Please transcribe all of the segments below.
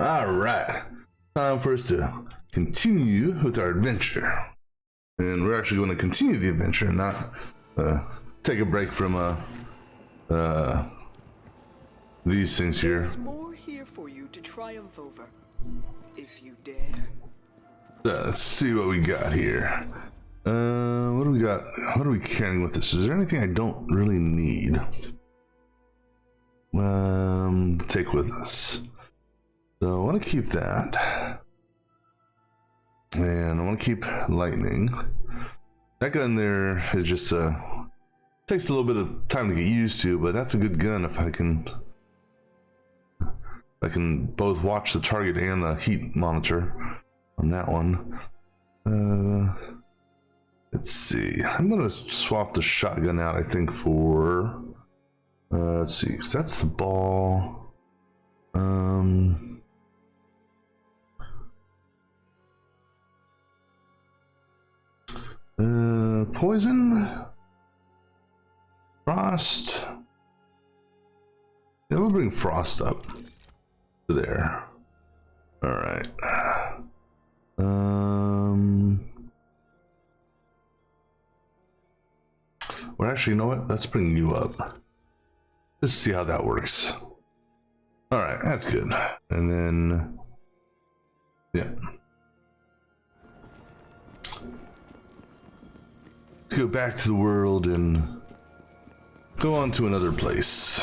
All right, time for us to continue with our adventure, and we're actually going to continue the adventure and not take a break from these things here. There's more here for you to triumph over, if you dare. Let's see what we got here. What do we got? What are we carrying with us? Is there anything I don't really need? Take with us. So I want to keep that, and I want to keep lightning. That gun there is just takes a little bit of time to get used to, but that's a good gun if I can both watch the target and the heat monitor on that one. Let's see. I'm gonna swap the shotgun out, I think, for let's see. That's the ball. Poison, frost. Yeah, we'll bring frost up to there. All right. Well, actually, you know what? Let's bring you up. Just see how that works. All right, that's good. And then, yeah. Let's go back to the world and go on to another place.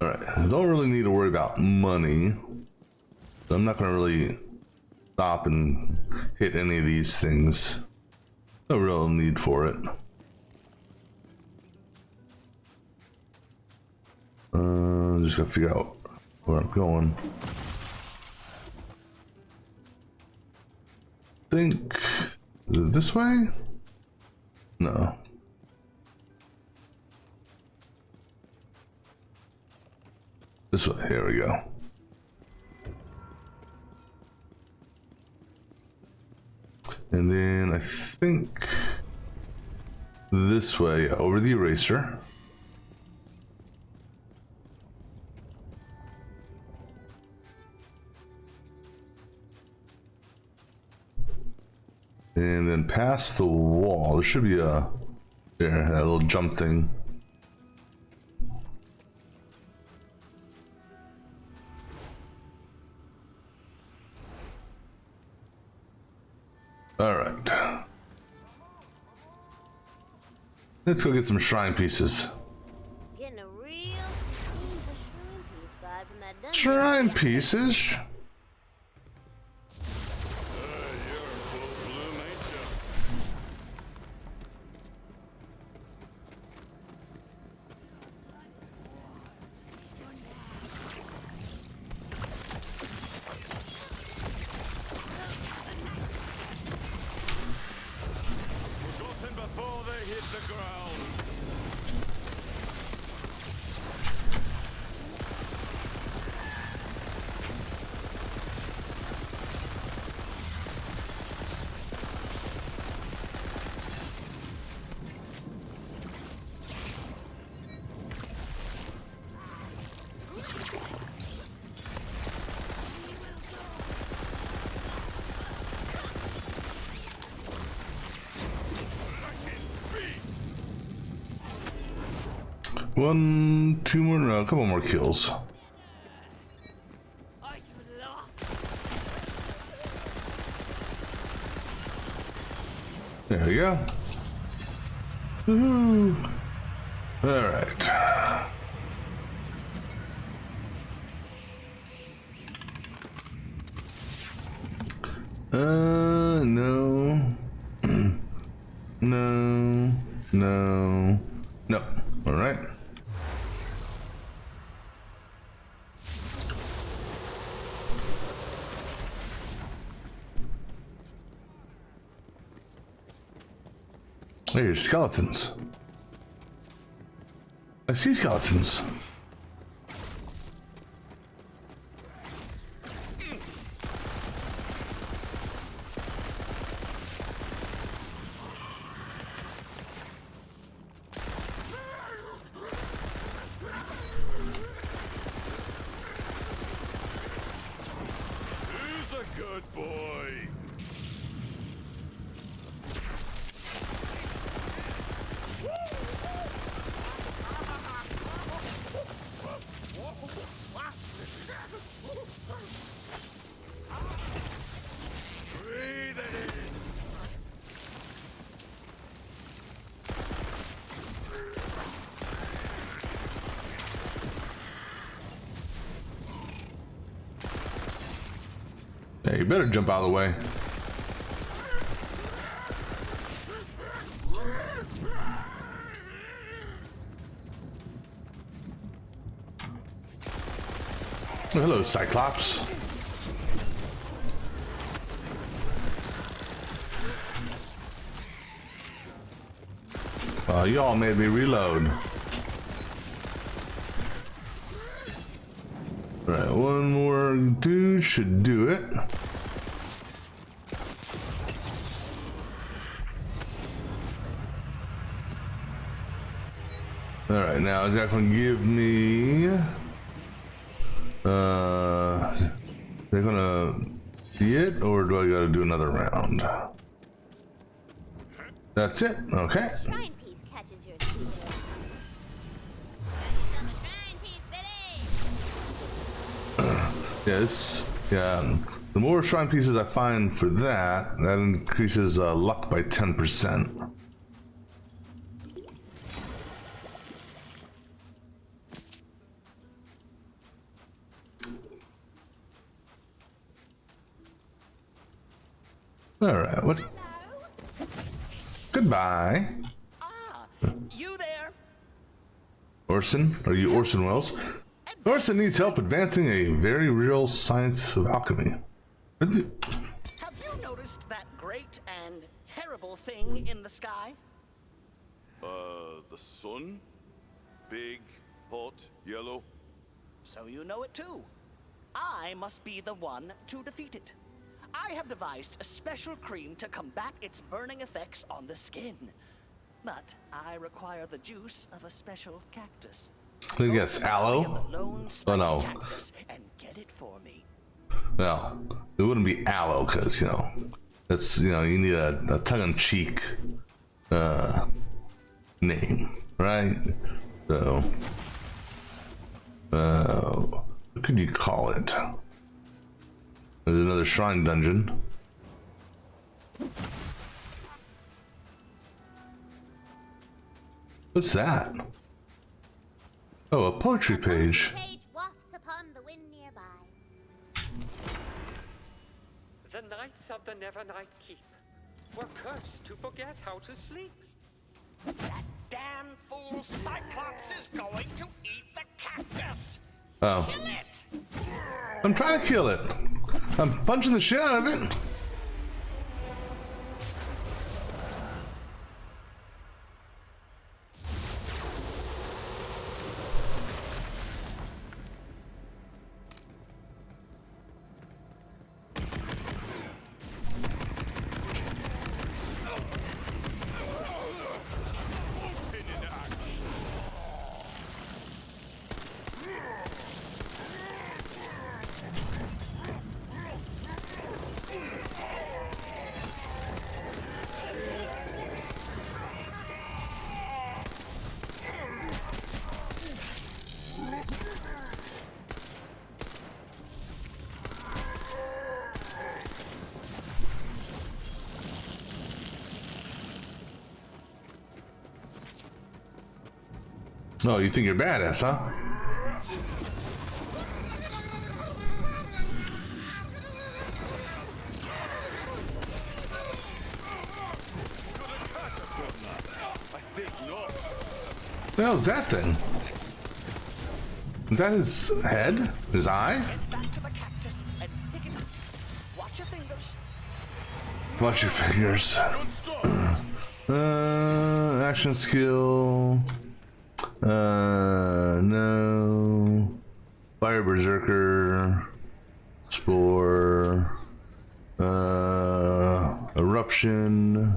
Alright, I don't really need to worry about money. So I'm not going to really stop and hit any of these things. No real need for it. Just gotta figure out where I'm going. Think this way? No. This way. Here we go. And then I think this way over the eraser. And then past the wall, there should be a little jump thing. All right. Let's go get some shrine pieces. Getting a real shrine piece vibe from that dungeon. Shrine pieces? Before they hit the ground. One, two more, no, a couple more kills. There we go. Woohoo! All right. No. No. All right. There's skeletons. I see skeletons. Good boy. Breathe it in. Yeah, you better jump out of the way. Oh, hello, Cyclops. Y'all made me reload. Alright, one more dude should do it. Alright, now is that gonna give me they're gonna see it, or do I gotta do another round? That's it, okay. Shrine piece catches your attention. Got yourself a shrine piece, Billy! Yes, yeah. The more shrine pieces I find for that, that increases luck by 10%. Alright, what? Goodbye. Ah, you there? Orson? Are you Orson Welles? Orson needs help advancing a very real science of alchemy. Have you noticed that great and terrible thing in the sky? The sun? Big, hot, yellow. So you know it too. I must be the one to defeat it. I have devised a special cream to combat its burning effects on the skin. But I require the juice of a special cactus. I think that's aloe. The lone Oh no. cactus and get it for me. No, it wouldn't be aloe because, you know, that's, you know, you need a tongue-in-cheek name, right? So, what could you call it? There's another shrine dungeon. What's that? Oh, a poetry page. Page wafts upon the wind nearby. The knights of the Nevernight Keep were cursed to forget how to sleep. That damn fool Cyclops is going to eat the cactus. Oh. Kill it! I'm trying to kill it. I'm punching the shit out of it. Oh, you think you're badass, huh? I think not. What the hell is that thing? Is that his head? His eye? Get back to the cactus and pick it up. Watch your fingers. Watch your fingers. Don't stop. Action skill. No. Fire Berserker. Spore. Eruption.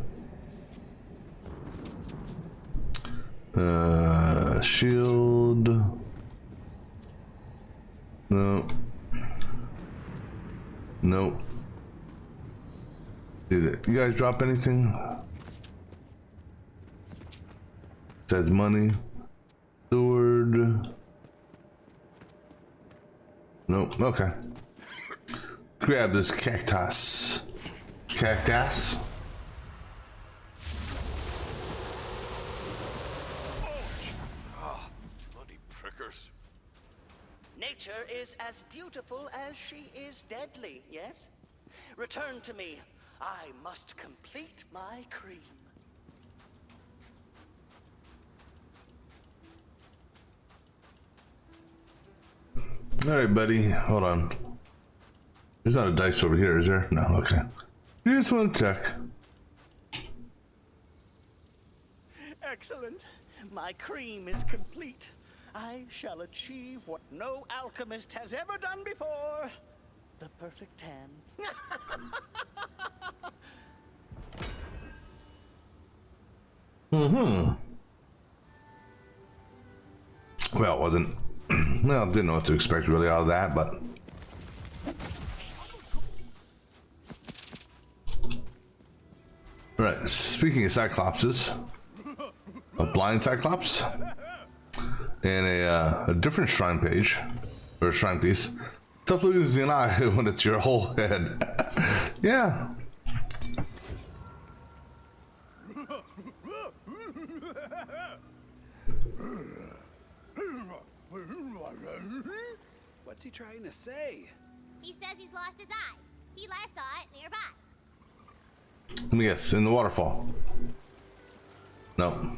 Shield. No. Nope. Did you guys drop anything? Says money. Sword. Nope. Okay. Grab this cactus. Cactus? Bloody prickers. Nature is as beautiful as she is deadly, yes? Return to me. I must complete my cream. Alright, buddy. Hold on. There's not a dice over here, is there? No, okay. You just want to check. Excellent. My cream is complete. I shall achieve what no alchemist has ever done before. The perfect tan. Well, it wasn't. Well, didn't know what to expect really out of that, but. Right, speaking of Cyclopses, a blind Cyclops, and a different shrine page, or shrine piece. Tough losing an eye when it's your whole head. Yeah. What's he trying to say? He says he's lost his eye. He last saw it nearby. Let me guess, in the waterfall. No.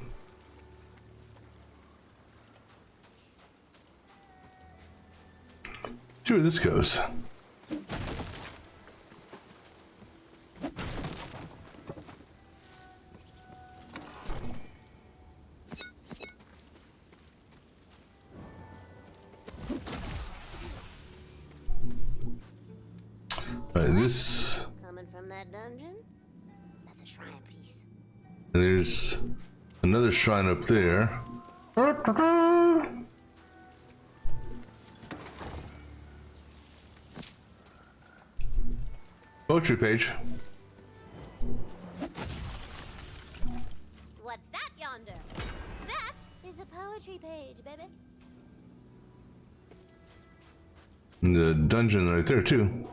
See where this goes. Alright, this. Coming from that dungeon? That's a shrine piece. And there's another shrine up there. Poetry page. What's that yonder? That is a poetry page, baby. And the dungeon right there too.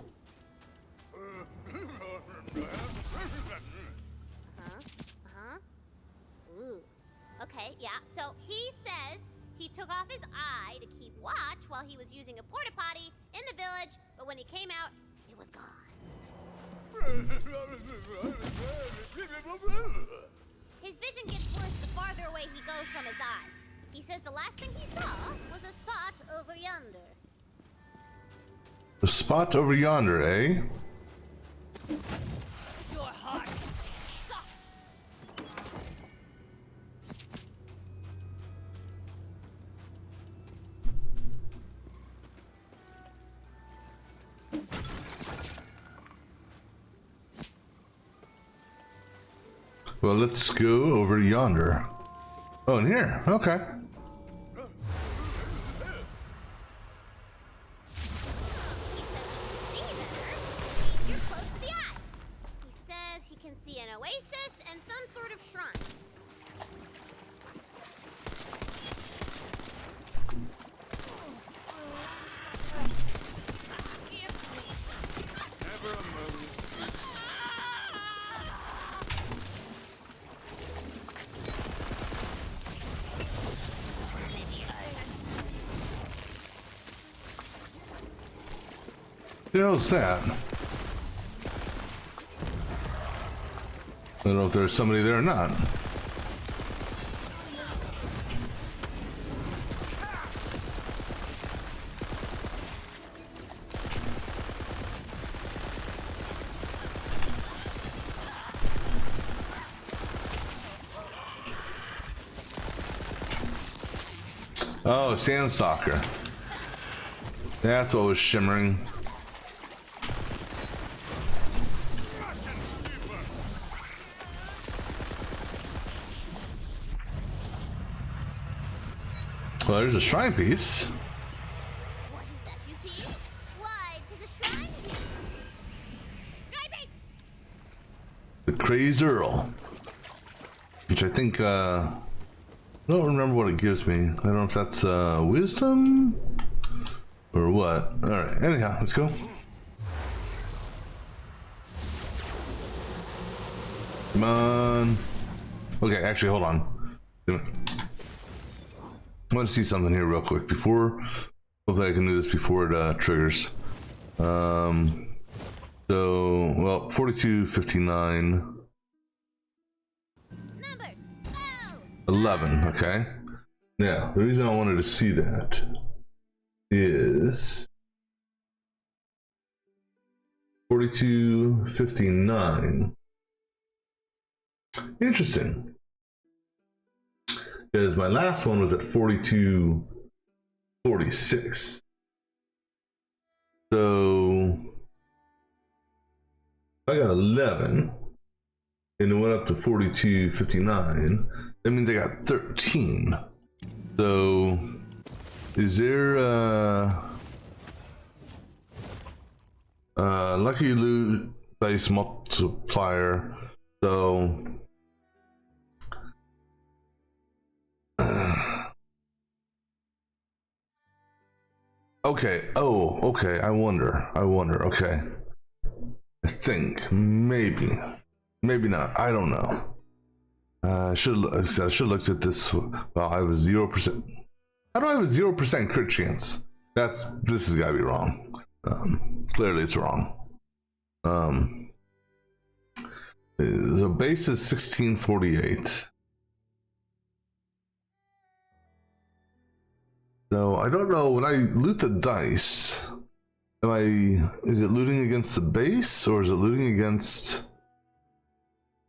Ooh. Okay, yeah. So he says he took off his eye to keep watch while he was using a porta potty in the village, but when he came out, it was gone. His vision gets worse the farther away he goes from his eye. He says the last thing he saw was a spot over yonder. The spot over yonder, eh? Your heart. Well, let's go over yonder. Oh, in here. Okay. You're close to the eye. He says he can see an oasis and some sort of shrine. Never a moment's peace. The hell's that? I don't know if there's somebody there or not. Oh, Sandstalker. That's what was shimmering. Well, there's a shrine piece. What is that you see? Why, 'tis a shrine piece. Shrine piece! The Crazed Earl. Which I think, I don't remember what it gives me. I don't know if that's wisdom or what. Alright, anyhow, let's go. Come on. Okay, actually, hold on. I want to see something here real quick before. Hopefully, I can do this before it triggers. So, well, 4259. Numbers. Go. 11, okay. Now, the reason I wanted to see that is 4259. Interesting. Because my last one was at 4246. So I got 11 and it went up to 4259. That means I got 13. So is there lucky loot dice multiplier? So okay. Oh, okay. I wonder. Okay. I think maybe not. I don't know. I should have looked at this. Well, I have a 0%. How do I have a 0% crit chance? This has got to be wrong. Clearly, it's wrong. The base is 1648. So I don't know, when I loot the dice, is it looting against the base or is it looting against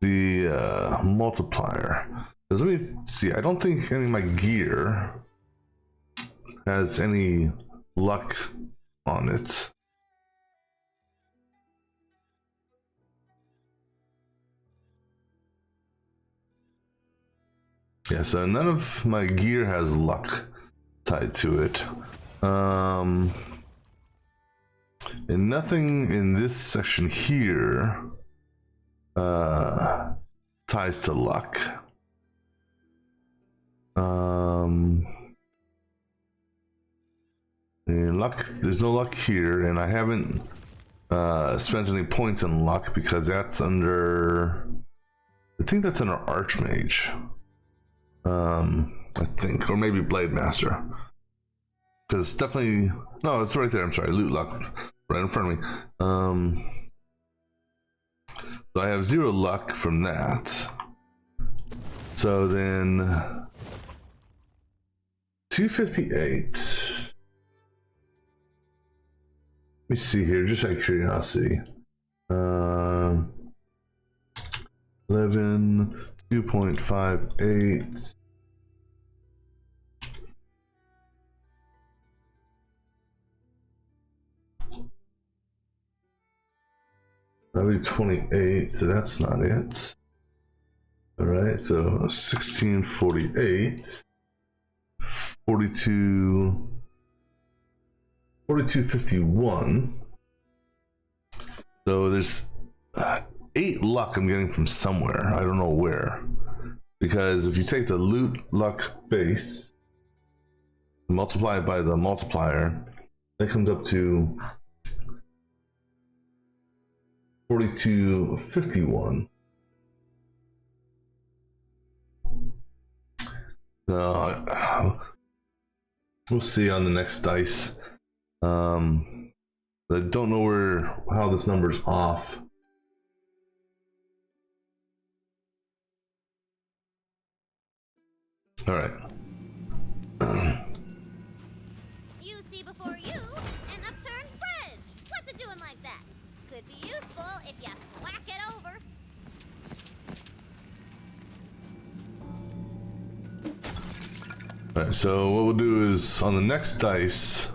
the multiplier? Because let me see, I don't think any of my gear has any luck on it. Yeah, so none of my gear has luck tied to it. And nothing in this section here ties to luck. And luck, there's no luck here, and I haven't spent any points on luck because that's under, I think that's under Archmage. I think, or maybe Blade Master, because it's definitely, no, it's right there. I'm sorry, loot luck, right in front of me. So I have 0 luck from that. So then 258. Let me see here, just out of curiosity. 11, 2.58. That'll be 28, so that's not it. All right, so 1648, 4251. So there's 8 luck I'm getting from somewhere. I don't know where. Because if you take the loot luck base, multiply it by the multiplier, that comes up to 4251. So we'll see on the next dice. I don't know how this number's off. All right. You see before you an upturned bridge. What's it doing like that? Could be useful if you whack it over. All right, so what we'll do is on the next dice,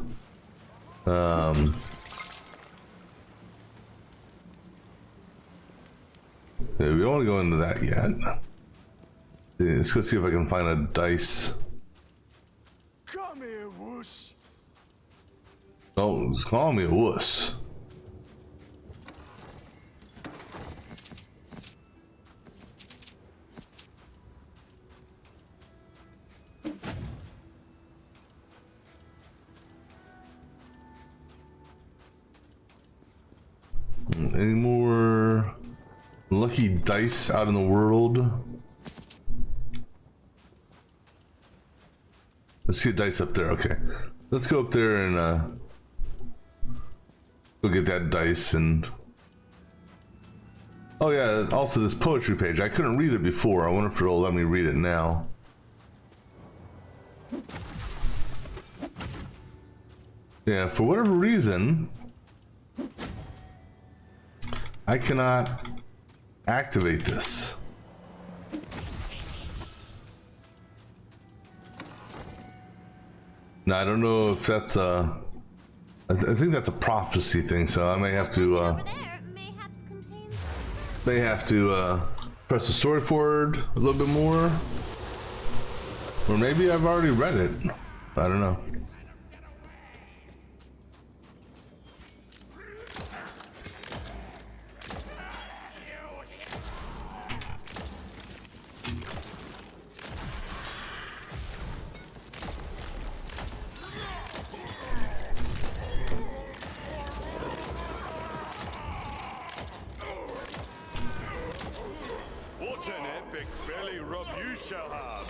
yeah, we don't want to go into that yet. Let's go see if I can find a dice. Come here, wuss. Oh, call me a wuss. Any more lucky dice out in the world? Let's see a dice up there. Okay, let's go up there and go get that dice. And oh yeah, also this poetry page. I couldn't read it before. I wonder if it'll let me read it now. Yeah, for whatever reason, I cannot activate this. Now I don't know if that's a. I think that's a prophecy thing, so I may have to. Over there mayhaps contains. May have to press the story forward a little bit more, or maybe I've already read it. I don't know. What an epic belly rub you shall have!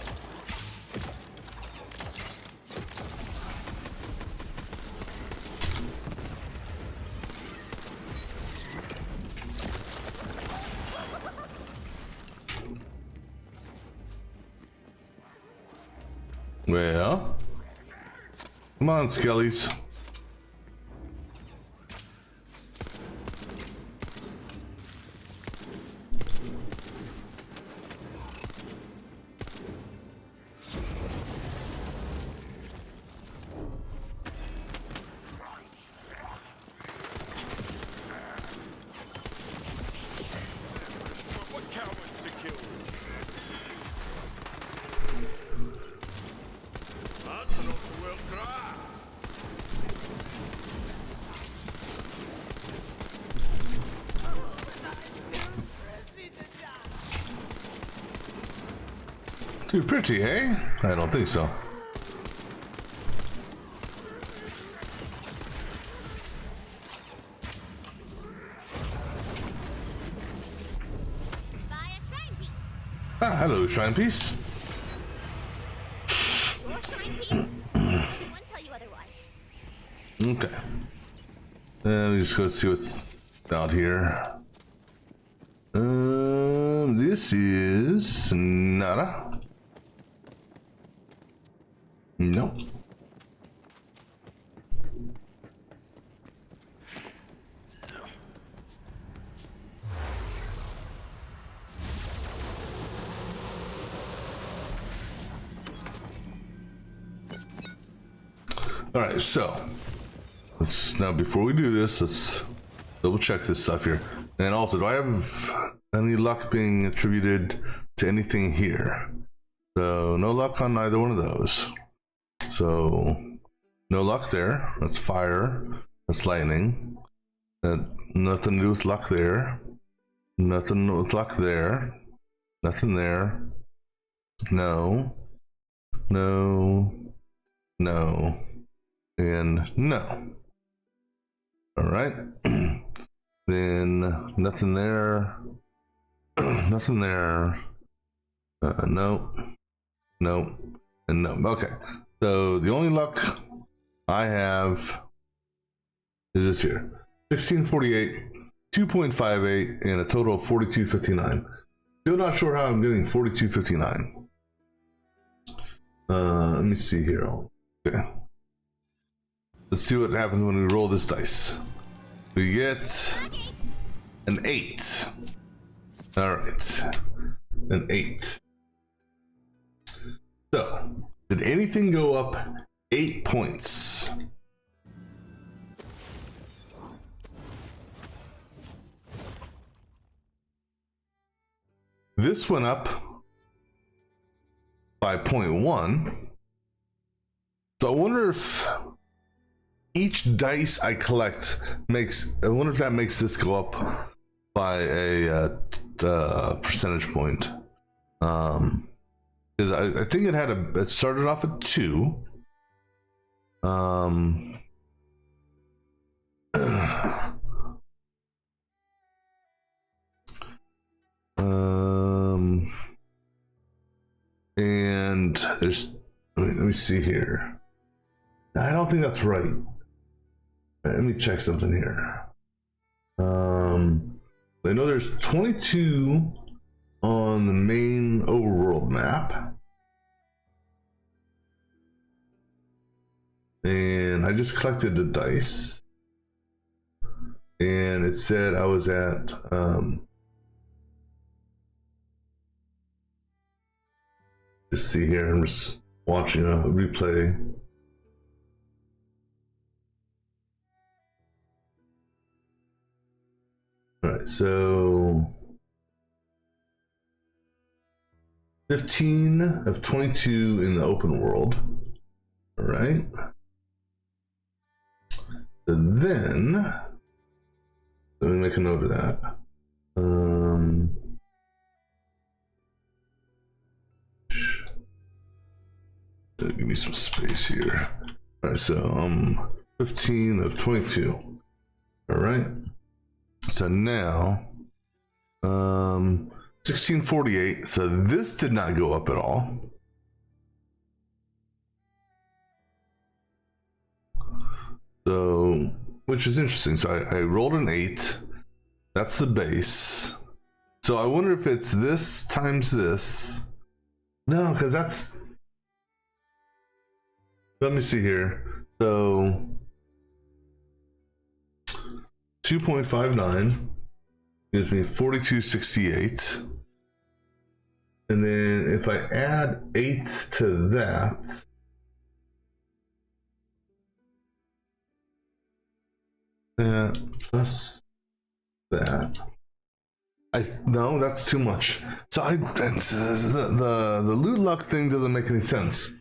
Well, come on, Skellies. What cowards to kill! That's not the world grass! Too pretty, eh? I don't think so. Buy a shrine piece. Ah, hello, shrine piece. Your shrine piece? Anyone tell you otherwise? Okay. Let me just go see what's out here. This is nada. No. All right, so let's now before we do this, let's double check this stuff here. And also, do I have any luck being attributed to anything here? So no luck on either one of those. So no luck there. That's fire. That's lightning. Nothing to do with luck there. Nothing with luck there. Nothing there. No. No. No. And no. All right. Then nothing there. Nothing there. No. No. And no. Okay. So the only luck I have is this here. 1648, 2.58, and a total of 4259. Still not sure how I'm getting 4259. Let me see here. Okay. Let's see what happens when we roll this dice. We get an 8. All right. An 8. So, did anything go up 8 points? This went up by 0.1. So I wonder if each dice I collect I wonder if that makes this go up by a percentage point. Because I think it started off at 2. And there's, let me see here. I don't think that's right. Let me check something here. I know there's 22 on the main overworld map. And I just collected the dice. And it said I was at just see here, I'm just watching a replay. All right, so 15 of 22 in the open world. All right. And then let me make a note of that. Give me some space here. All right, so 15 of 22. All right. So now 1648. So this did not go up at all. So, which is interesting. So I rolled an 8. That's the base. So I wonder if it's this times this. No, because that's... Let me see here. So 2.59 gives me 4268. And then if I add 8 to that, plus that, no, that's too much. So the loot luck thing doesn't make any sense.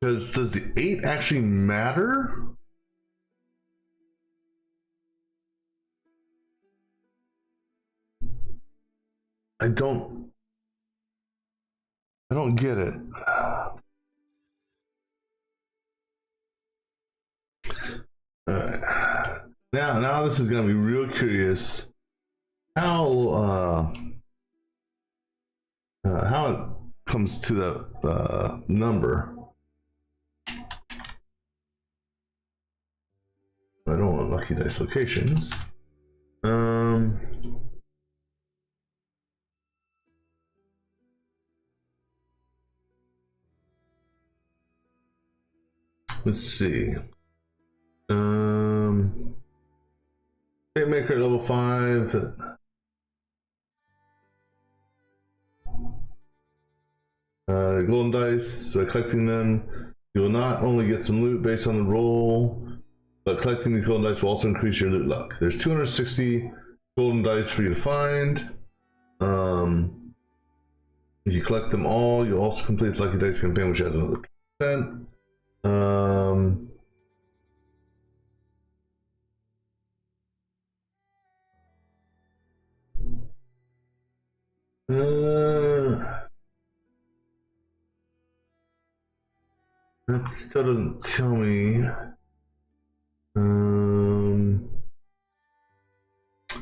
Does the 8 actually matter? I don't get it. Alright. Now this is gonna be real curious how it comes to the number. I don't want lucky dice locations. Let's see. Hitmaker level 5. Golden dice. By collecting them, you will not only get some loot based on the roll, but collecting these golden dice will also increase your loot luck. There's 260 golden dice for you to find. If you collect them all, you'll also complete the Lucky Dice campaign, which has another %. That still doesn't tell me.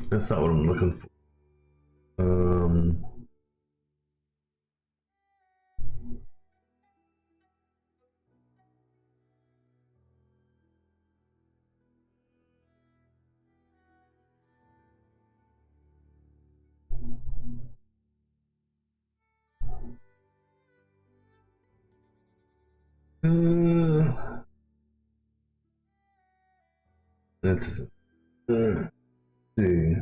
That's not what I'm looking for. Let's see.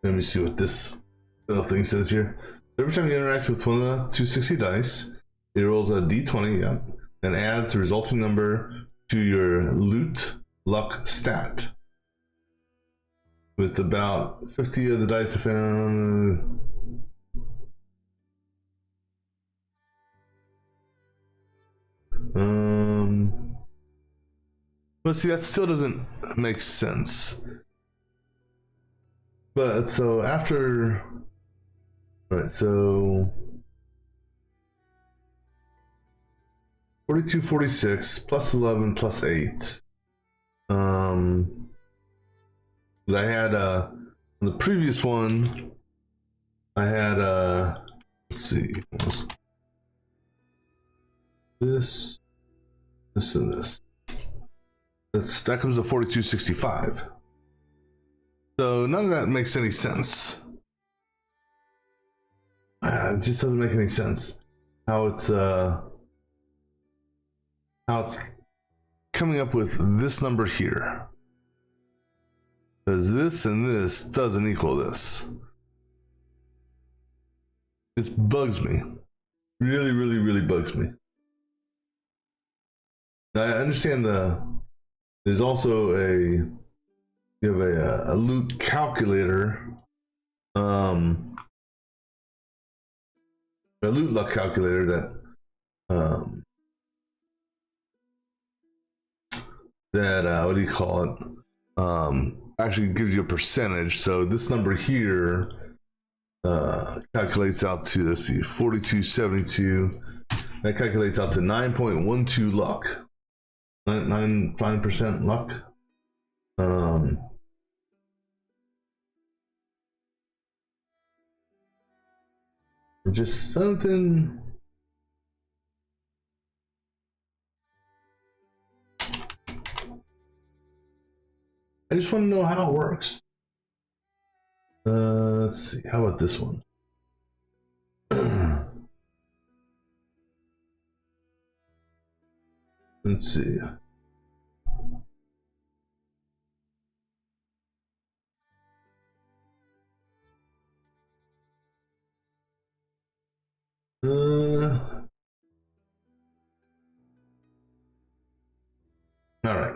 Let me see what this little thing says here. Every time you interact with one of the 260 dice, it rolls a d20, yeah, and adds the resulting number to your loot luck stat. With about 50 of the dice found. But see, that still doesn't make sense. But so after, all right, so 42, 46, plus 11, plus 8. I had the previous one, I had let's see, what was this, and this. That comes to 4265. So none of that makes any sense. It just doesn't make any sense how it's coming up with this number here. Because this and this doesn't equal this. This bugs me. Really, really, really bugs me. Now, I understand there's also you have a loot calculator, a loot luck calculator that what do you call it? Actually gives you a percentage. So this number here calculates out to, let's see, 4272. That calculates out to 9.12 luck. 9% luck. Just something. I just want to know how it works. Let's see. How about this one? Let's see. All right.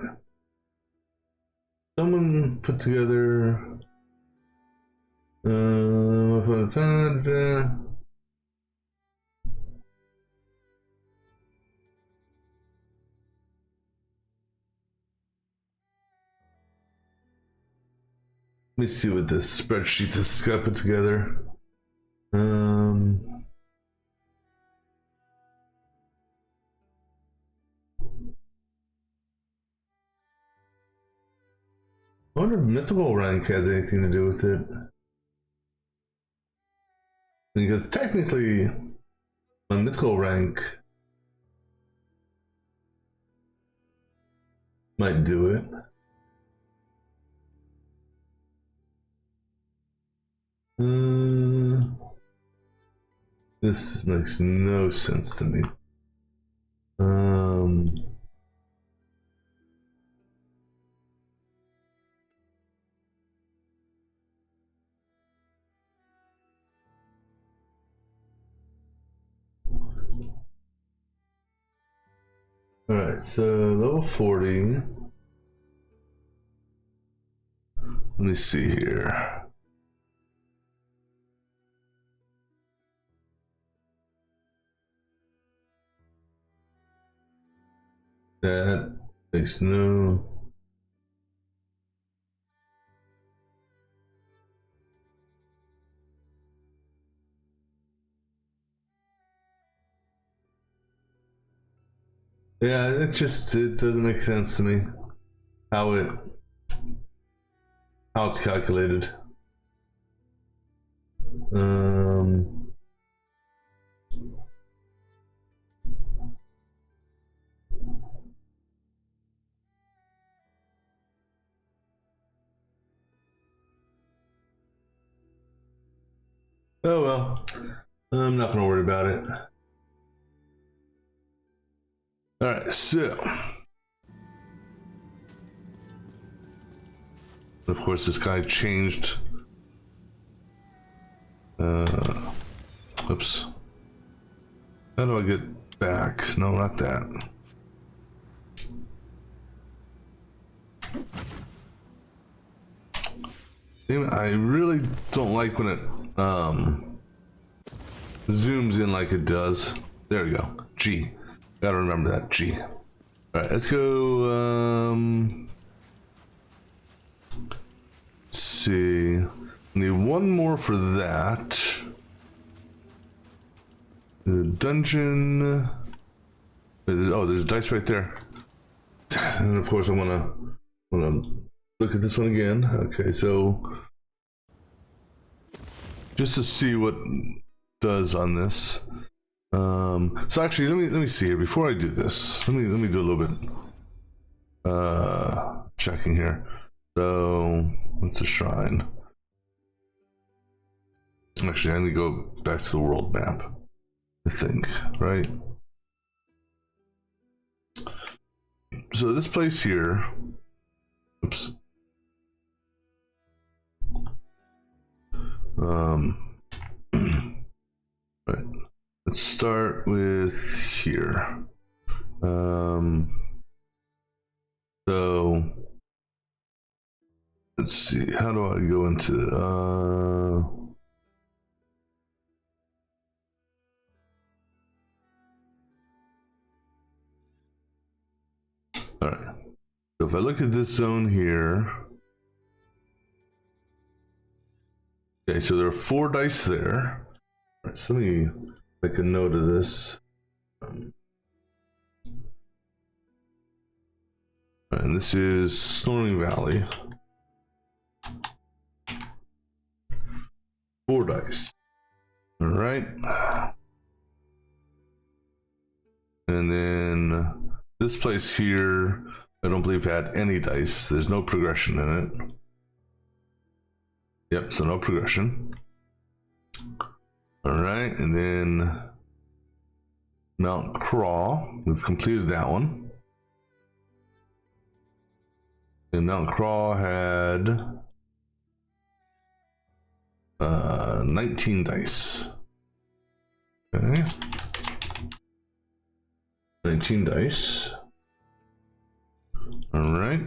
Someone put together. Let me see what this spreadsheet that's got put together. I wonder if mythical rank has anything to do with it. Because technically, my mythical rank might do it. This makes no sense to me. All right, so level 40. Let me see here. That makes no. Yeah, it doesn't make sense to me how it's calculated. Oh well, I'm not gonna worry about it. All right, so of course this guy changed. Oops. How do I get back? No, not that. I really don't like when it zooms in like it does. There we go. G. Gotta remember that. G. Alright, let's go. Let's see. Need one more for that. The dungeon. Oh, there's a dice right there. And of course, I'm gonna look at this one again. Okay, so just to see what it does on this. So actually, let me see here before I do this. Let me do a little bit checking here. So what's a shrine? Actually, I need to go back to the world map, I think, right? So this place here, oops. Right. Let's start with here. So let's see. How do I go into all right. So if I look at this zone here, okay, so there are 4 dice there. All right, so let me make a note of this. And this is Snoring Valley. 4 dice. All right. And then this place here, I don't believe had any dice. There's no progression in it. Yep, so no progression. All right, and then Mount Craw. We've completed that one. And Mount Craw had 19 dice. Okay. 19 dice. All right.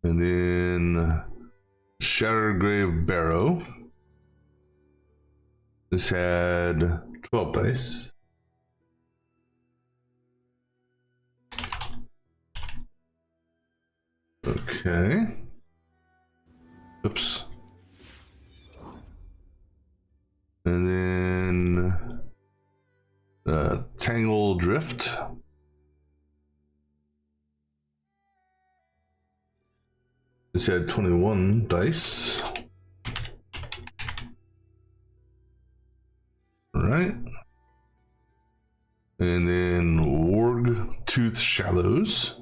And then Shattergrave Barrow. This had 12 dice. Okay. Oops. And then Tangle Drift. This had 21 dice. All right. And then Warg Tooth Shallows.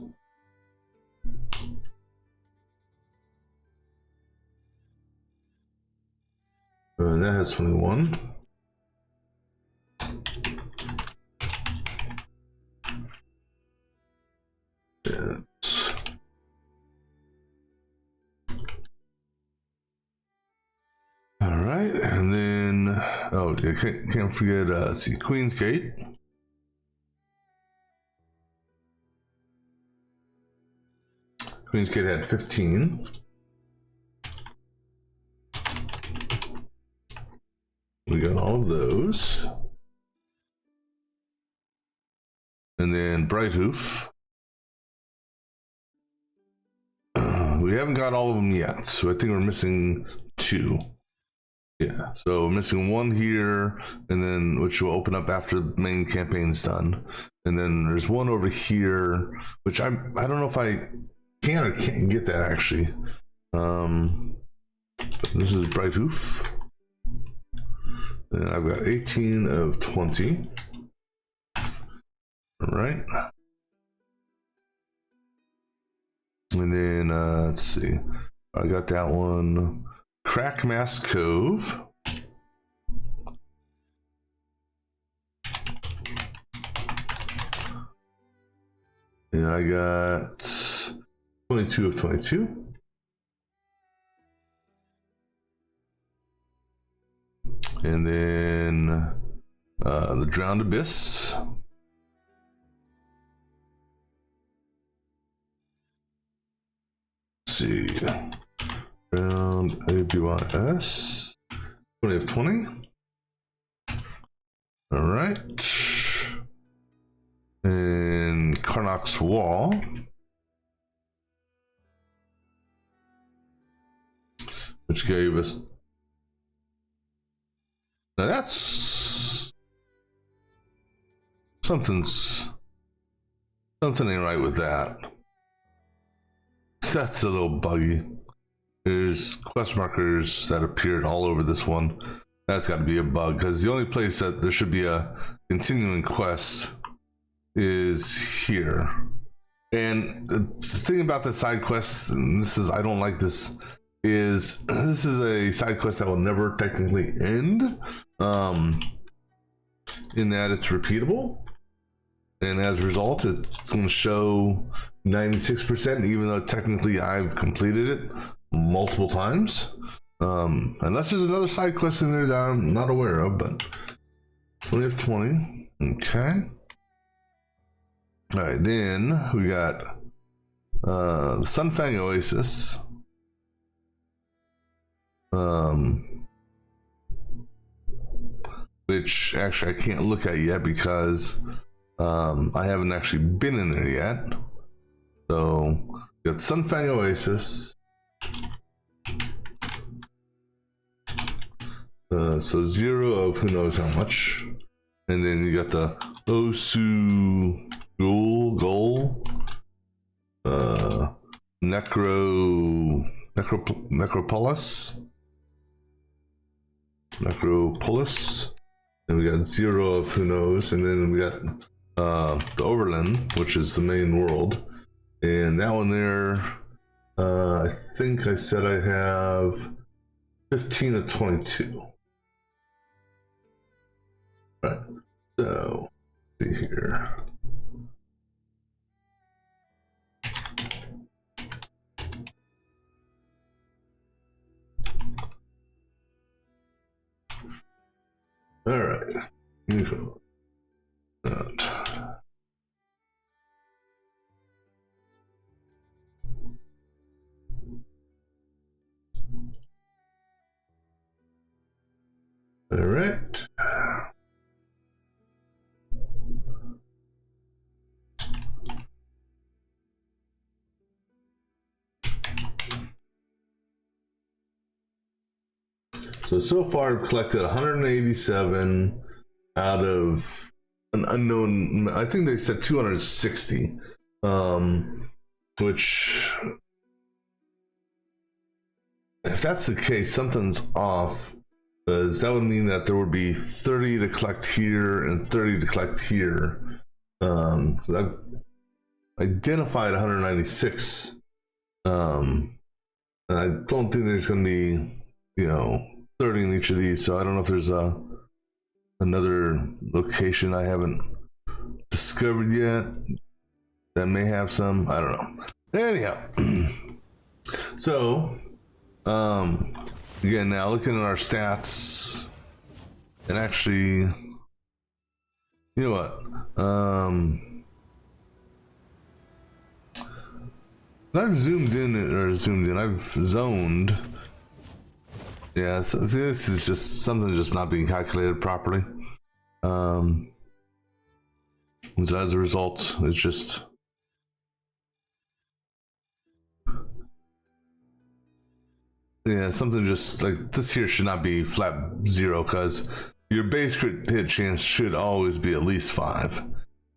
That has 21. Yes. All right, and then oh, yeah, can't forget. Let's see, Queen's Gate. Queen's Gate had 15. We got all of those. And then Brighthoof. We haven't got all of them yet, so I think we're missing 2. Yeah, so we're missing 1 here, and then which will open up after the main campaign's done. And then there's 1 over here, which I don't know if I can or can't get that actually. This is Brighthoof. And I've got 18 of 20. All right. And then, let's see. I got that one. Crackmass Cove. And I got 22 of 22. And then the Drowned Abyss. Let's see. Drowned ABYS. 20 of 20. All right. And Karnak's Wall. Which gave us. Now that's something ain't right with that. That's a little buggy. There's quest markers that appeared all over this one. That's got to be a bug, because the only place that there should be a continuing quest is here. And the thing about the side quest, and this is, I don't like this, is this is a side quest that will never technically end, in that it's repeatable. And as a result, it's going to show 96%, even though technically I've completed it multiple times. Unless there's another side quest in there that I'm not aware of, but we have 20. Okay. All right, then we got Sunfang Oasis. Which actually I can't look at yet because I haven't actually been in there yet. So we got Sunfang Oasis. So 0 of who knows how much. And then you got the Osu Goal. Necropolis. And we got 0 of who knows. And then we got the Overland, which is the main world. And that one there, I think I said I have 15 of 22. Right, so let's see here. All right, all right. So far I've collected 187 out of an unknown, I think they said 260, which, if that's the case, something's off, because that would mean that there would be 30 to collect here and 30 to collect here. I've identified 196, and I don't think there's going to be, 30 in each of these, so I don't know if there's another location I haven't discovered yet that may have some. I don't know. Anyhow, so again, now looking at our stats, and actually, you know what? I've I've zoned. Yeah, so this is just something just not being calculated properly. So as a result, it's just something just like this here should not be flat 0, because your base crit hit chance should always be at least 5.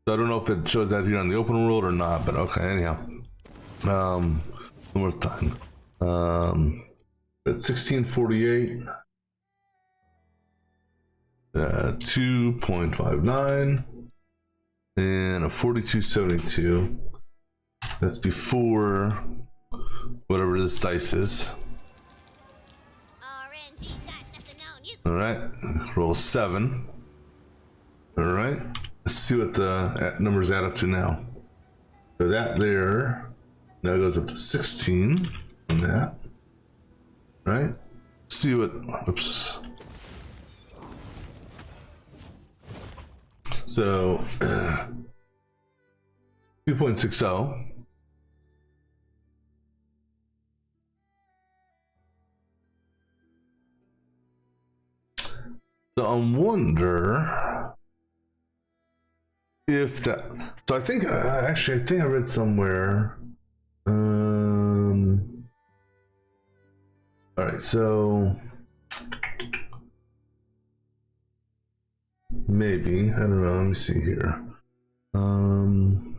So I don't know if it shows that here on the open world or not, but okay, anyhow. One more time. At 1648, 2.59, and a 4272. That's before whatever this dice is. RNG got nothing on you. All right, roll 7. All right, let's see what the numbers add up to now. So that there now goes up to 16 on that. Right? See what, oops. So, 2.60. So I wonder if that, so I think, actually, I think I read somewhere, all right, so maybe, I don't know, let me see here. G5.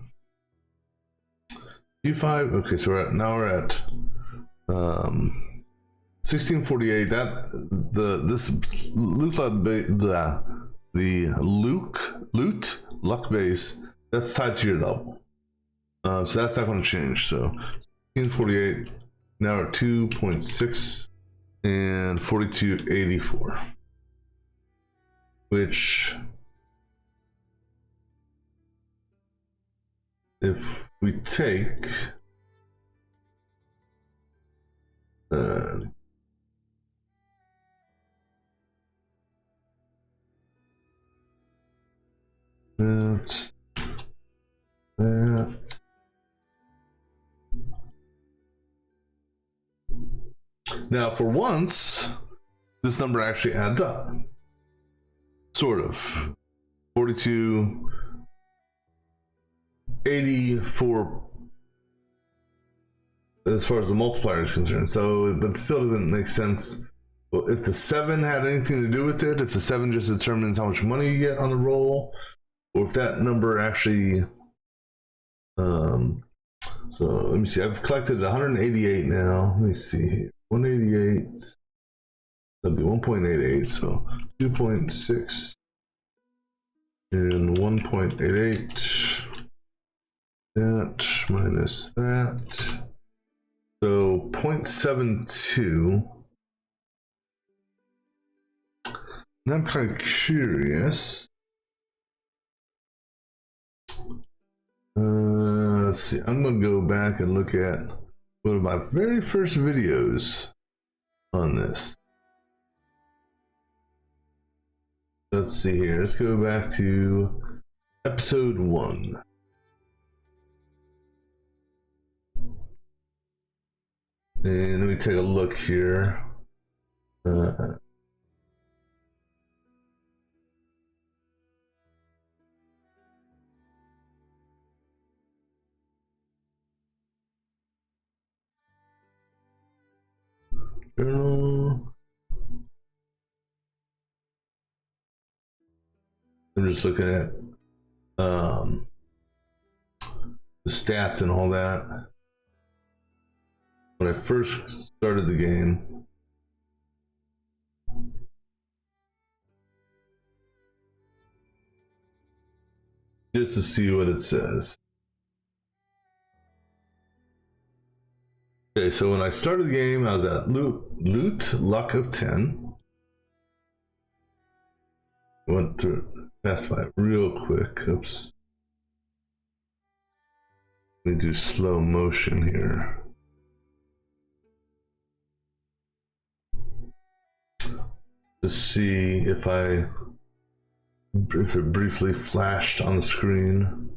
Okay, so we're at 1648. That this loot loot luck base, that's tied to your level. So that's not going to change. So 1648. Now we're at 2.6 and 4284, which, if we take that now, for once, this number actually adds up. Sort of. 42, 84 as far as the multiplier is concerned. So, but it still doesn't make sense. Well, if the 7 had anything to do with it, if the 7 just determines how much money you get on the roll, or if that number actually, so let me see, I've collected 188 now. Let me see here. 188, that'd be 1.88, so 2.6 and 1.88, that minus that, so 0.72. And I'm kind of curious. Let's see, I'm gonna go back and look at one of my very first videos on this. Let's see here. Let's go back to episode 1. And let me take a look here. Journal. I'm just looking at the stats and all that. When I first started the game, just to see what it says. Okay, so when I started the game, I was at loot luck of 10. Went through fast 5 real quick. Oops. Let me do slow motion here. To see if it briefly flashed on the screen.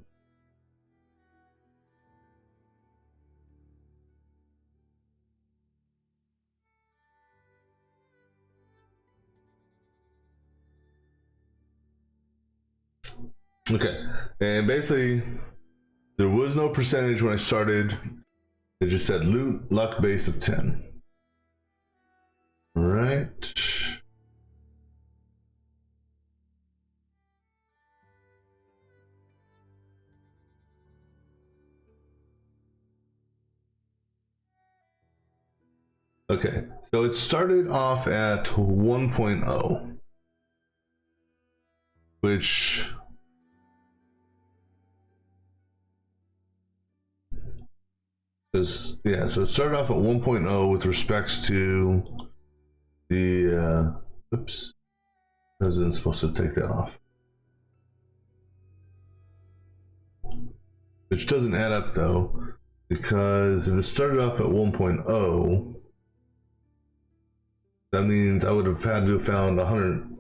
Okay, and basically there was no percentage when I started. It just said loot luck base of 10. All right. Okay, so it started off at 1.0, which is, yeah, so it started off at 1.0 with respects to the, oops, I wasn't supposed to take that off. Which doesn't add up though, because if it started off at 1.0, that means I would have had to have found 100,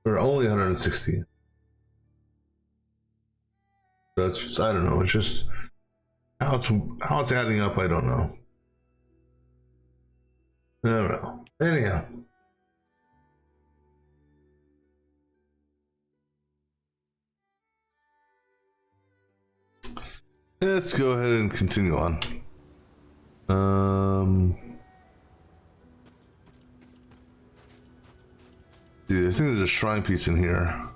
or only 160. That's, I don't know, it's just how it's adding up, I don't know. I don't know. Anyhow. Let's go ahead and continue on. Dude, I think there's a shrine piece in here.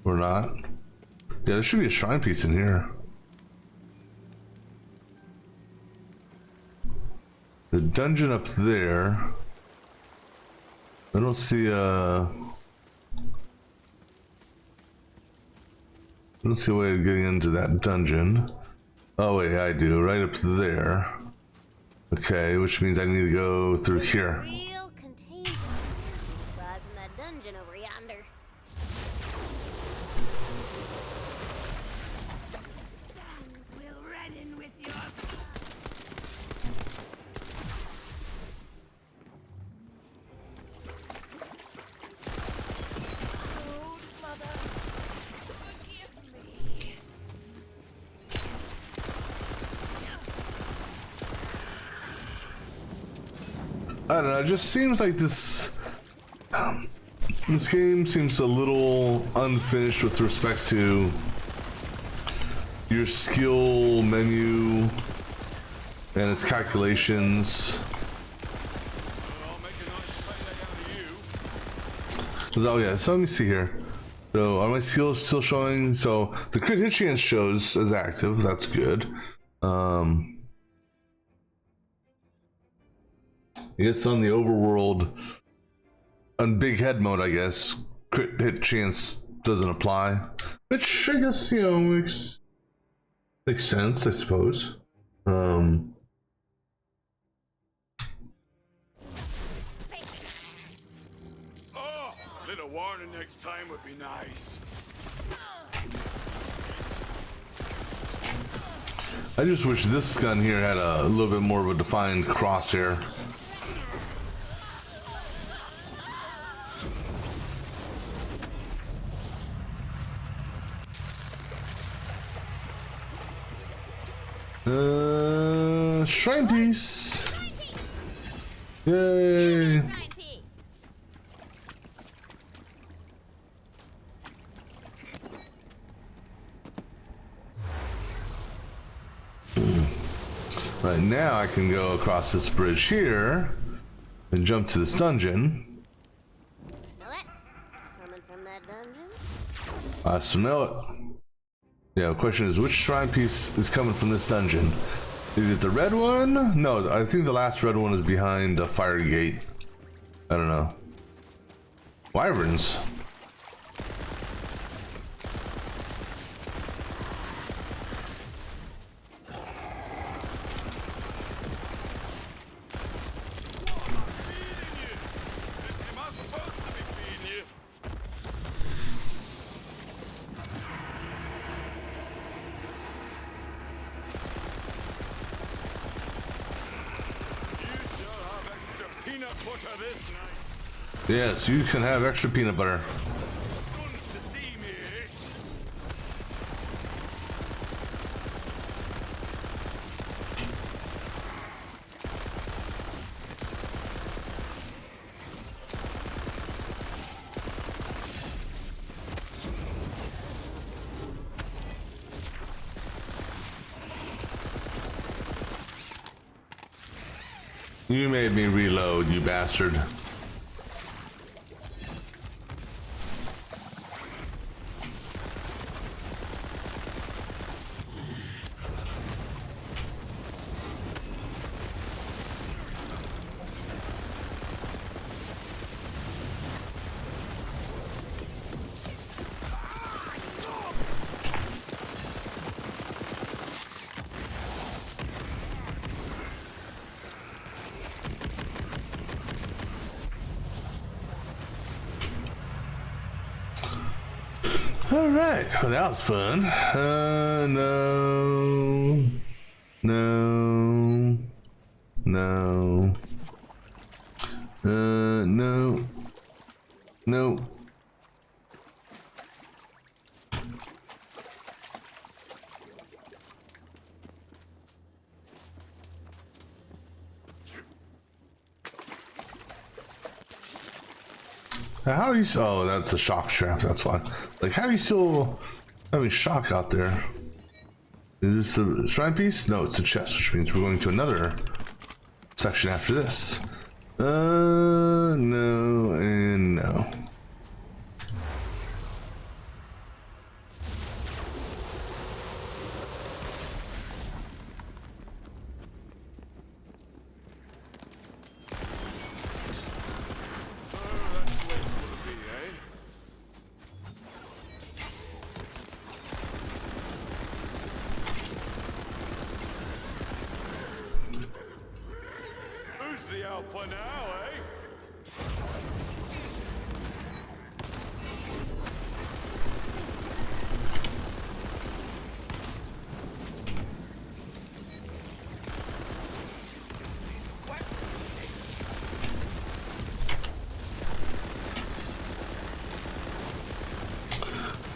Or not. Yeah, there should be a shrine piece in here. The dungeon up there. I don't see a... I don't see a way of getting into that dungeon. Oh wait, I do. Right up there. Okay, which means I need to go through here. Real contagion spot from that dungeon over yonder. Sands will redden with your old mother. Forgive me. I don't know, it just seems like this game seems a little unfinished with respect to your skill menu and its calculations. I'll make a nice payday out of you. Oh yeah, so let me see here. So are my skills still showing? So the crit hit chance shows as active, that's good. I guess on the overworld, on big head mode, I guess, crit hit chance doesn't apply. Which I guess, you know, makes sense, I suppose. Oh, a little warning next time would be nice. I just wish this gun here had a little bit more of a defined crosshair. Shrine piece. Yay. Shrine piece. Right now I can go across this bridge here and jump to this dungeon. Smell it? Coming from that dungeon? I smell it. Yeah, the question is which shrine piece is coming from this dungeon? Is it the red one? No, I think the last red one is behind the fire gate. I don't know. Wyverns. Am I supposed to be feeding you? You shall have extra peanut butter this night. Yes, you can have extra peanut butter. Stunned to see me, eh? You made me reload, you bastard. All right, well, that was fun. No, no, no, no, no. How are you? Oh, that's a shock trap. That's why. Like, how are you still having shock out there? Is this a shrine piece? No, it's a chest, which means we're going to another section after this. No, and no. the alpha now, eh?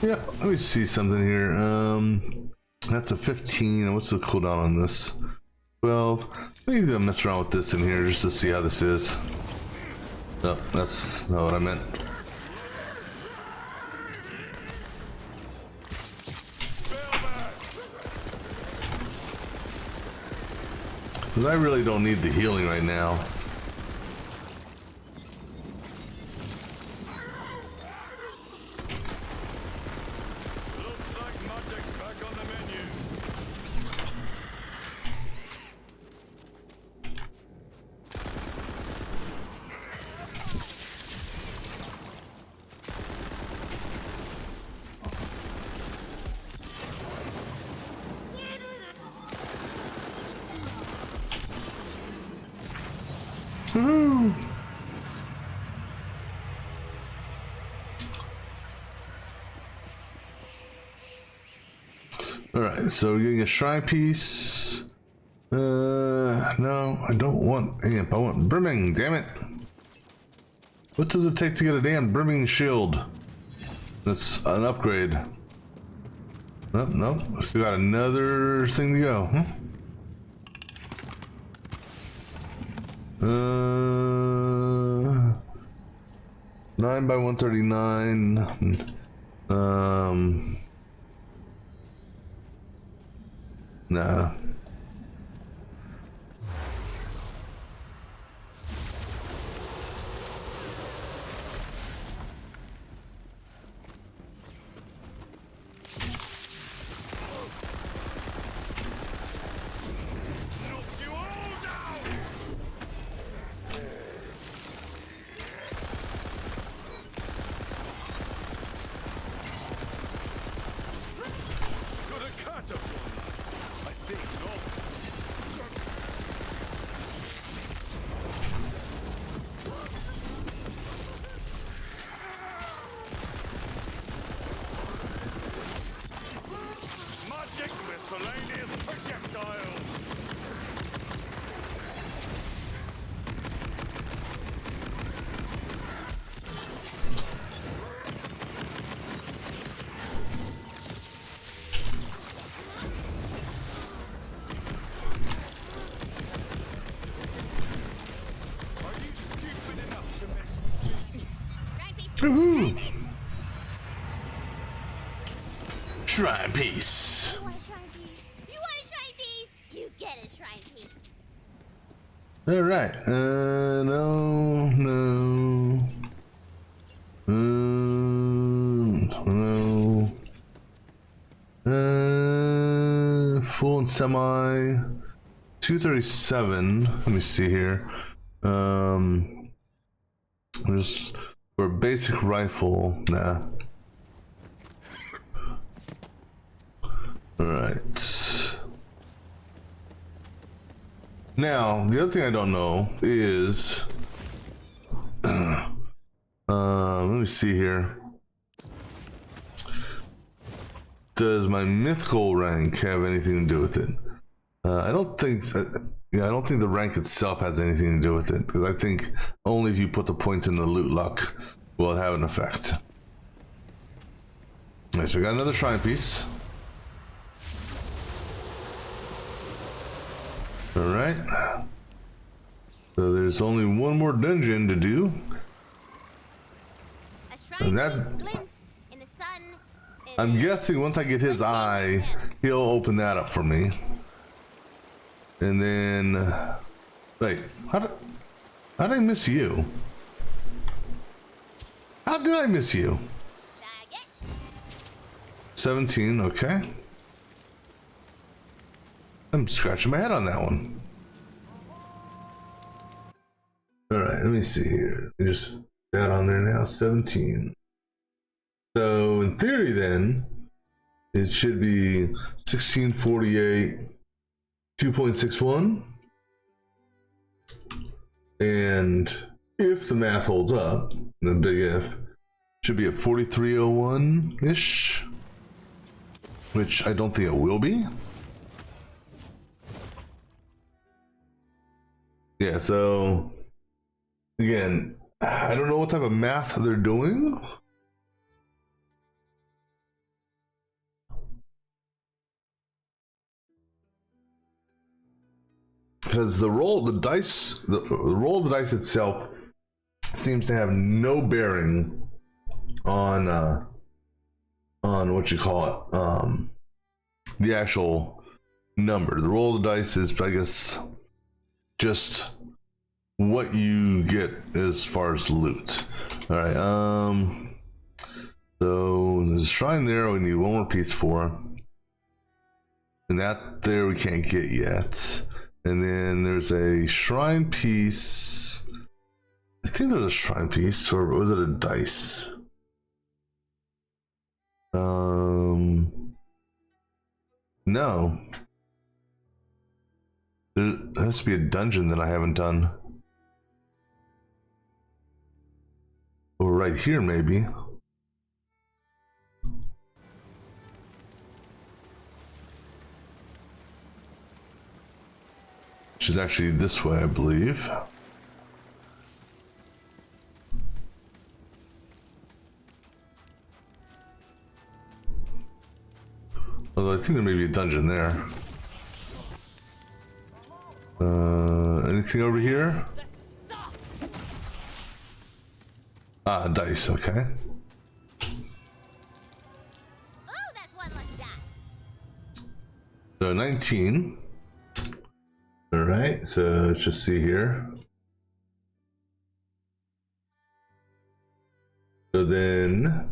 Yeah, let me see something here. That's a 15. What's the cooldown on this? 12. I need to mess around with this in here just to see how this is. No, that's not what I meant. But I really don't need the healing right now. Looks like magic's back on the menu. Alright, so we're getting a shrine piece. No, I don't want amp. I want brimming, damn it. What does it take to get a damn brimming shield? That's an upgrade. Oh, no, still got another thing to go. 9 by 139. Nah. Magic miscellaneous projectiles. Are you stupid enough to mess with me? Shrine piece. Woohoo! Shrine piece. You want a shrine piece? You want a shrine piece? You get a shrine piece. Alright, no. Full and semi. 237. Let me see here. Just for a basic rifle. Nah. Alright. Now, the other thing I don't know is let me see here. Does my mythical rank have anything to do with it? I don't think I don't think the rank itself has anything to do with it, because I think only if you put the points in the loot luck will it have an effect. Alright, so I got another shrine piece. Alright. So there's only one more dungeon to do. A shrine And that- piece glints in the sun. I'm guessing once I get his eye, he'll open that up for me. And then... wait, how did I miss you? How did I miss you? 17, okay. I'm scratching my head on that one. Alright, let me see here. Let me just that on there now, 17. So in theory then, it should be 1648, 2.61. And if the math holds up, the big if, should be at 4301-ish, which I don't think it will be. Yeah, so again, I don't know what type of math they're doing. Because the roll of the dice, the roll of the dice itself seems to have no bearing on what you call it, the actual number. The roll of the dice is, I guess, just what you get as far as loot. All right. So there's a shrine there. We need one more piece for, and that there we can't get yet. And then there's a shrine piece. I think there's a shrine piece, or was it a dice? No. There has to be a dungeon that I haven't done. Oh, right here, maybe. Which is actually this way, I believe. Although I think there may be a dungeon there. Anything over here? Ah, dice, okay. Oh, that's one lucky die. So 19. Alright, so let's just see here. So then,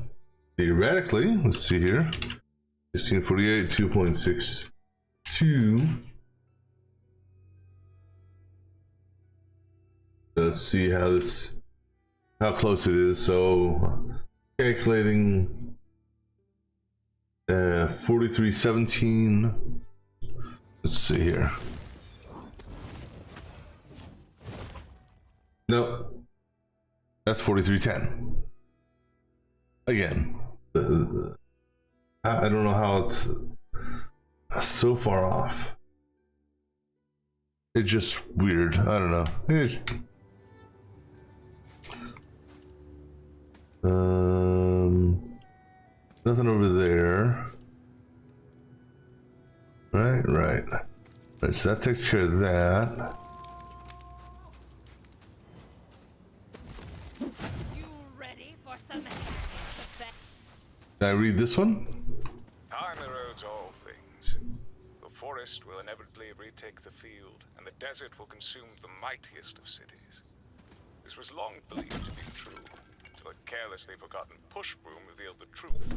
theoretically, let's see here. 1648, 2.62. Let's see how close it is. So, calculating 4317. Let's see here. Nope. That's 4310. Again, I don't know how it's so far off. It's just weird. I don't know. Nothing over there. Right. So that takes care of that. You ready for some? Can I read this one? Time erodes all things. The forest will inevitably retake the field, and the desert will consume the mightiest of cities. This was long believed to be true, until a carelessly forgotten push broom revealed the truth.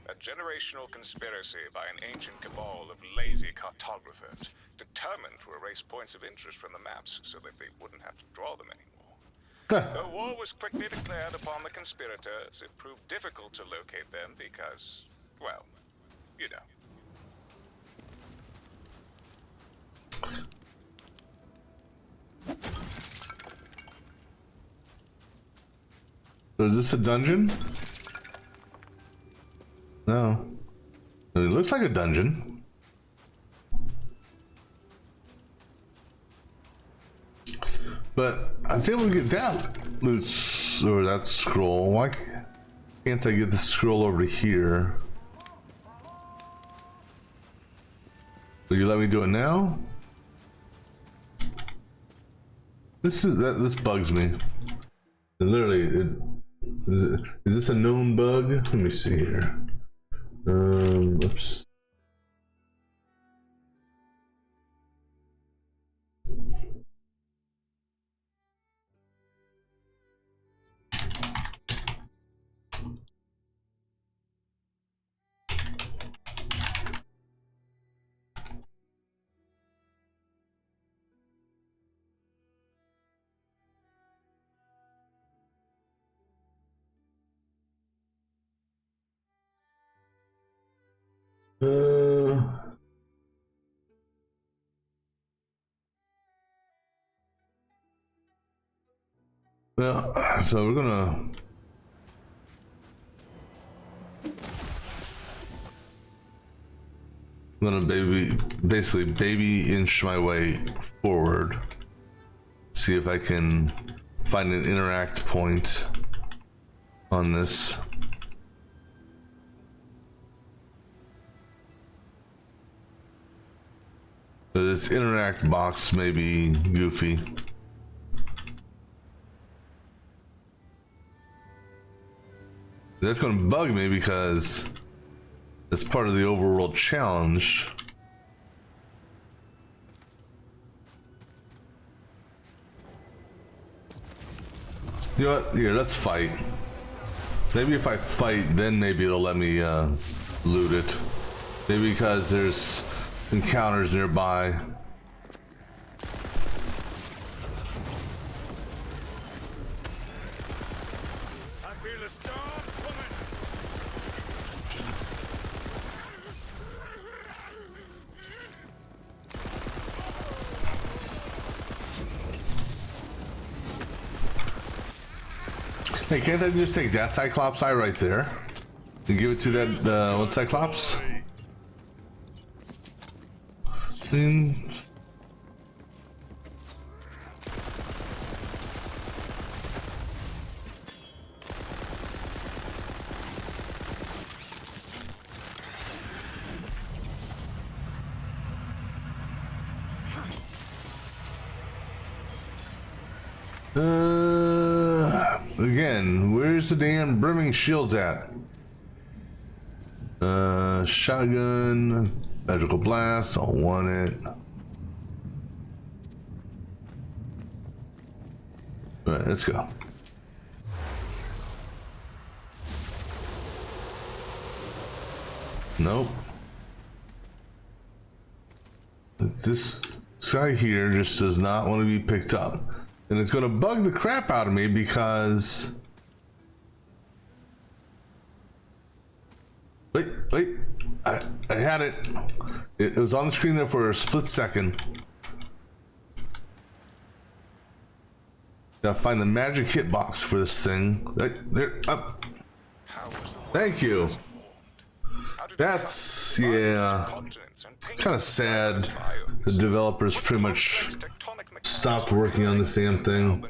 A generational conspiracy by an ancient cabal of lazy cartographers, determined to erase points of interest from the maps so that they wouldn't have to draw them anymore. Though war was quickly declared upon the conspirators, it proved difficult to locate them because, well, you know. So is this a dungeon? No. It looks like a dungeon. But I was able to get that loot or that scroll. Why can't I get the scroll over here? Will you let me do it now? This bugs me. Literally, is this a known bug? Let me see here. Oops. Well, so we're gonna basically baby inch my way forward. See if I can find an interact point on this. So this interact box may be goofy. That's going to bug me because it's part of the overworld challenge. You know what? Here, let's fight. Maybe if I fight, then maybe it'll let me loot it. Maybe because there's encounters nearby. I feel a storm coming. Hey, can't I just take that Cyclops eye right there and give it to that one Cyclops? Again, where's the damn brimming shields at? Shotgun, magical blast, I want it. Alright, let's go. Nope. This guy here just does not want to be picked up. And it's going to bug the crap out of me because... Wait. I had it. It was on the screen there for a split second. Gotta find the magic hitbox for this thing. Right there, up. Thank you. That's, yeah, kind of sad. The developers pretty much stopped working on this damn thing.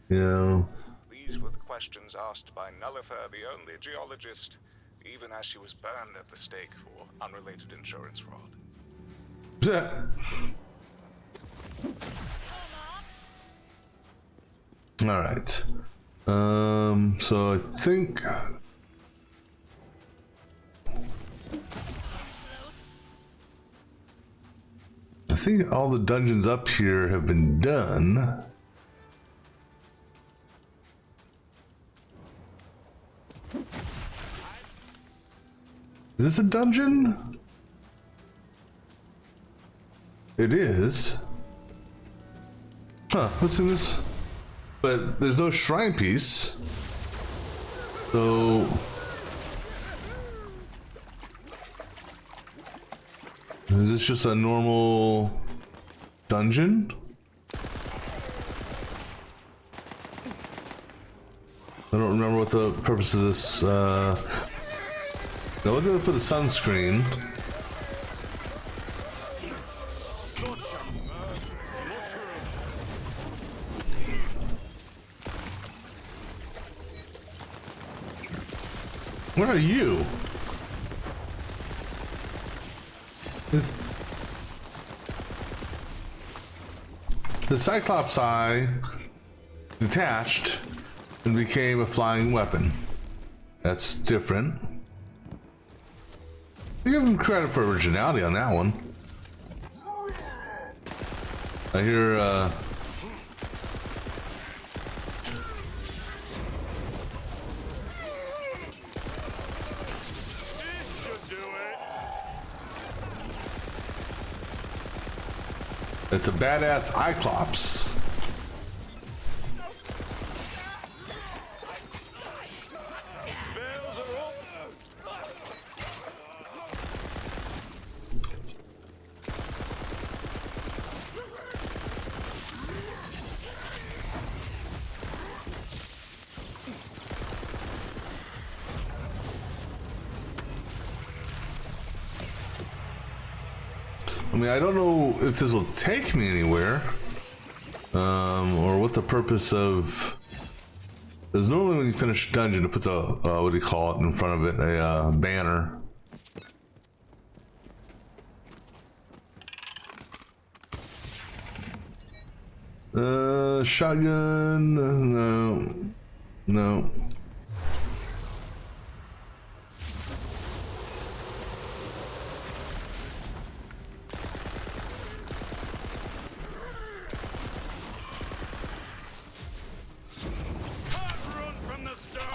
Yeah. These were the questions asked by Nullifer, the only geologist, even as she was burned at the stake for unrelated insurance fraud. All right. So I think all the dungeons up here have been done. Is this a dungeon? It is. Huh, what's in this? But there's no shrine piece. So... is this just a normal dungeon? I don't remember what the purpose of this, no, wasn't it for the sunscreen? Where are you? The Cyclops eye detached and became a flying weapon. That's different. I give him credit for originality on that one. I hear, it's a badass Cyclops. I mean, I don't know if this will take me anywhere, or what the purpose of. Because normally when you finish a dungeon, it puts a what do you call it in front of it, a banner. Shotgun. No, no. Run from the storm!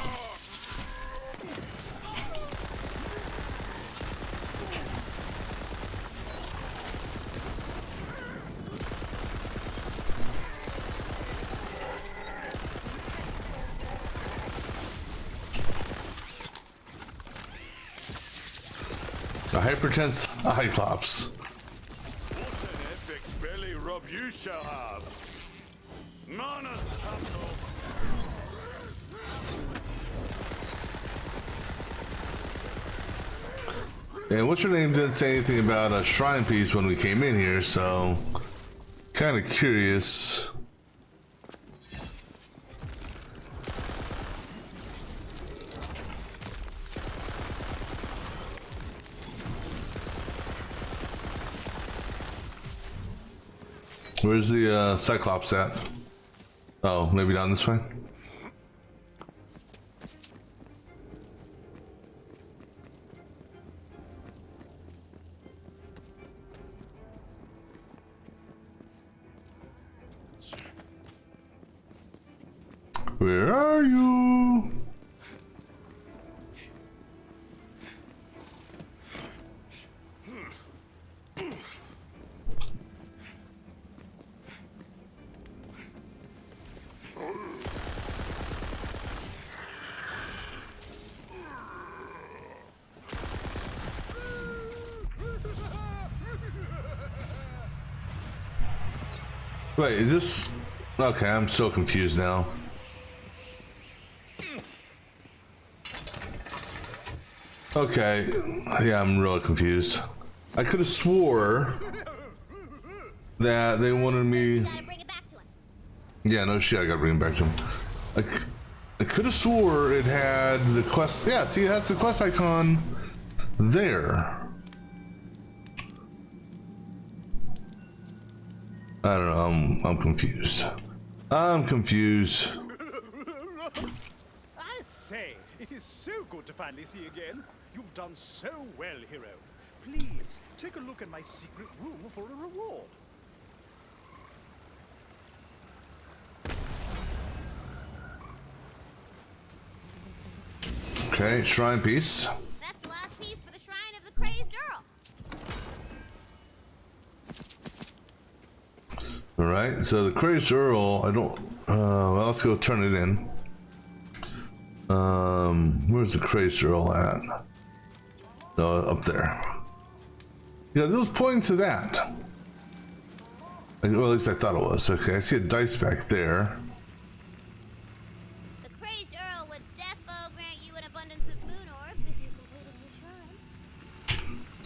A hypertense Cyclops. What an epic belly rub you shall have! Manus Tackle! And what's your name didn't say anything about a shrine piece when we came in here, so kind of curious. Where's the Cyclops at? Oh, maybe down this way? Where are you? Wait, is this... Okay, I'm so confused now. Okay, yeah, I'm really confused. I could have swore that they wanted me... Gotta bring it back to him. Yeah, no shit, I gotta bring it back to him. I could have swore it had the quest... Yeah, see, that's the quest icon there. I don't know, I'm confused. I'm confused. I say, it is so good to finally see you again. You've done so well, hero. Please, take a look in my secret room for a reward. Okay, shrine piece. That's the last piece for the Shrine of the Crazed Earl. Alright, so the Crazed Earl, I don't... well, let's go turn it in. Where's the Crazed Earl at? No, up there. Yeah, it was pointing to that. Well, at least I thought it was. Okay, I see a dice back there. The Crazed Earl would defo grant you an abundance of moon orbs if you completed the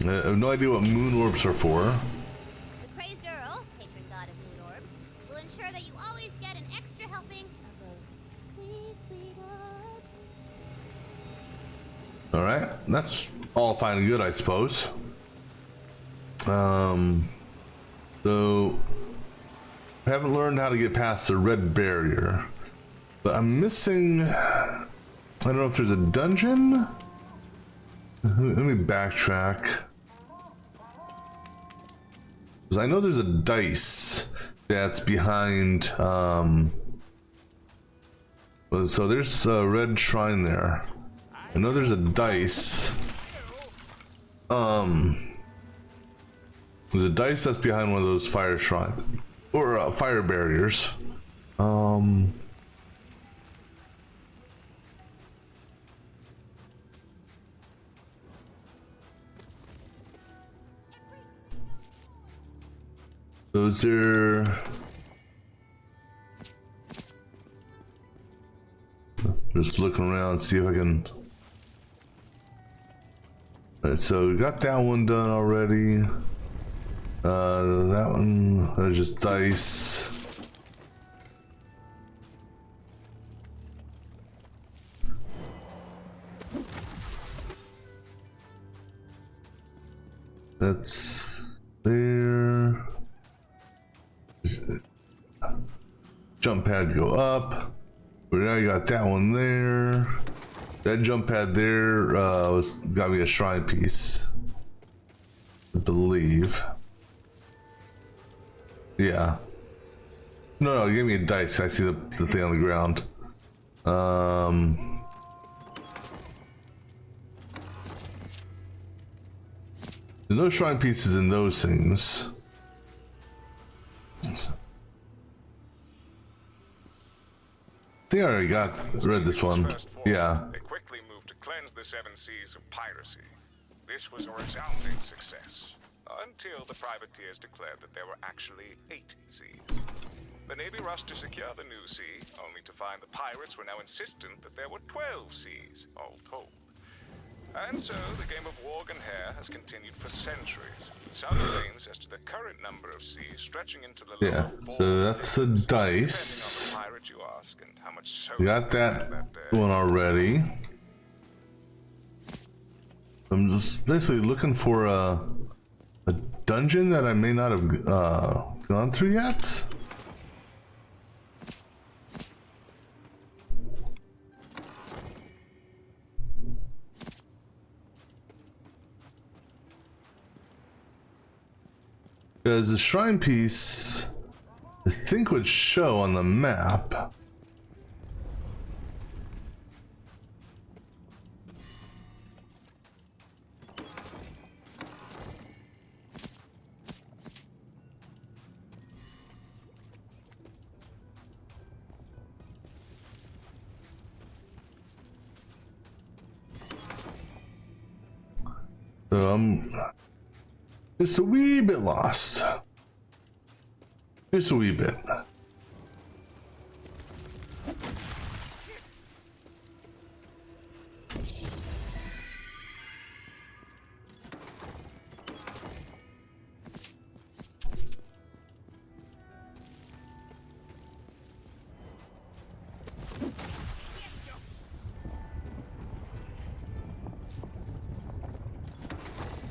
shrine. I have no idea what moon orbs are for. The Crazed Earl, patron god of moon orbs, will ensure that you always get an extra helping of those sweet, sweet orbs. Alright, that's all fine and good, I suppose. So I haven't learned how to get past the red barrier, but I'm missing... I don't know if there's a dungeon? Let me backtrack. Because I know there's a dice that's behind... so there's a red shrine there. I know there's a dice. There's a dice that's behind one of those fire shrines. Or fire barriers. So is there... Just looking around, see if I can... Alright, so we got that one done already. That one, there's just dice. That's there. Jump pad go up. We already got that one there. That jump pad there was gotta be a shrine piece, I believe. Yeah. No, give me a dice. I see the thing on the ground. There's no shrine pieces in those things. I think I already read this one. Yeah. They quickly moved to cleanse the seven seas of piracy. This was a resounding success, until the privateers declared that there were actually 8 seas. The Navy rushed to secure the new sea, only to find the pirates were now insistent that there were 12 seas, all told. And so, the game of warg and hare has continued for centuries, with some claims as to the current number of seas stretching into the Yeah, lower so that's the dice. depending on the pirate you ask and how much soda We got that one already. I'm just basically looking for a dungeon that I may not have gone through yet. Because the shrine piece, I think, would show on the map. So I'm just a wee bit lost. Just a wee bit.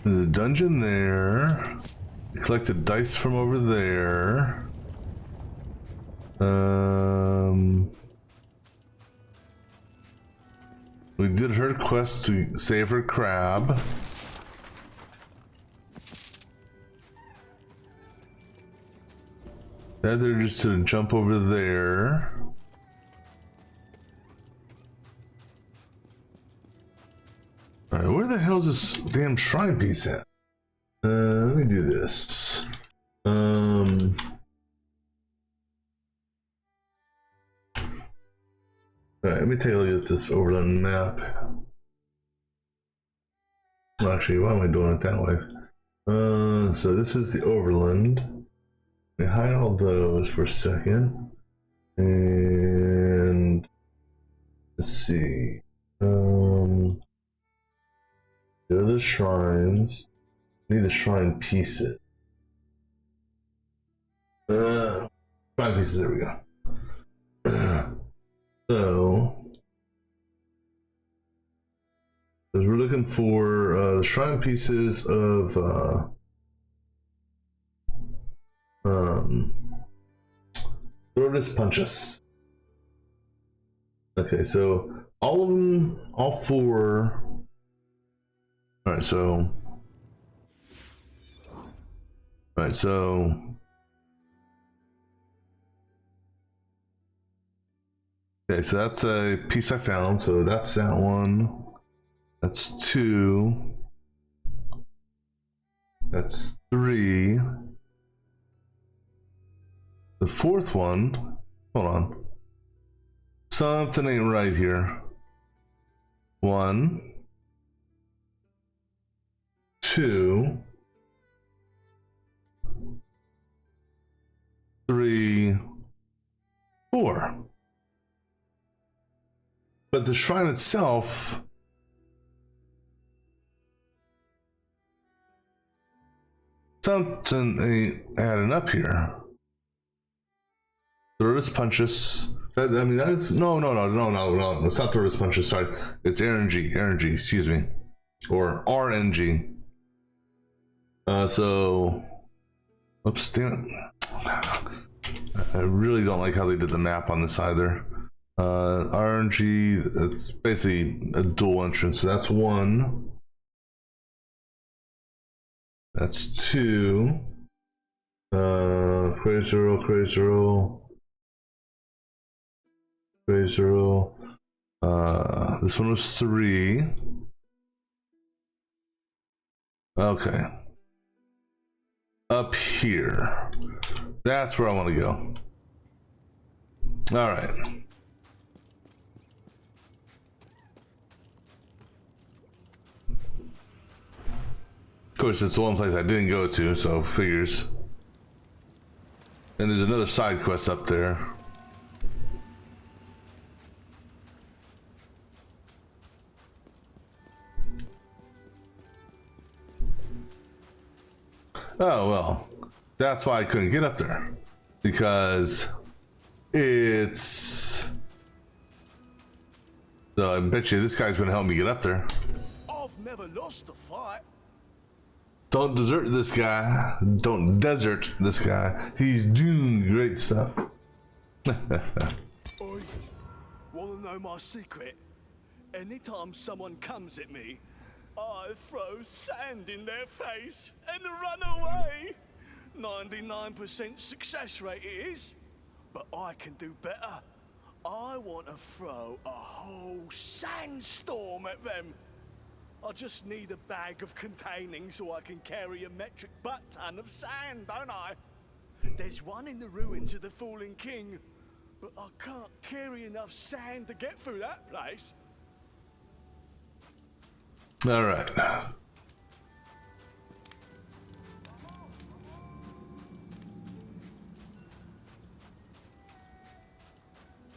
The dungeon there. We collected dice from over there. We did her quest to save her crab. Now they're just to jump over there. Alright, where the hell is this damn shrine piece at? Let me do this. Alright, let me take a look at this overland map. Well, actually, why am I doing it that way? So this is the overland. Let me hide all those for a second. And let's see. There are the shrines. I need the shrine pieces. Shrine pieces, there we go. So, as we're looking for the shrine pieces of Lotus Punches. Okay, so all of them, all 4. All right, so okay, so that's a piece I found. So that's that one. That's 2. That's 3. The 4th one. Hold on. Something ain't right here. 1, 2, 3, 4. But the shrine itself Something ain't adding up here. Throws punches. I mean, that's no. It's not throws punches. Sorry, it's RNG. Excuse me, or RNG. So, oops, damn it. I really don't like how they did the map on this either. RNG. It's basically a dual entrance. So that's 1. That's 2. Crazy roll. This one was 3. Okay. Up here. That's where I want to go. All right. Of course, it's the one place I didn't go to, so figures. And there's another side quest up there. Oh, well, that's why I couldn't get up there. Because it's... So I bet you this guy's gonna help me get up there. I've never lost a fight. Don't desert this guy. Don't desert this guy. He's doing great stuff. Oi, wanna know my secret? Anytime someone comes at me, I throw sand in their face and run away. 99% success rate it is, but I can do better. I want to throw a whole sandstorm at them. I just need a bag of containing so I can carry a metric butt-ton of sand, don't I? There's one in the ruins of the Fallen King, but I can't carry enough sand to get through that place. All right.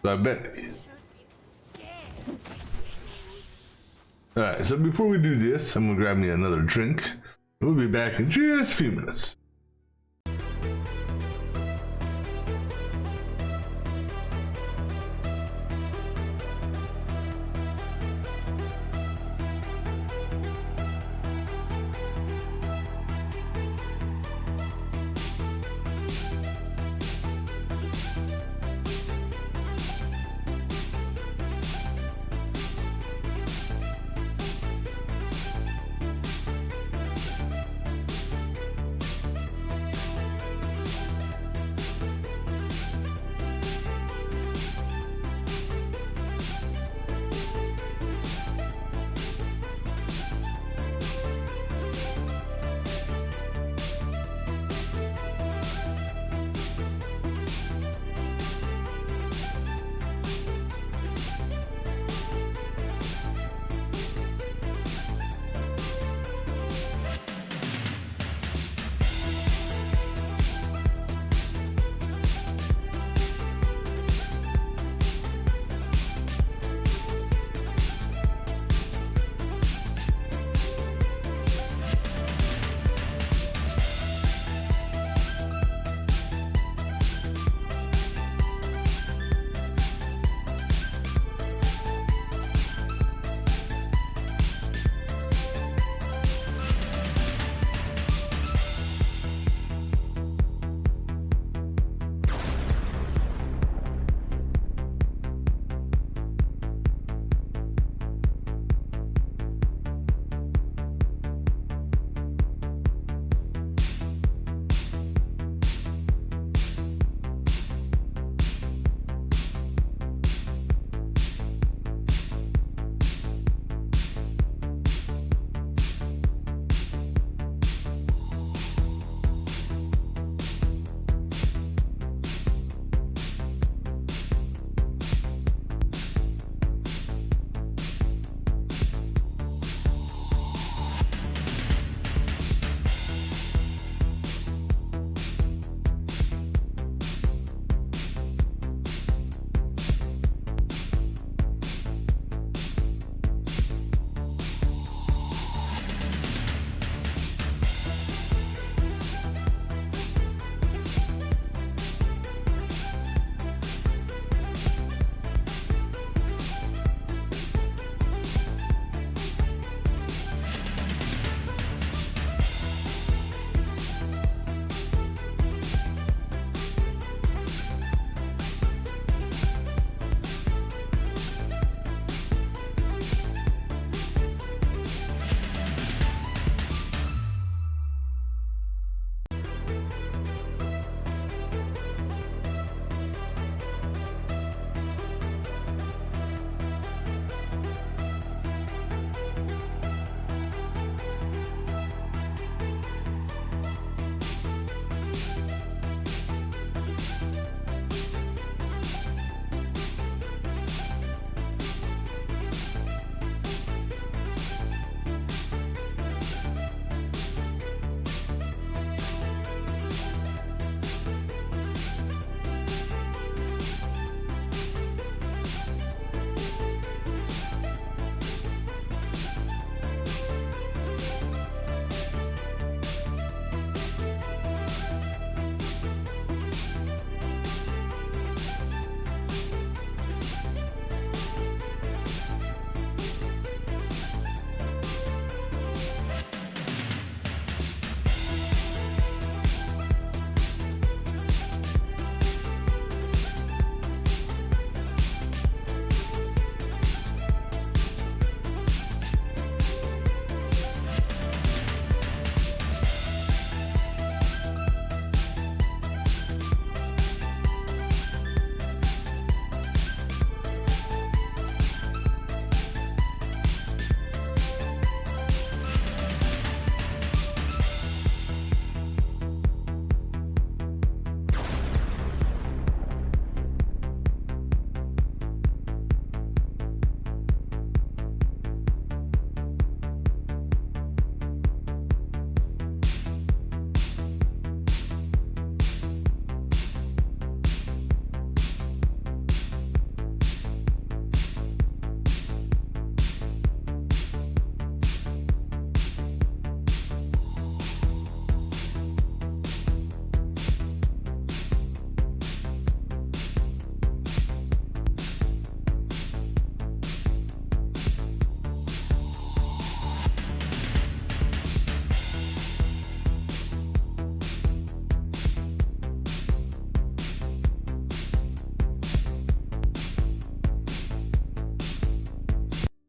So I bet. All right. So before we do this, I'm gonna grab me another drink. We'll be back in just a few minutes.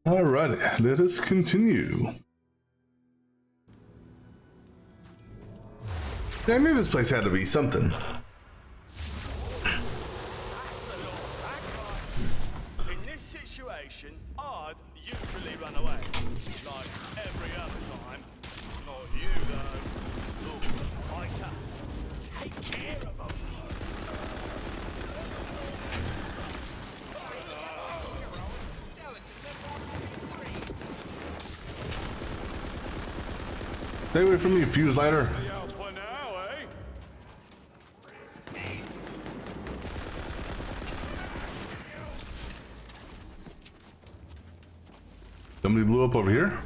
Alrighty, let us continue. I knew this place had to be something. In this situation, I'd usually run away. Like every other time. Not you, though. Look, fighter. Take care of them. Stay away from me, fuse lighter. For now, eh? Somebody blew up over here.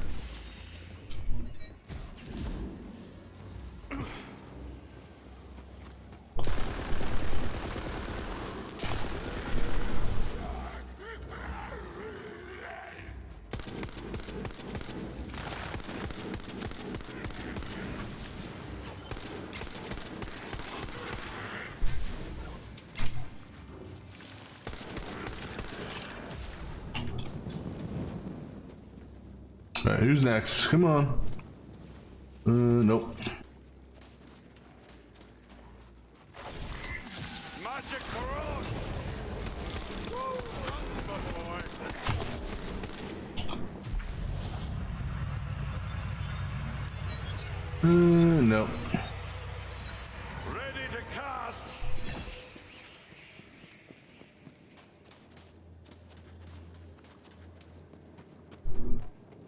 Alright, who's next? Come on. Nope. Magic for us! Nope. Ready to cast!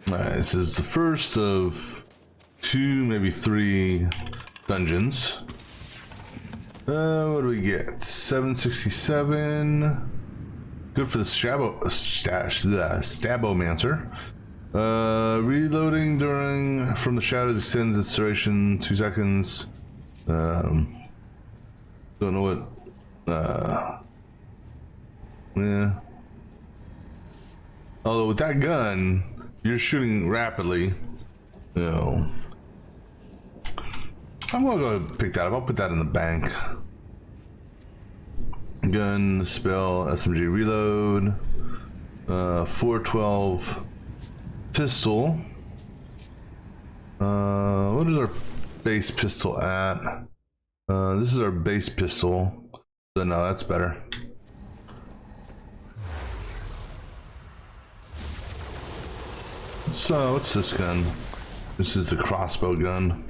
Alright, this is the first of 2, maybe 3 dungeons. What do we get? 767. Good for the Stabomancer. Reloading from the shadows extends its duration 2 seconds. Don't know what. Yeah. Although with that gun, you're shooting rapidly. You know. I'm gonna go pick that up. I'll put that in the bank. Gun, spell, SMG reload. 412 pistol. What is our base pistol at? This is our base pistol. So no, that's better. So what's this gun? This is the crossbow gun.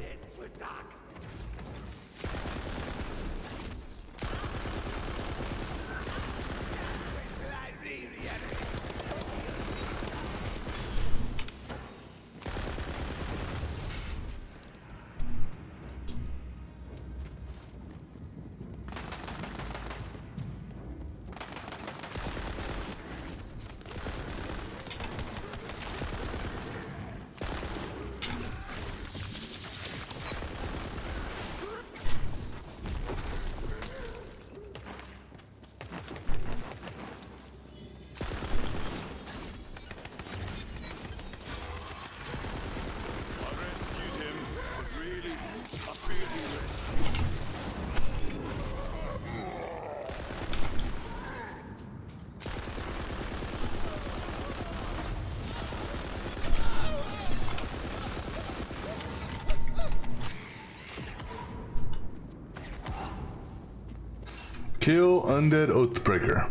Kill Undead Oathbreaker.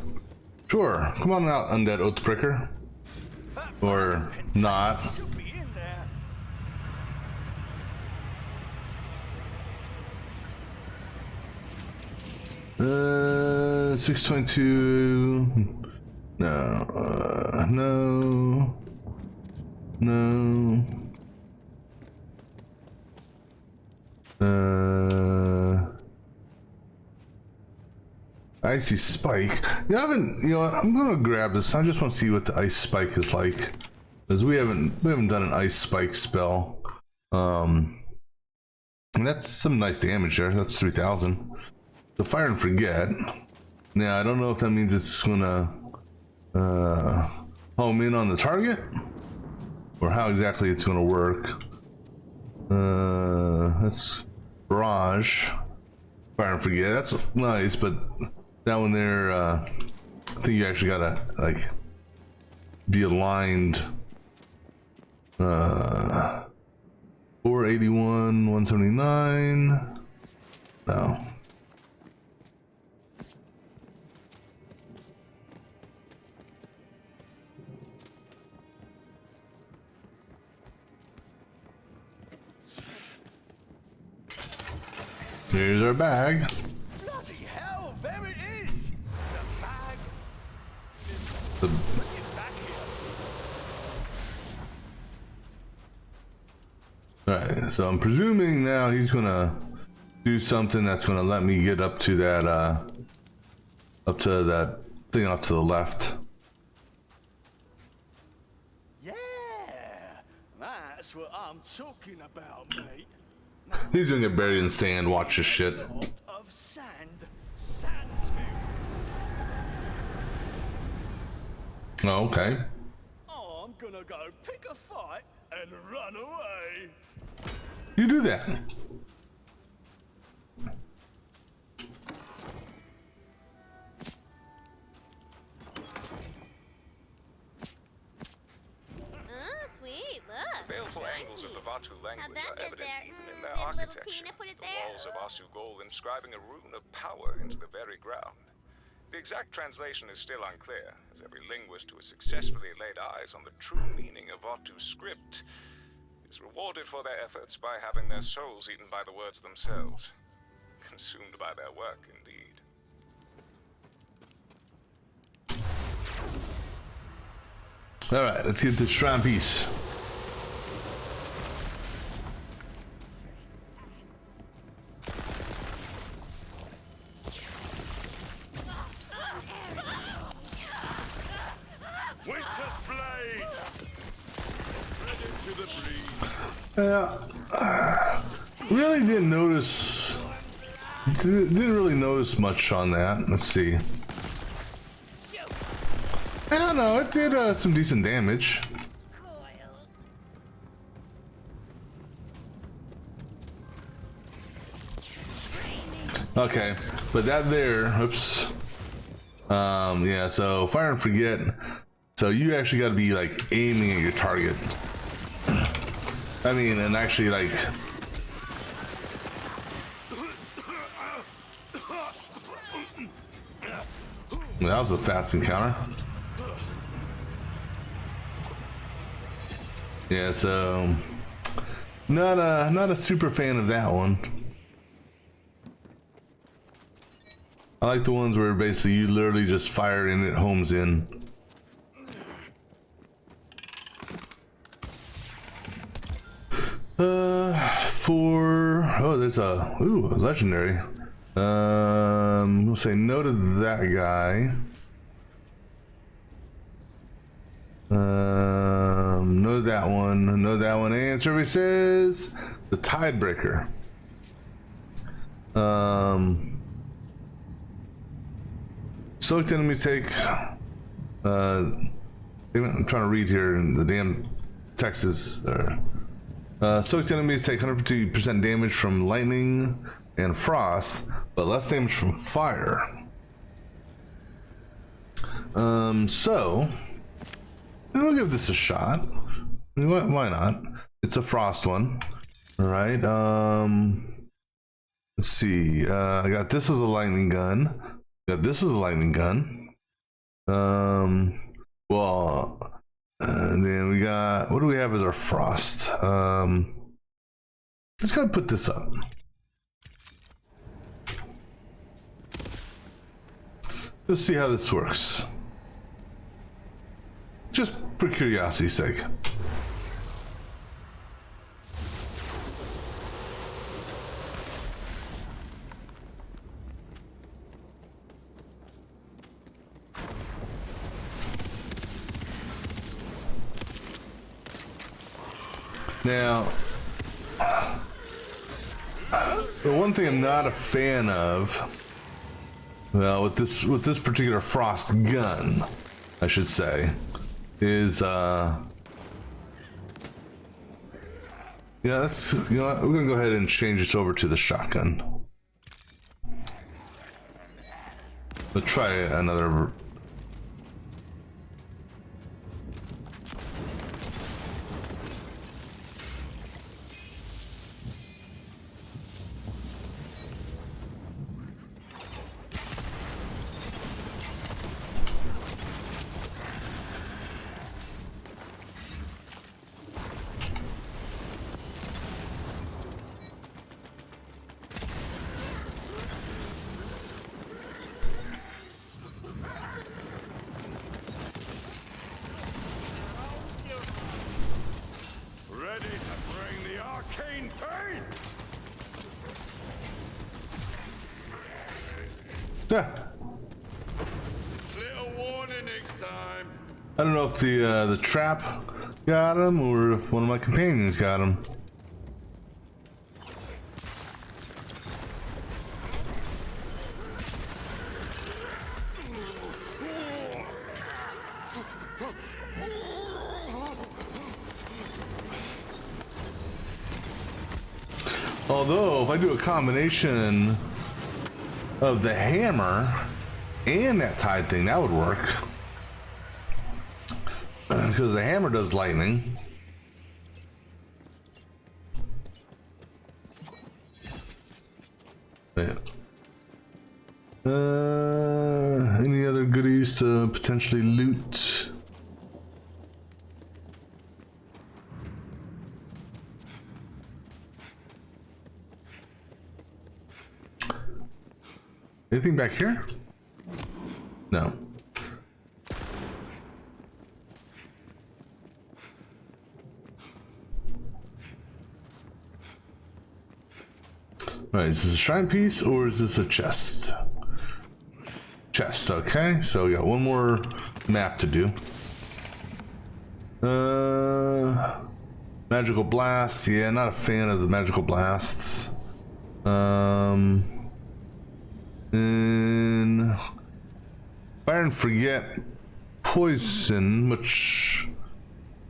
Sure, come on out, Undead Oathbreaker. Or not. 622. No. No. No. Icy Spike. You haven't. You know what? I'm gonna grab this. I just want to see what the Ice Spike is like, because we haven't done an Ice Spike spell. And that's some nice damage there. That's 3,000. The Fire and Forget. Now I don't know if that means it's gonna home in on the target, or how exactly it's gonna work. That's Barrage. Fire and Forget. That's nice, but that one there, I think you actually gotta like be aligned 481, 179. No. Here's our bag. Bloody hell, there it is! The bag. The Bring it back here. Alright, so I'm presuming now he's gonna do something that's gonna let me get up to that thing off to the left. Yeah, that's what I'm talking about, mate. He's gonna get buried in sand, watch this shit. Of sand scoop. Oh, okay. I'm gonna go pick a fight and run away. You do that. Oh, sweet, look. Baleful angles of the Vatu language that are get evident there? even in Mm, their did little architecture. Tina put it The there? walls of Asugol inscribing a rune of power into the very ground. The exact translation is still unclear, as every linguist who has successfully laid eyes on the true meaning of Vatu script is rewarded for their efforts by having their souls eaten by the words themselves. Consumed by their work, indeed. Alright, let's get this shrine piece. Winter's blade. Thread into the breeze. Yeah, really didn't notice. Didn't really notice much on that. Let's see. I don't know. It did some decent damage. Okay, but that there. Oops. Yeah. So fire and forget. So you actually got to be like aiming at your target. I mean, and actually like. That was a fast encounter. Yeah, so not a super fan of that one. I like the ones where basically you literally just fire and it homes in. There's a legendary. We'll say no to that guy. No to that one. No to that one. And services the Tidebreaker. Select enemies take. I'm trying to read here in the damn text is. Soaked enemies take 150% damage from lightning and frost, but less damage from fire. So we'll give this a shot. Why not? It's a frost one. All right. Let's see. I got this as a lightning gun. Got this as a lightning gun. And then we got, what do we have as our frost? Let's go put this up. Let's see how this works. Just for curiosity's sake. Now, the one thing I'm not a fan of, well, with this particular frost gun, I should say, is yeah, that's, you know what, we're gonna go ahead and change this over to the shotgun. Let's try another. Yeah. Little warning next time. I don't know if the trap got him or if one of my companions got him. Although, if I do a combination of the hammer and that tide thing, that would work. Because the hammer does lightning. Yeah. Any other goodies to potentially loot? Anything back here? No. Alright, is this a shrine piece or is this a chest? Chest, okay. So we got one more map to do. Magical blasts. Yeah, not a fan of the magical blasts. And fire and forget poison, which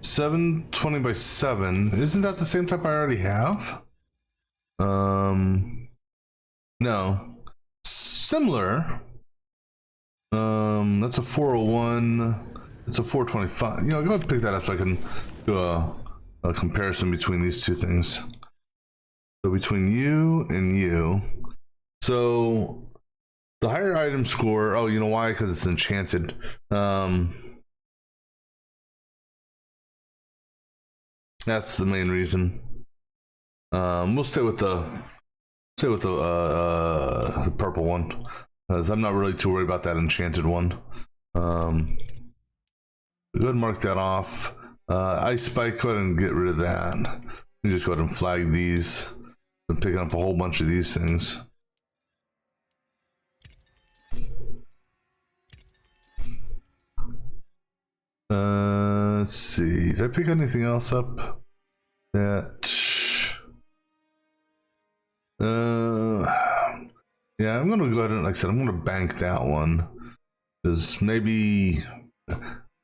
720 by 7. Isn't that the same type I already have? No. Similar. That's a 401. It's a 425. You know, go ahead and pick that up so I can do a comparison between these two things. So between you and you. So the higher item score, oh, you know why? Because it's enchanted. That's the main reason. We'll stay with the purple one, because I'm not really too worried about that enchanted one. Go ahead and mark that off. Ice spike, go ahead and get rid of that. You just go ahead and flag these. I'm picking up a whole bunch of these things. Let's see. Did I pick anything else up? That. Yeah, I'm gonna go ahead and, like I said, I'm gonna bank that one, because maybe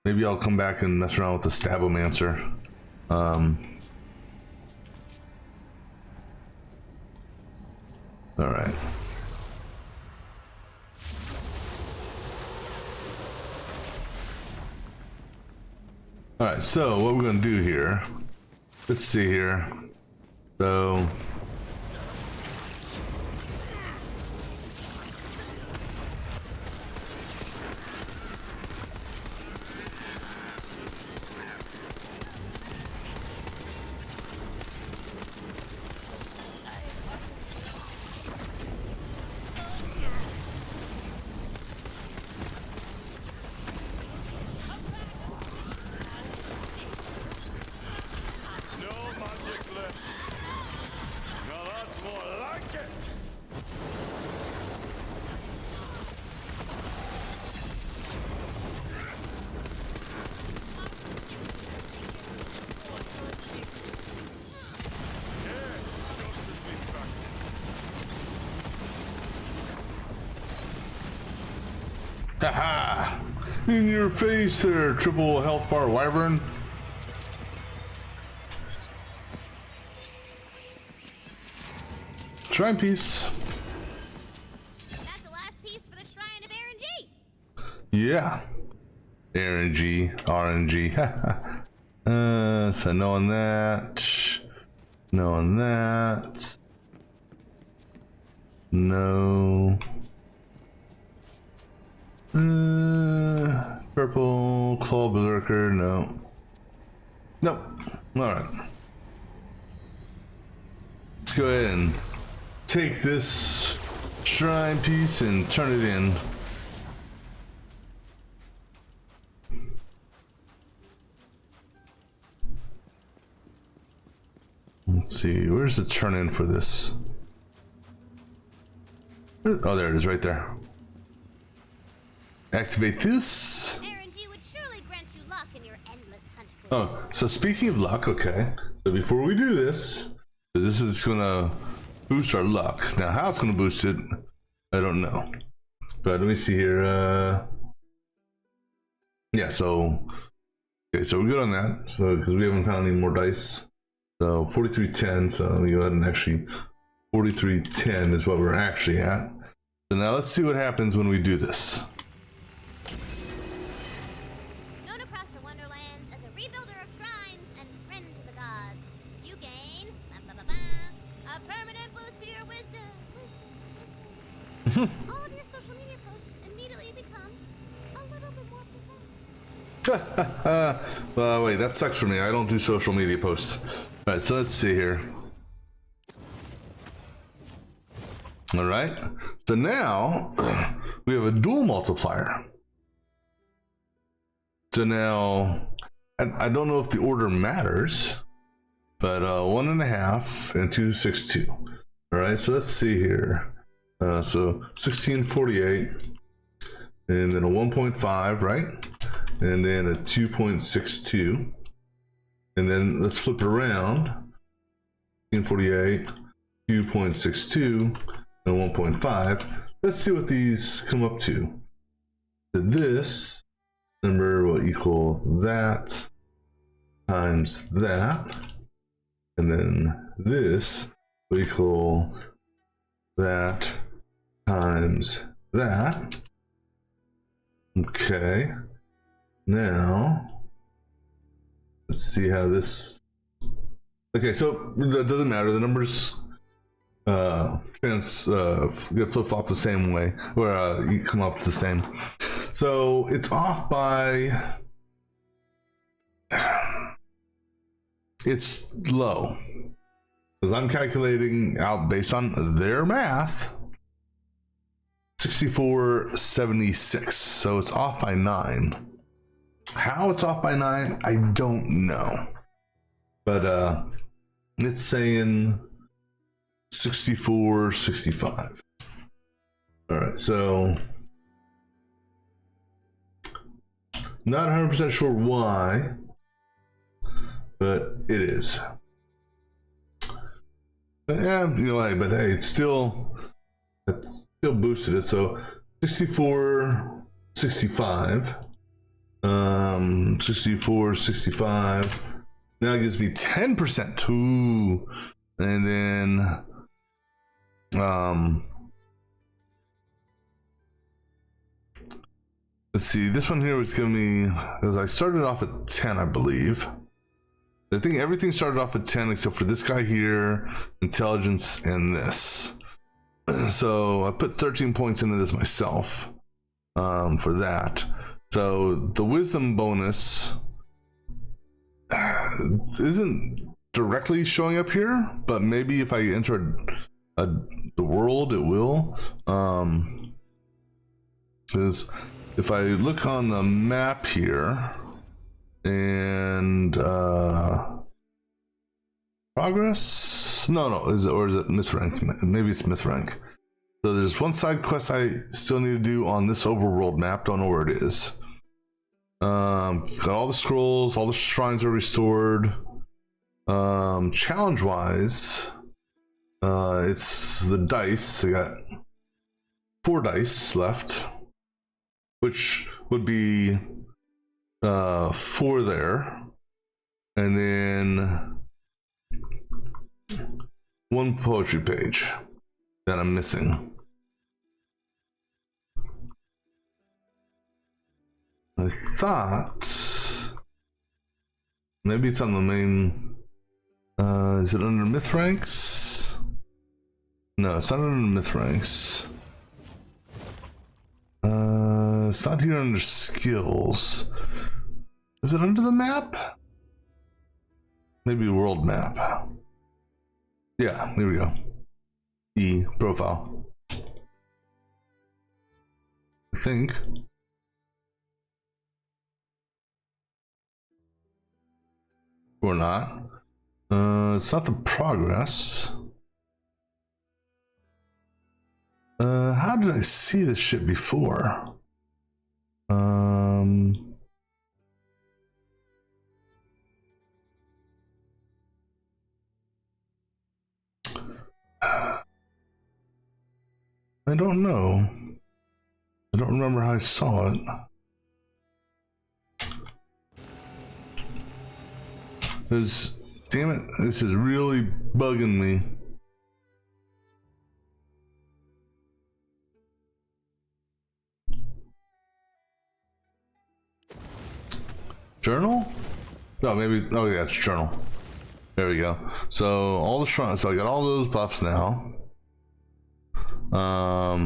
I'll come back and mess around with the Stabomancer. All right. All right. So what we're gonna do here? Let's see here. So. Haha! In your face there, triple health bar wyvern. Shrine piece. That's the last piece for the Shrine of RNG. Yeah. RNG. So no on that. No on that. No. Purple claw berserker, no. Nope. Alright. Let's go ahead and take this shrine piece and turn it in. Let's see, where's the turn in for this? Oh, there it is, right there. activate this. RNG would surely grant you luck in your endless hunt for Oh, so speaking of luck, okay. So before we do this, this is gonna boost our luck. Now, how it's gonna boost it, I don't know. But let me see here. Yeah, so okay, so we're good on that. So because we haven't found any more dice. So 4310. So let me go ahead and actually 4310 is what we're actually at. So now let's see what happens when we do this. known across the Wonderlands as a rebuilder of shrines and friend to the gods. You gain a permanent boost to your wisdom. All of your social media posts immediately become a little bit more profound. Wait, that sucks for me. I don't do social media posts. All right, so let's see here. All right, so now we have a dual multiplier. So now, I don't know if the order matters, but 1.5 and 262. All right, so let's see here. So 1648, and then a 1.5, right? And then a 2.62. And then let's flip it around. 1648, 2.62, and 1.5. Let's see what these come up to. So this number will equal that times that. And then this will equal that times that. Okay. Now, let's see how this. Okay, so that doesn't matter. The numbers get flip-flopped the same way, or you come up the same. So it's off by. It's low. Because I'm calculating out based on their math. 6476. So it's off by 9. How it's off by 9, I don't know. But it's saying 6465. All right, so not 100% sure why, but it is. But yeah, you know, but hey, it still boosted it. So 6465. 6465 now gives me 10%. Ooh. And then let's see, this one here was giving me, because I started off at 10, I believe. I think everything started off at 10 except for this guy here, intelligence, and this. So I put 13 points into this myself for that. So the wisdom bonus isn't directly showing up here, but maybe if I enter the world, it will. Because if I look on the map here and progress, no, is it myth rank? Maybe it's myth rank. So there's one side quest I still need to do on this overworld map. Don't know where it is. Got all the scrolls, all the shrines are restored. Challenge wise, it's the dice. I got 4 dice left, which would be 4 there, and then 1 poetry page that I'm missing. I thought maybe it's on the main. Is it under myth ranks? No, it's not under myth ranks. It's not here under skills. Is it under the map? Maybe world map. Yeah, there we go. E profile. I think. Or not. It's not the progress. How did I see this shit before? I don't know. I don't remember how I saw it. This, damn it, this is really bugging me. Journal? No, maybe, oh yeah, it's journal. There we go. So all the shrines, so I got all those buffs now. I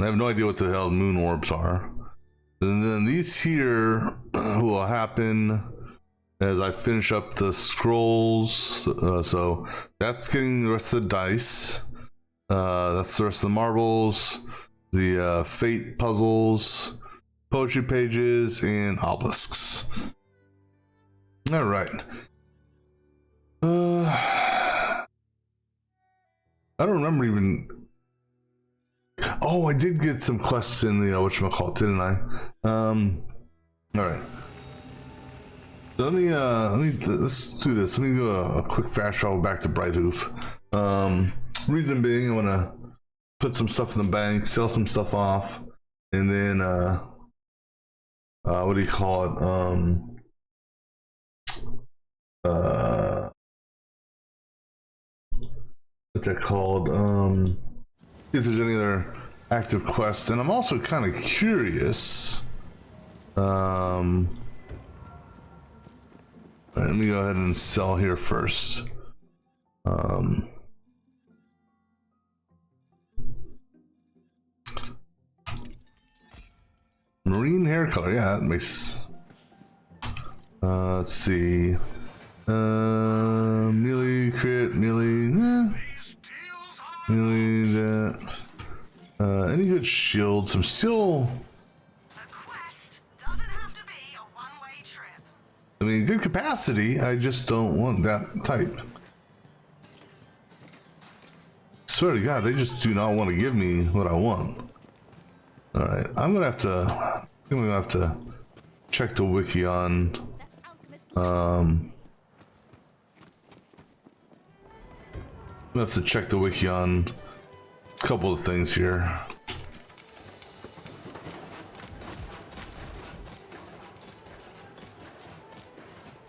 have no idea what the hell moon orbs are. And then these here will happen as I finish up the scrolls. So that's getting the rest of the dice. That's the rest of the marbles, the fate puzzles, poetry pages, and obelisks. All right. I don't remember even. Oh, I did get some quests in the whatchamacallit, didn't I? All right. So let's do this. Let me do a quick fast travel back to Brighthoof. Reason being, I want to put some stuff in the bank, sell some stuff off, and then what do you call it? What's that called? See if there's any other active quests, and I'm also kind of curious. All right, let me go ahead and sell here first. Marine hair color, yeah, that makes. Let's see. Melee crit, melee. Melee that. Any good shields? I'm still. I mean, good capacity. I just don't want that type. Swear to God, they just do not want to give me what I want. All right, I'm gonna have to check the wiki on. I'm gonna have to check the wiki on a couple of things here.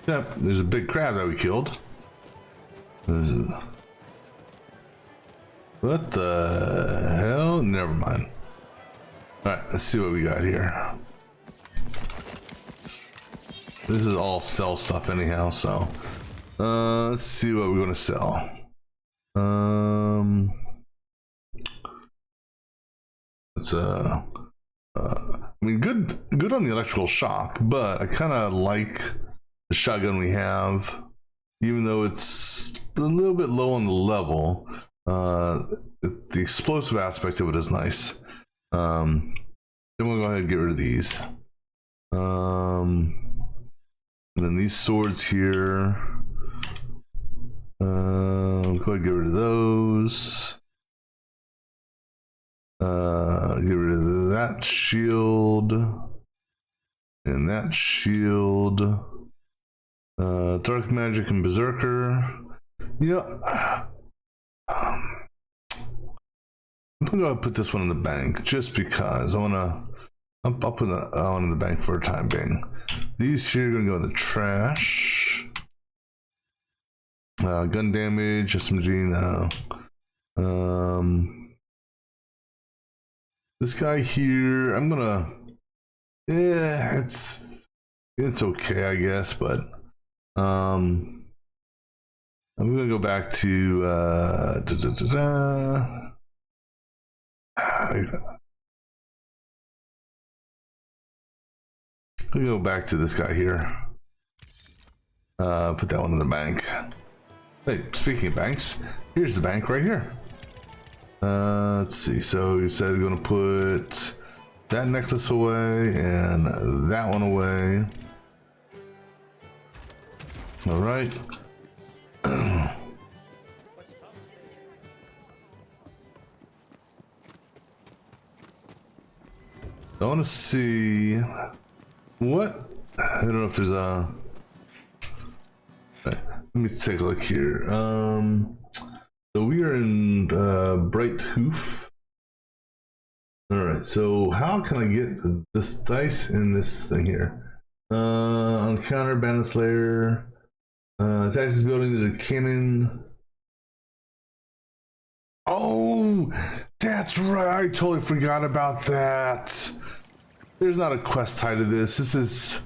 Yep, there's a big crab that we killed. What the hell? Never mind. Alright, let's see what we got here. This is all sell stuff anyhow, so let's see what we're gonna sell. It's I mean, good on the electrical shock, but I kind of like the shotgun we have, even though it's a little bit low on the level. The explosive aspect of it is nice. Then we'll go ahead and get rid of these. And then these swords here. We'll go ahead and get rid of those. Get rid of that shield. And that shield. Dark magic and berserker. You know, I'm gonna put this one in the bank just because I wanna. I'll put that one in the bank for a time being. These here are gonna go in the trash. Gun damage, SMG now. This guy here, I'm gonna. Yeah, it's okay, I guess, but I'm gonna go back to I'll go back to this guy here. Put that one in the bank. Hey, speaking of banks, here's the bank right here. Let's see. So you said you're gonna put that necklace away and that one away. All right. I want to see what. I don't know if there's a. Let me take a look here. So we are in Bright Hoof. All right. So how can I get this dice in this thing here? On counter, Bandit Slayer. Attacks this building. There's a cannon. Oh, that's right. I totally forgot about that. There's not a quest tied to this. This is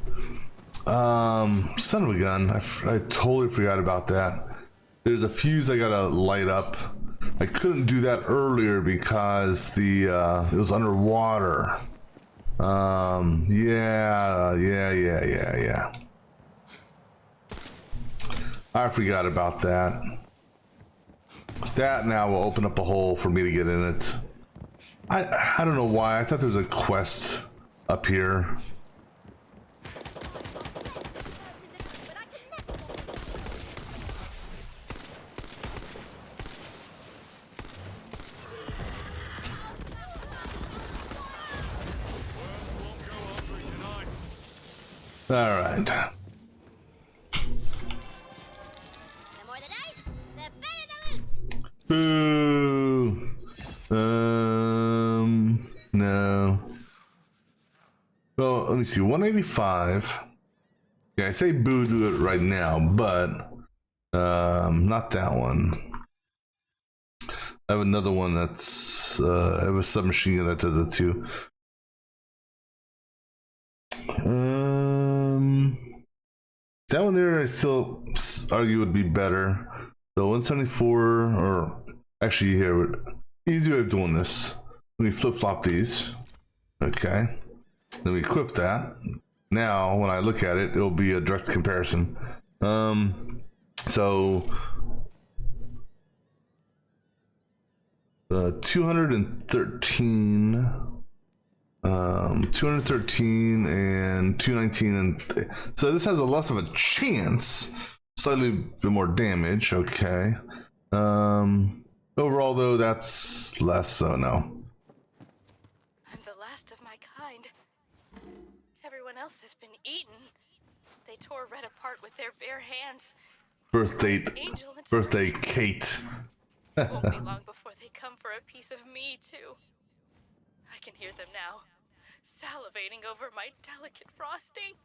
son of a gun. I totally forgot about that. There's a fuse I gotta light up. I couldn't do that earlier because the it was underwater. Yeah. I forgot about that. That now will open up a hole for me to get in it. I don't know why. I thought there was a quest up here. All right. The more the dice, the better the loot. Boo. No. Well, let me see. 185. Yeah, I say boo to it right now, but not that one. I have another one that's I have a submachine gun that does it too. That one there I still argue would be better. So 174, or actually here, easy way of doing this. Let me flip flop these. Okay. Then we equip that. Now when I look at it, it'll be a direct comparison. So 213 213 and 219, and so this has a less of a chance, slightly bit more damage. Okay. Overall though, that's less, so no. I'm the last of my kind. Everyone else has been eaten. They tore Red apart with their bare hands. Birthday Kate. Won't be long before they come for a piece of me too. I can hear them now, salivating over my delicate frosting.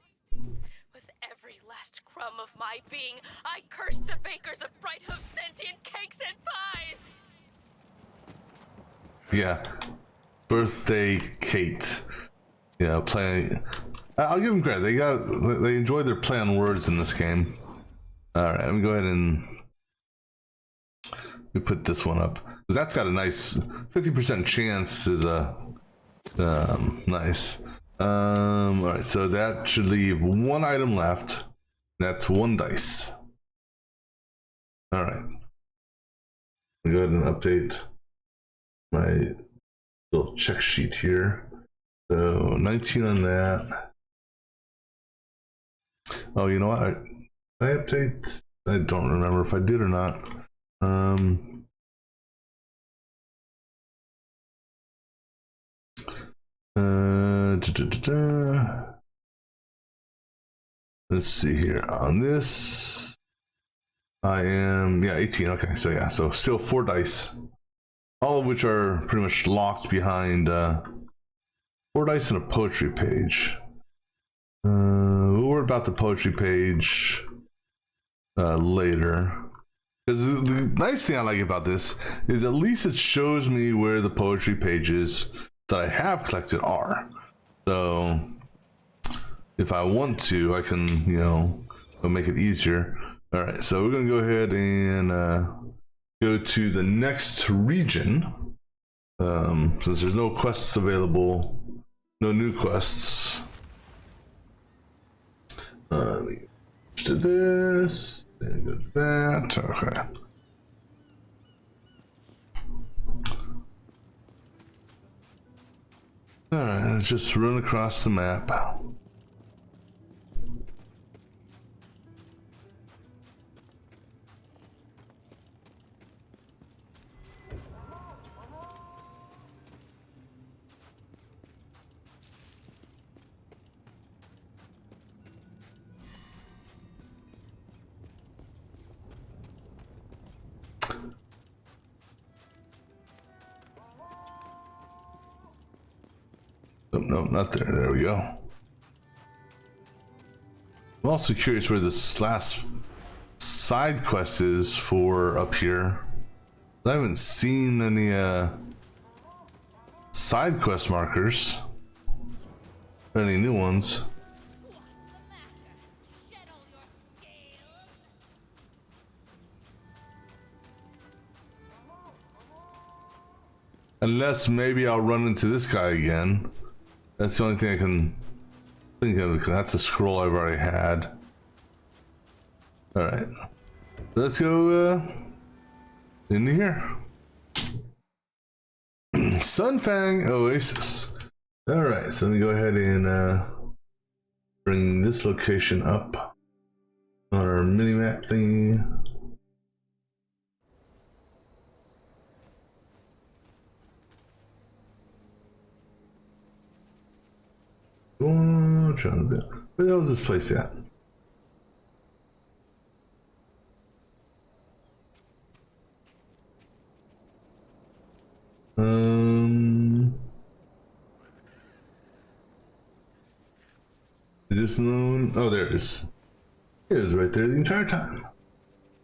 With every last crumb of my being, I curse the bakers of Bright Hoof's sentient cakes and pies! Yeah. Birthday Kate. Yeah, playing. I'll give them credit. They enjoy their play on words in this game. Alright, let me go ahead and put this one up. Because that's got a nice 50% chance is a nice. Alright, so that should leave one item left. That's one dice. Alright. Go ahead and update my little check sheet here. So 19 on that. Oh, you know what? I update. I don't remember if I did or not. Let's see here. On this, I am 18. Okay, so yeah, so still 4 dice, all of which are pretty much locked behind 4 dice and a poetry page. We'll worry about the poetry page later. Because the nice thing I like about this is at least it shows me where the poetry pages that I have collected are. So if I want to, I can, it'll make it easier. All right, so we're gonna go ahead and go to the next region. Since there's no quests available, no new quests. Let me to this, and go to that. Okay. All right, let's just run across the map. Oh, no, not there. There we go. I'm also curious where this last side quest is for up here. I haven't seen any side quest markers. Or any new ones. Unless maybe I'll run into this guy again. That's the only thing I can think of, because that's a scroll I've already had. Alright. Let's go into here. Sunfang Oasis. Alright, so let me go ahead and bring this location up on our mini-map thingy. Oh, trying to do. Where the hell is this place at? Is this known? Oh, there it is. It is right there the entire time.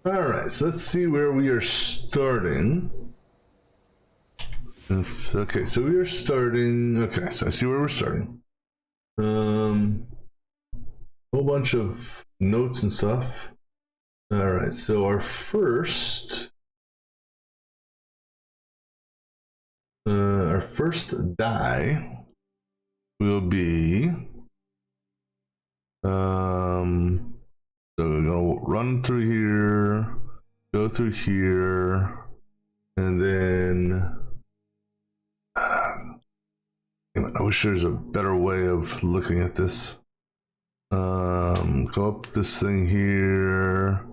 Alright, so let's see where we are starting. Okay, so we are starting. Okay, so I see where we're starting. Whole bunch of notes and stuff. Alright, so our first die will be so we're gonna run through here, go through here, and then I wish there's a better way of looking at this. Go up this thing here.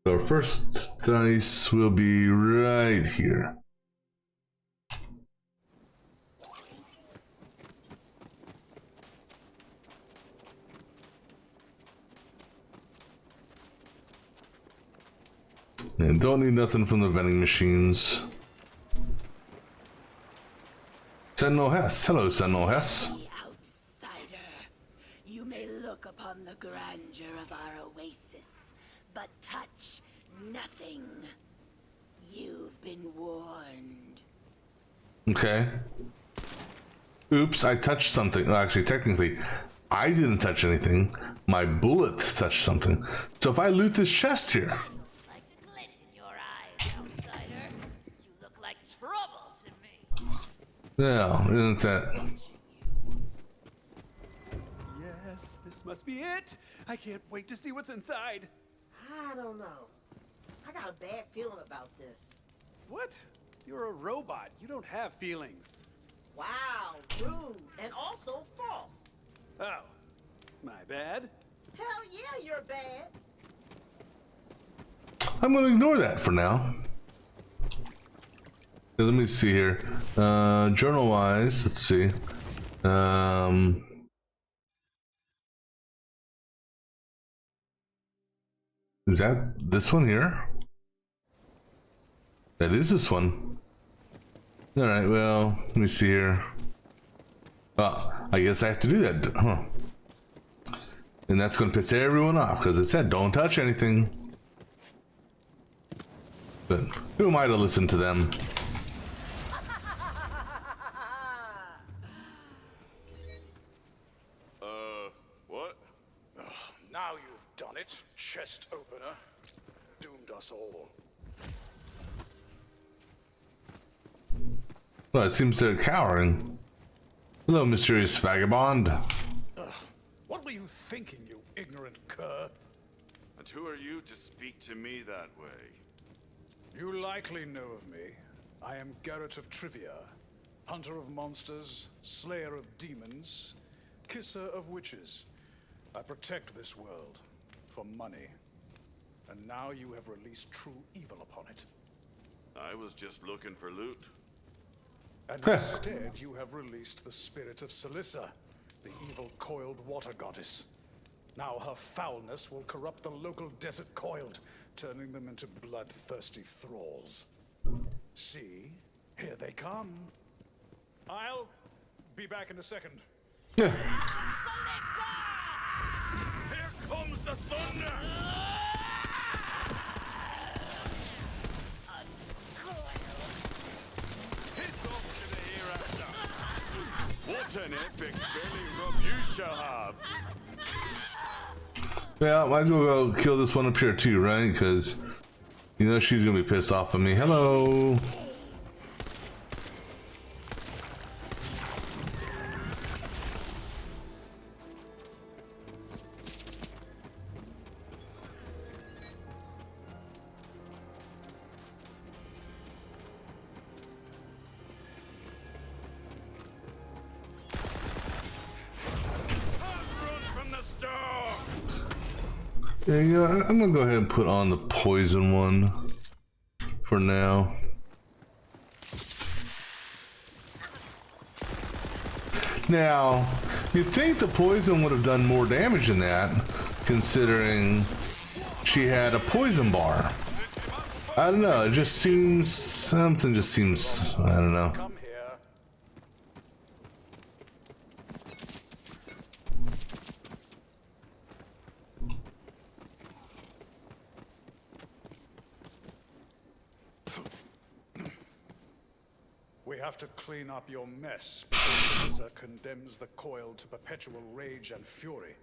So our first dice will be right here. And don't need nothing from the vending machines. Sentinel Hess. Hello, Sentinel Hess. The outsider. You may look upon the grandeur of our oasis, but touch nothing. You've been warned. Okay. Oops, I touched something. Well, actually, technically, I didn't touch anything. My bullet touched something. So if I loot this chest here. Like the glint in your eyes, outsider. You look like trouble to me. Yeah, isn't that? Yes, this must be it. I can't wait to see what's inside. I don't know. I got a bad feeling about this. What? You're a robot. You don't have feelings. Wow, rude, and also false. Oh, my bad. Hell yeah, you're bad. I'm gonna ignore that for now. Let me see here. Journal wise, let's see. Is that this one here? That is this one. Alright, well, let me see here. Oh, I guess I have to do that, huh? And that's gonna piss everyone off because it said don't touch anything. But who am I to listen to them? What? Now you've done it, chest opener. Doomed us all. Well, it seems they're cowering. Hello, mysterious vagabond. What were you thinking, you ignorant cur? And who are you to speak to me that way? You likely know of me. I am Garrett of Trivia, hunter of monsters, slayer of demons, kisser of witches. I protect this world for money. And now you have released true evil upon it. I was just looking for loot. And instead you have released the spirit of Celissa, the evil coiled water goddess. Now her foulness will corrupt the local desert coiled, turning them into bloodthirsty thralls. See? Here they come. I'll be back in a second. Yeah. Here comes the thunder! It's off to the hereafter. What an epic belly rub you shall have. Yeah, might as well go kill this one up here too, right? Because you know she's gonna be pissed off at me. Hello. Yeah, you know, I'm gonna go ahead and put on the poison one for now. Now, you'd think the poison would have done more damage than that, considering she had a poison bar. I don't know, it just seems, something just seems, I don't know. We have to clean up your mess before Melissa condemns the coil to perpetual rage and fury.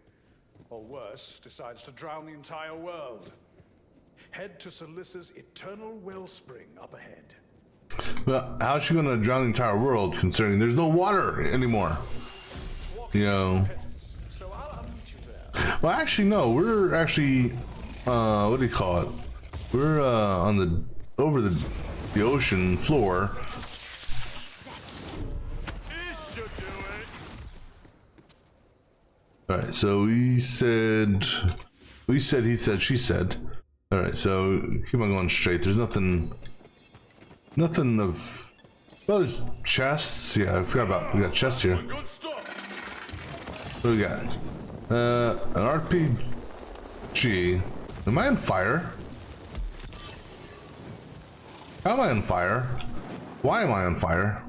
Or worse, decides to drown the entire world. Head to Salissa's eternal wellspring up ahead. Well, how's she gonna drown the entire world considering there's no water anymore? You know. Well, actually, no. We're actually, what do you call it? We're on the over the ocean floor. All right. So he said, he said, she said. All right. So keep on going straight. There's nothing of. Well, there's chests. Yeah, I forgot about. We got chests here. What do we got? An RPG. Am I on fire? How am I on fire? Why am I on fire?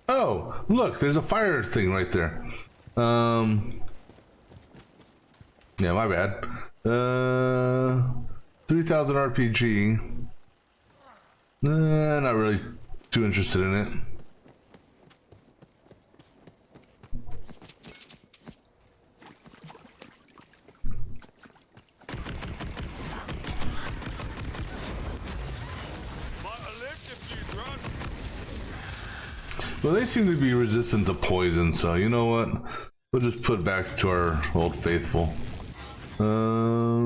Oh, look, there's a fire thing right there. Yeah, my bad. 3000 RPG. Not really too interested in it. Well, they seem to be resistant to poison, so you know what? We'll just put back to our old faithful. Nah,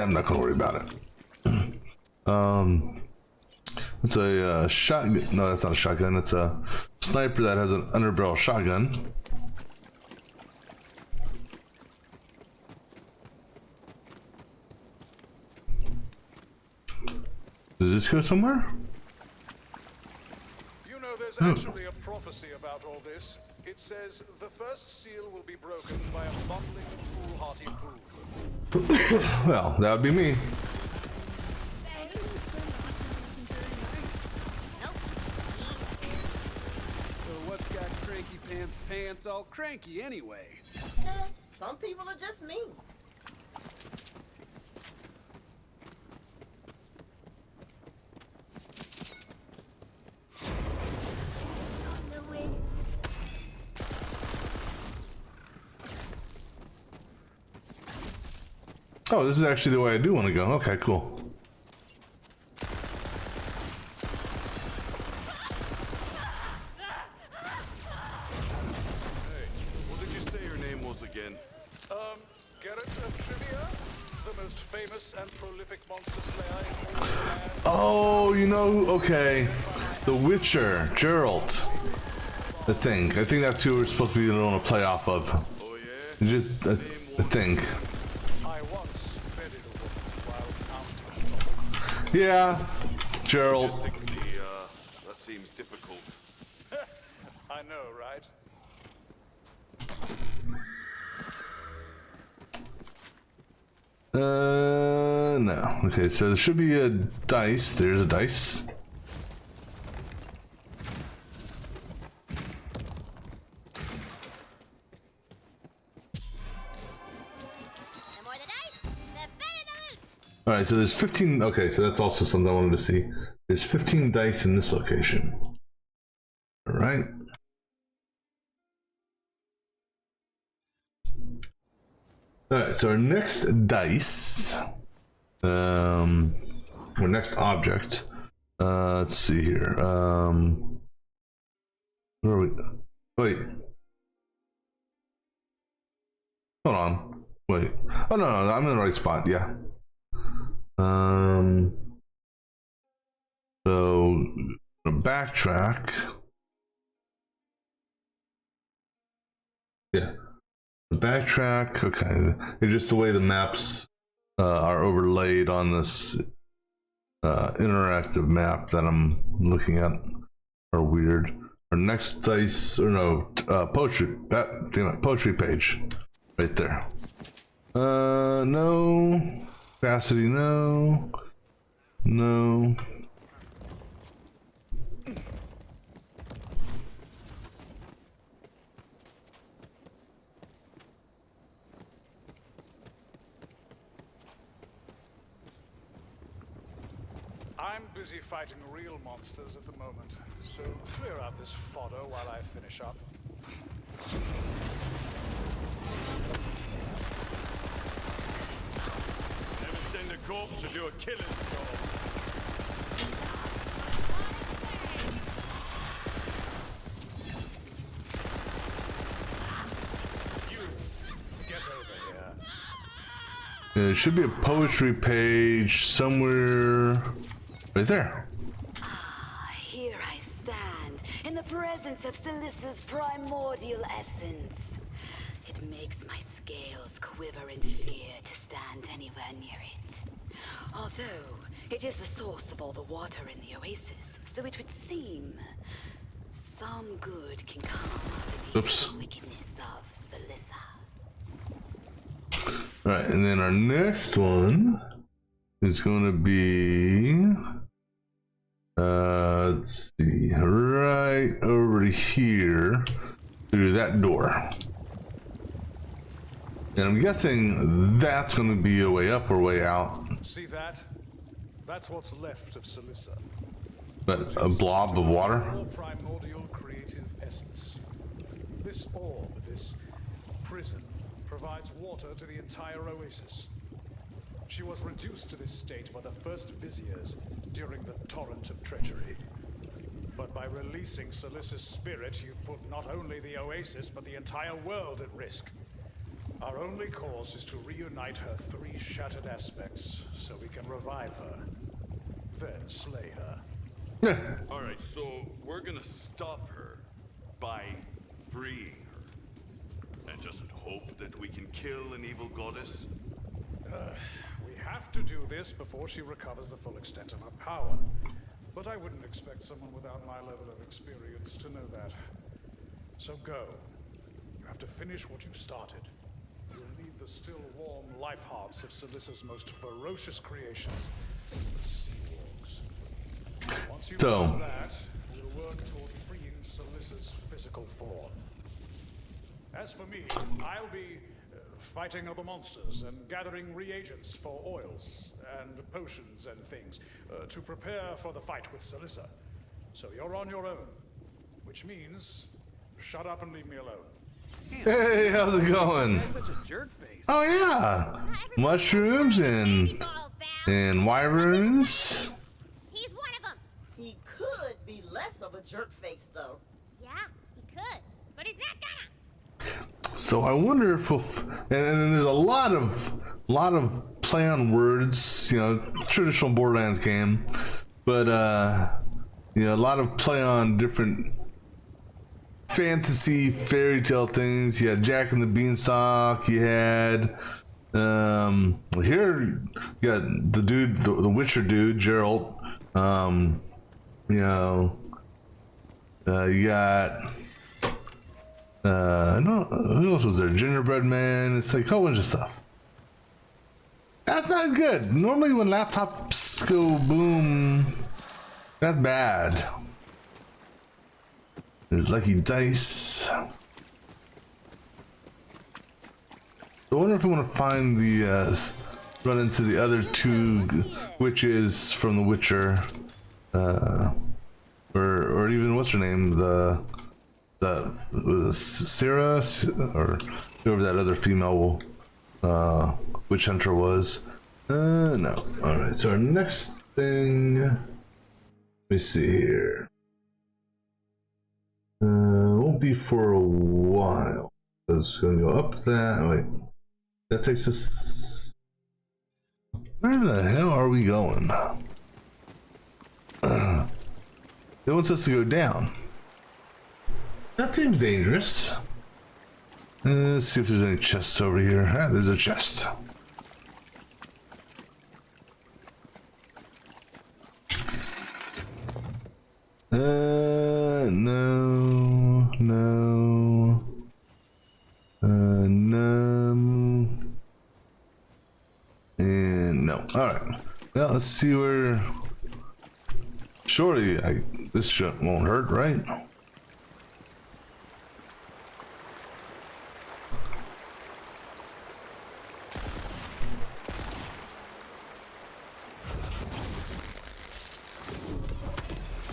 I'm not gonna worry about it. It's a shotgun. No, that's not a shotgun. It's a sniper that has an underbarrel shotgun. Does this go somewhere? You know, there's actually a prophecy about all this. It says the first seal will be broken by a bumbling, foolhardy fool. Well, that would be me. So what's got Cranky Pants all cranky anyway? Some people are just mean. Oh, this is actually the way I do want to go. Okay, cool. What did you say your name was again? Garrett of Trivia, the most famous and prolific monster slayer in Wonderlands. Oh, you know, okay. The Witcher, Geralt. I think that's who we're supposed to be going to play off of. Oh yeah? Just, I think. I once fed it away. Yeah, Gerald. Logistically, that seems difficult. I know, right? No. Okay, so there should be a dice. There's a dice. The more the dice, the better the loot. All right, so there's 15. Okay, so that's also something I wanted to see. There's 15 dice in this location. All right. All right, so our next dice, our next object. Let's see here. Where are we? Wait. Hold on. Wait. Oh no, I'm in the right spot. Yeah. So backtrack. Yeah. Backtrack. Okay. It's just the way the maps are overlaid on this interactive map that I'm looking at are weird. Our next dice, or no, poetry. That damn it, poetry page, right there. No. Capacity, no. No. I'm busy fighting real monsters at the moment, so clear out this fodder while I finish up. Never send a corpse to do a killing job. Get over here. There should be a poetry page somewhere right there. Here I stand, in the presence of Salissa's primordial essence. It makes my scales quiver in fear to stand anywhere near it. Although, it is the source of all the water in the oasis, so it would seem some good can come out of the wickedness of Salissa. Alright, and then our next one is going to be, let's see, right over here through that door. And I'm guessing that's going to be a way up or way out. See that? That's what's left of Salissa. But a blob of water? Your primordial creative essence. This orb, this prison, provides water to the entire oasis. She was reduced to this state by the first viziers during the torrent of treachery. But by releasing Salissa's spirit, you've put not only the oasis, but the entire world at risk. Our only course is to reunite her three shattered aspects, so we can revive her, then slay her. Alright, so we're gonna stop her by freeing her. And just hope that we can kill an evil goddess? We have to do this before she recovers the full extent of her power. But I wouldn't expect someone without my level of experience to know that. So go. You have to finish what you started. You'll lead the still warm life hearts of Salissa's most ferocious creations, the Sea Walks. Once you've done that, we'll work toward freeing Salissa's physical form. As for me, I'll be fighting other monsters and gathering reagents for oils and potions and things to prepare for the fight with Salissa. So you're on your own, which means shut up and leave me alone. Hey, how's it going? Such a jerk face. Oh yeah, mushrooms and wyverns. He's one of them. He could be less of a jerk face, though. Yeah, he could, but he's not gonna. So I wonder if we'll and then there's a lot of play on words, traditional Borderlands game, but a lot of play on different fantasy fairy tale things. You had Jack and the Beanstalk, you had Here you got the dude, the Witcher dude, Geralt. You know, you got no, who else was there? Gingerbread Man. It's like a whole bunch of stuff. That's not good. Normally when laptops go boom, that's bad. There's Lucky Dice. I wonder if I want to find the run into the other two witches from The Witcher, or even what's her name, the was it Sarah, or whoever that other female witch hunter was. No. All right. So our next thing. Let me see here. Won't be for a while. It's gonna go up that. Wait. That takes us. Where the hell are we going? It wants us to go down. That seems dangerous. Let's see if there's any chests over here. Ah, there's a chest. No. And no. Alright. Well, let's see where... Surely this shit won't hurt, right?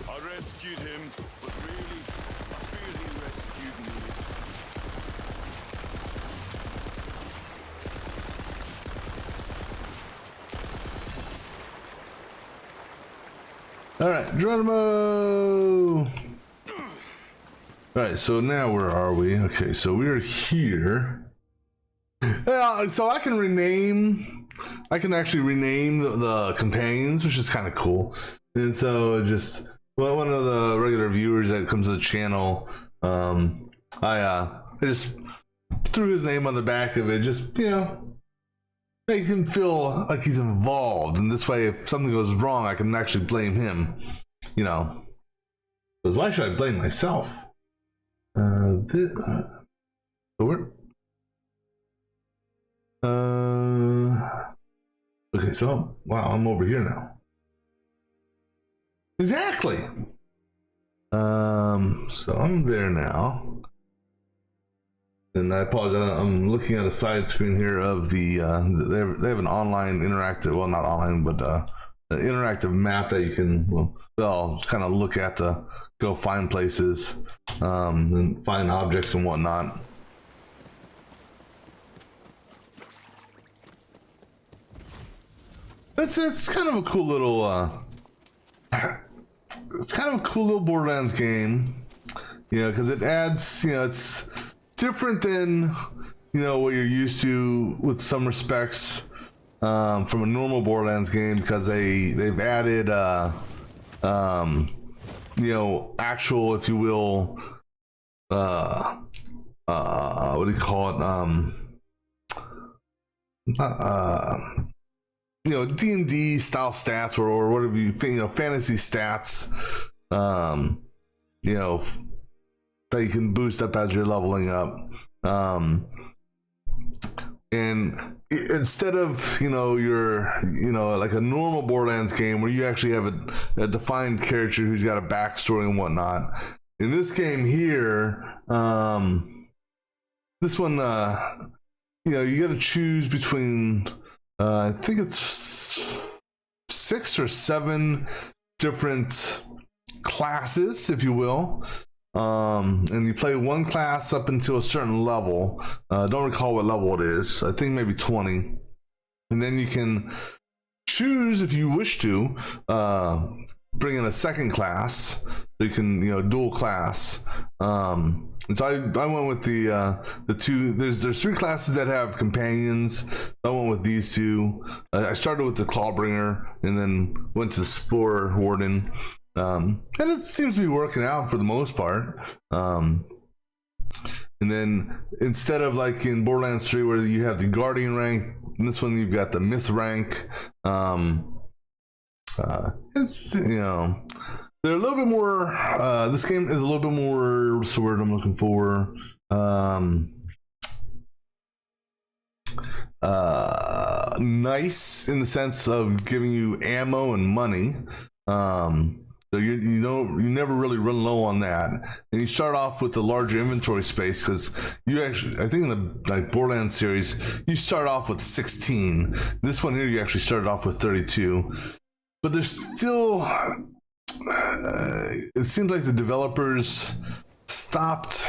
I rescued him, but really, I feel he rescued me. All right, Geronimo. All right, so now where are we? Okay, so we're here. So I can rename. I can actually rename the companions, which is kind of cool. And so just one of the regular viewers that comes to the channel, I just threw his name on the back of it, just make him feel like he's involved, and this way if something goes wrong I can actually blame him, because why should I blame myself? Okay, so wow, I'm over here now. Exactly. So I'm there now. And I apologize, I'm looking at a side screen here of the, they have an online interactive, well not online, but an interactive map that you can, well kind of look at to go find places, and find objects and whatnot. It's kind of a cool little, it's kind of a cool little Borderlands game, because it adds, it's different than what you're used to with some respects, from a normal Borderlands game, because they've added actual, if you will, what do you call it, D&D style stats, or whatever you think, fantasy stats, that you can boost up as you're leveling up, and instead of your like a normal Borderlands game where you actually have a defined character who's got a backstory and whatnot, in this game here, this one, you got to choose between I think it's 6 or 7 different classes, if you will. And you play one class up until a certain level. Don't recall what level it is. I think maybe 20. And then you can choose, if you wish to, bring in a second class. So you can, dual class. And so I went with the two. There's 3 classes that have companions. I went with these 2. I started with the Clawbringer and then went to the Spore Warden. And it seems to be working out for the most part. And then instead of like in Borderlands 3 where you have the Guardian rank in this one you've got the myth rank. It's, you know, they're a little bit more. This game is a little bit more. What's the word I'm looking for? Nice in the sense of giving you ammo and money. So you never really run low on that, and you start off with the larger inventory space because you actually, I think in the like Borderlands series, you start off with 16. This one here, you actually started off with 32, but there's still. It seems like the developers stopped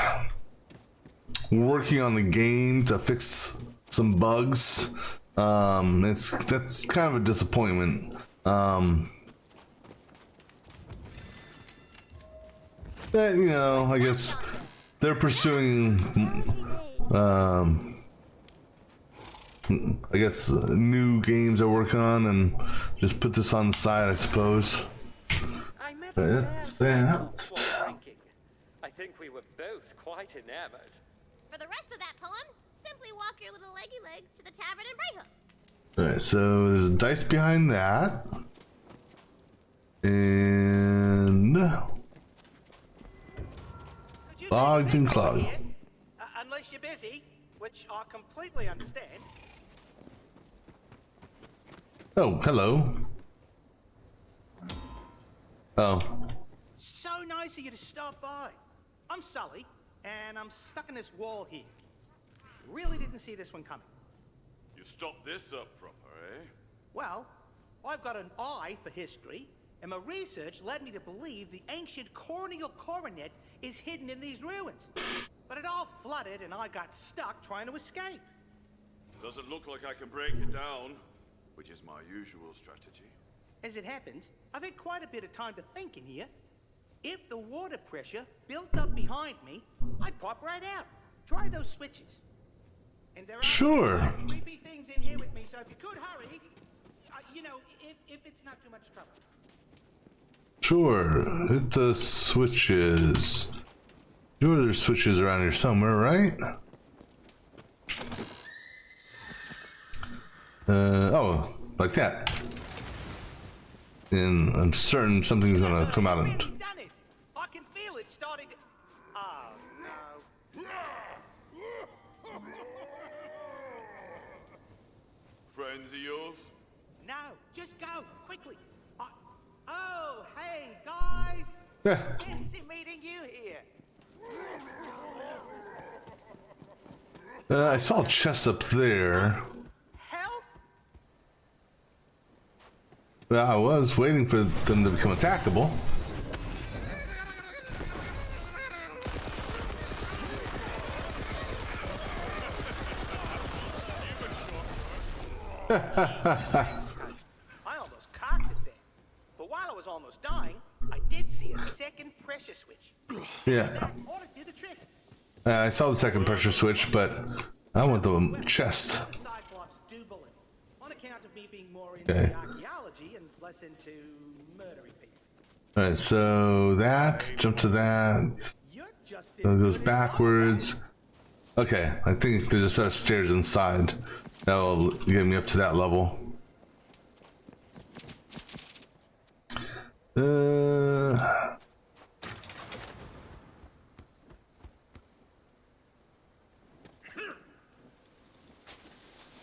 working on the game to fix some bugs. That's kind of a disappointment. That, you know, I guess they're pursuing, I guess new games they're working on, and just put this on the side, I suppose. That's that. I think we were both quite enamored. For the rest of that poem, simply walk your little leggy legs to the tavern in Brighthoof. Alright, so there's a dice behind that. And logged and clogged. Unless you're busy, which I completely understand. Oh, hello. Oh. So nice of you to stop by. I'm Sully, and I'm stuck in this wall here. Really didn't see this one coming. You stopped this up proper, eh? Well, I've got an eye for history, and my research led me to believe the ancient corneal coronet is hidden in these ruins. But it all flooded, and I got stuck trying to escape. Doesn't look like I can break it down, which is my usual strategy. As it happens, I've had quite a bit of time to think in here. If the water pressure built up behind me, I'd pop right out. Try those switches. And there are sure. creepy things in here with me, so if you could hurry, you know, if it's not too much trouble. Sure, hit the switches. Sure, there's switches around here somewhere, right? Oh, like that. And I'm certain something's gonna come out and. Done it. I can feel it starting to... Oh, no. Friends of yours? No, just go, quickly. Oh, hey, guys. Fancy meeting you here. I saw a chest up there. Help? Well, I was waiting for them to become attackable. I almost cocked it there. But while I was almost dying, I did see a second pressure switch. Yeah. That ought to do the trick. I saw the second pressure switch, but I want the chest. The Cyclops do bullet, on account of me being more into archaeology and less into murdering people. Alright, so that, jump to that. It goes backwards. Okay, I think there's a set of stairs inside. That'll get me up to that level.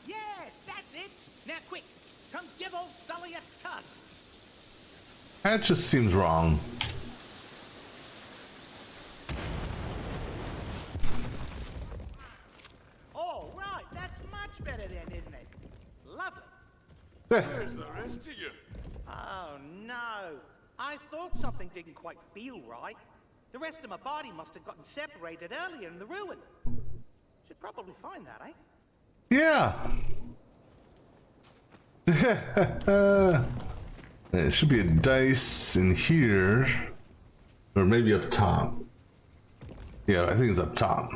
Yes, that's it. Now quick, come give old Sully a tug. That just seems wrong. Oh, right, that's much better then, isn't it? Lovely. Where's the rest of you? Oh, no. I thought something didn't quite feel right. The rest of my body must have gotten separated earlier in the ruin. Should probably find that, eh? Yeah. It should be a dice in here. Or maybe up top. Yeah, I think it's up top.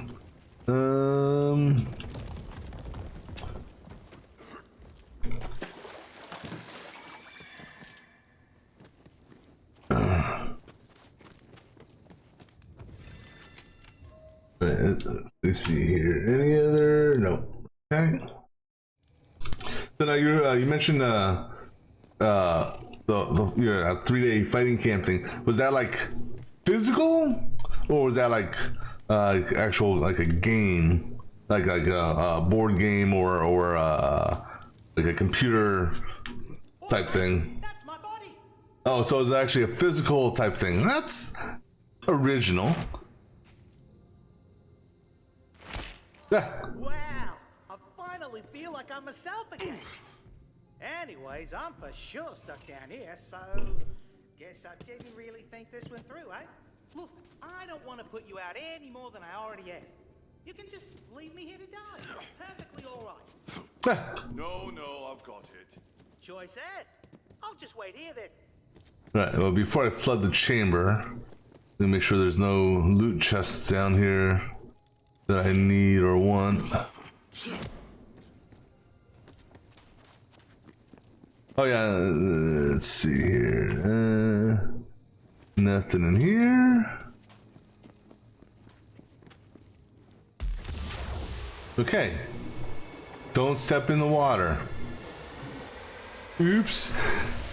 Let's see here. Any other? No. Okay. So now you mentioned the your 3-day fighting camp thing. Was that like physical, or was that like actual like a game, like a board game or like a computer type thing? That's my body. Oh, so it's actually a physical type thing. That's original. Yeah. Wow, I finally feel like I'm myself again. Anyways, I'm for sure stuck down here, so guess I didn't really think this went through, eh? Look, I don't want to put you out any more than I already have. You can just leave me here to die. Perfectly all right. No, I've got it. Choice as. I'll just wait here then. Right, well, before I flood the chamber, let me make sure there's no loot chests down here that I need or want. Oh yeah, let's see here. Nothing in here. Okay. Don't step in the water. Oops.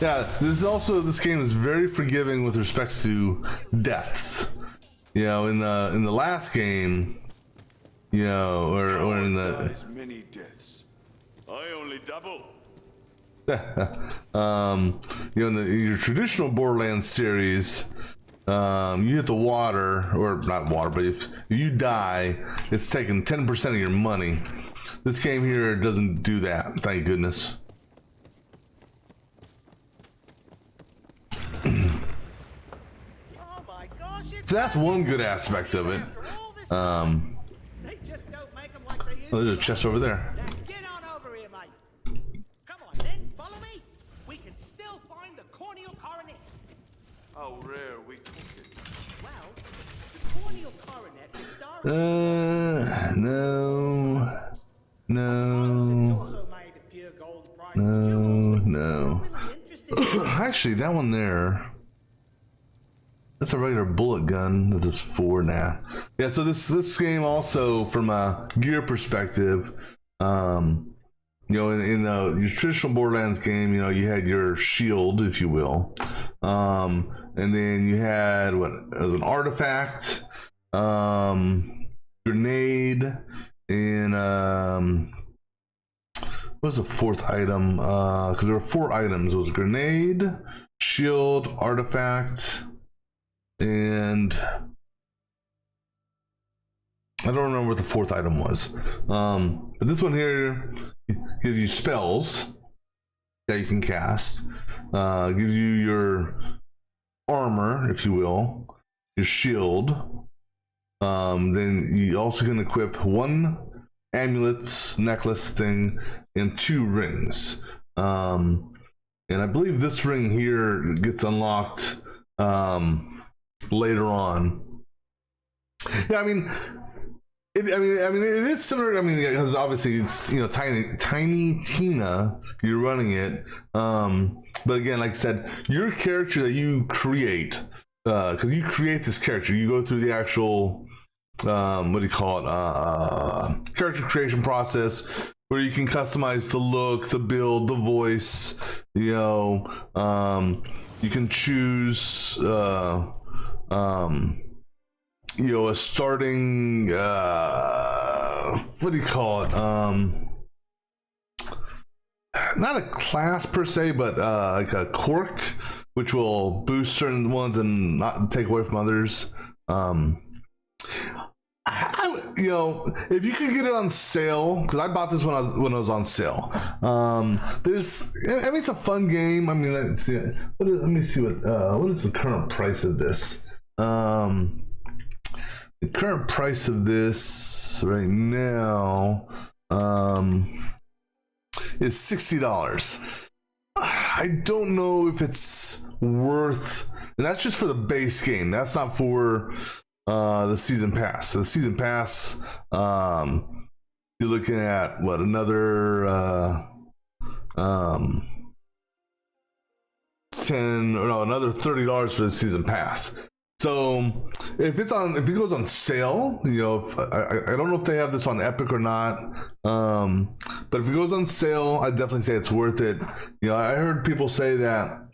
Yeah, this game is very forgiving with respects to deaths. You know, in the last game, you know, or in the many deaths. I only double. you know, in your traditional Borderlands series, you hit the water, or not water, but if you die, it's taking 10% of your money. This game here doesn't do that, thank goodness. Oh my gosh, So that's one good aspect of it. they just don't make them like they used Oh, to. there's a chest over there. Now get on over here, mate. Come on then, follow me. We can still find the corneal coronet. How rare we talking? Well, the corneal coronet historically No. it's also made of pure gold priceless jewels. No. Really interesting. Actually, that one there. That's a regular bullet gun. This is 4 now. Yeah, so this game also, from a gear perspective, you know, in your traditional Borderlands game, you know, you had your shield, if you will, and then you had what as an artifact, grenade, and what was the 4th item? Because there were 4 items. It was grenade, shield, artifact, and I don't remember what the 4th item was. But this one here gives you spells that you can cast. Gives you your armor, if you will, your shield. Then you also can equip 1 amulet necklace thing and 2 rings. And I believe this ring here gets unlocked later on. Yeah, I mean, it is similar. I mean, because obviously it's, you know, Tiny Tina, you're running it. But again, like I said, your character that you create, because you create this character, you go through the actual what do you call it? Character creation process, where you can customize the look, the build, the voice. You know, you can choose you know, a starting what do you call it, not a class per se, but like a quirk, which will boost certain ones and not take away from others. You know, if you could get it on sale, because I bought this when I was on sale. There's, I mean, it's a fun game. I mean, let me see what is the current price of this. The current price of this right now is $60. I don't know if it's worth, and that's just for the base game. That's not for the season pass. So the season pass, you're looking at what, another another $30 for the season pass. So if it goes on sale, you know, I don't know if they have this on Epic or not, but but if it goes on sale, I'd definitely say it's worth it. You know, I heard people say that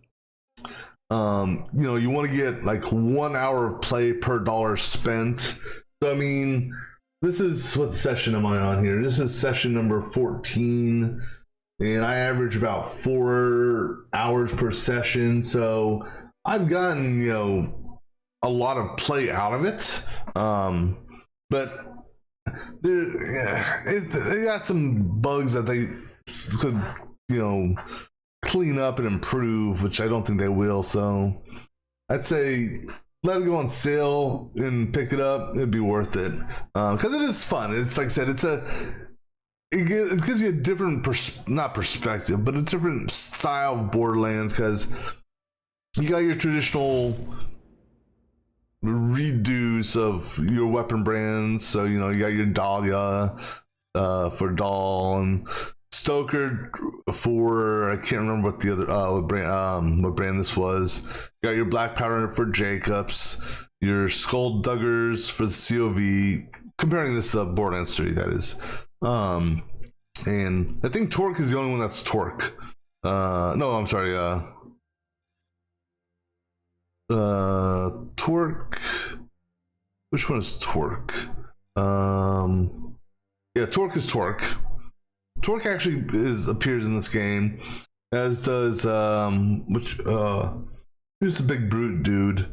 you know, you want to get like 1 hour of play per dollar spent. So I mean, this is, what session am I on here? This is session number 14, and I average about 4 hours per session. So I've gotten, you know, a lot of play out of it. But they got some bugs that they could, you know, clean up and improve, which I don't think they will. So I'd say let it go on sale and pick it up. It'd be worth it, because it is fun. It's like I said, it gives you a different not perspective, but a different style of Borderlands, because you got your traditional redos of your weapon brands. So, you know, you got your Dahlia for Dahl, and Stoker for, I can't remember what the other what brand this was. You got your Black Powder for Jacobs, your Skullduggers for the COV, comparing this to Borderlands 3, that is. And I think Torque is the only one that's Torque. No, I'm sorry, Torque, which one is Torque? Yeah, Torque is Torque. Torque actually appears in this game, as does who's the big brute dude?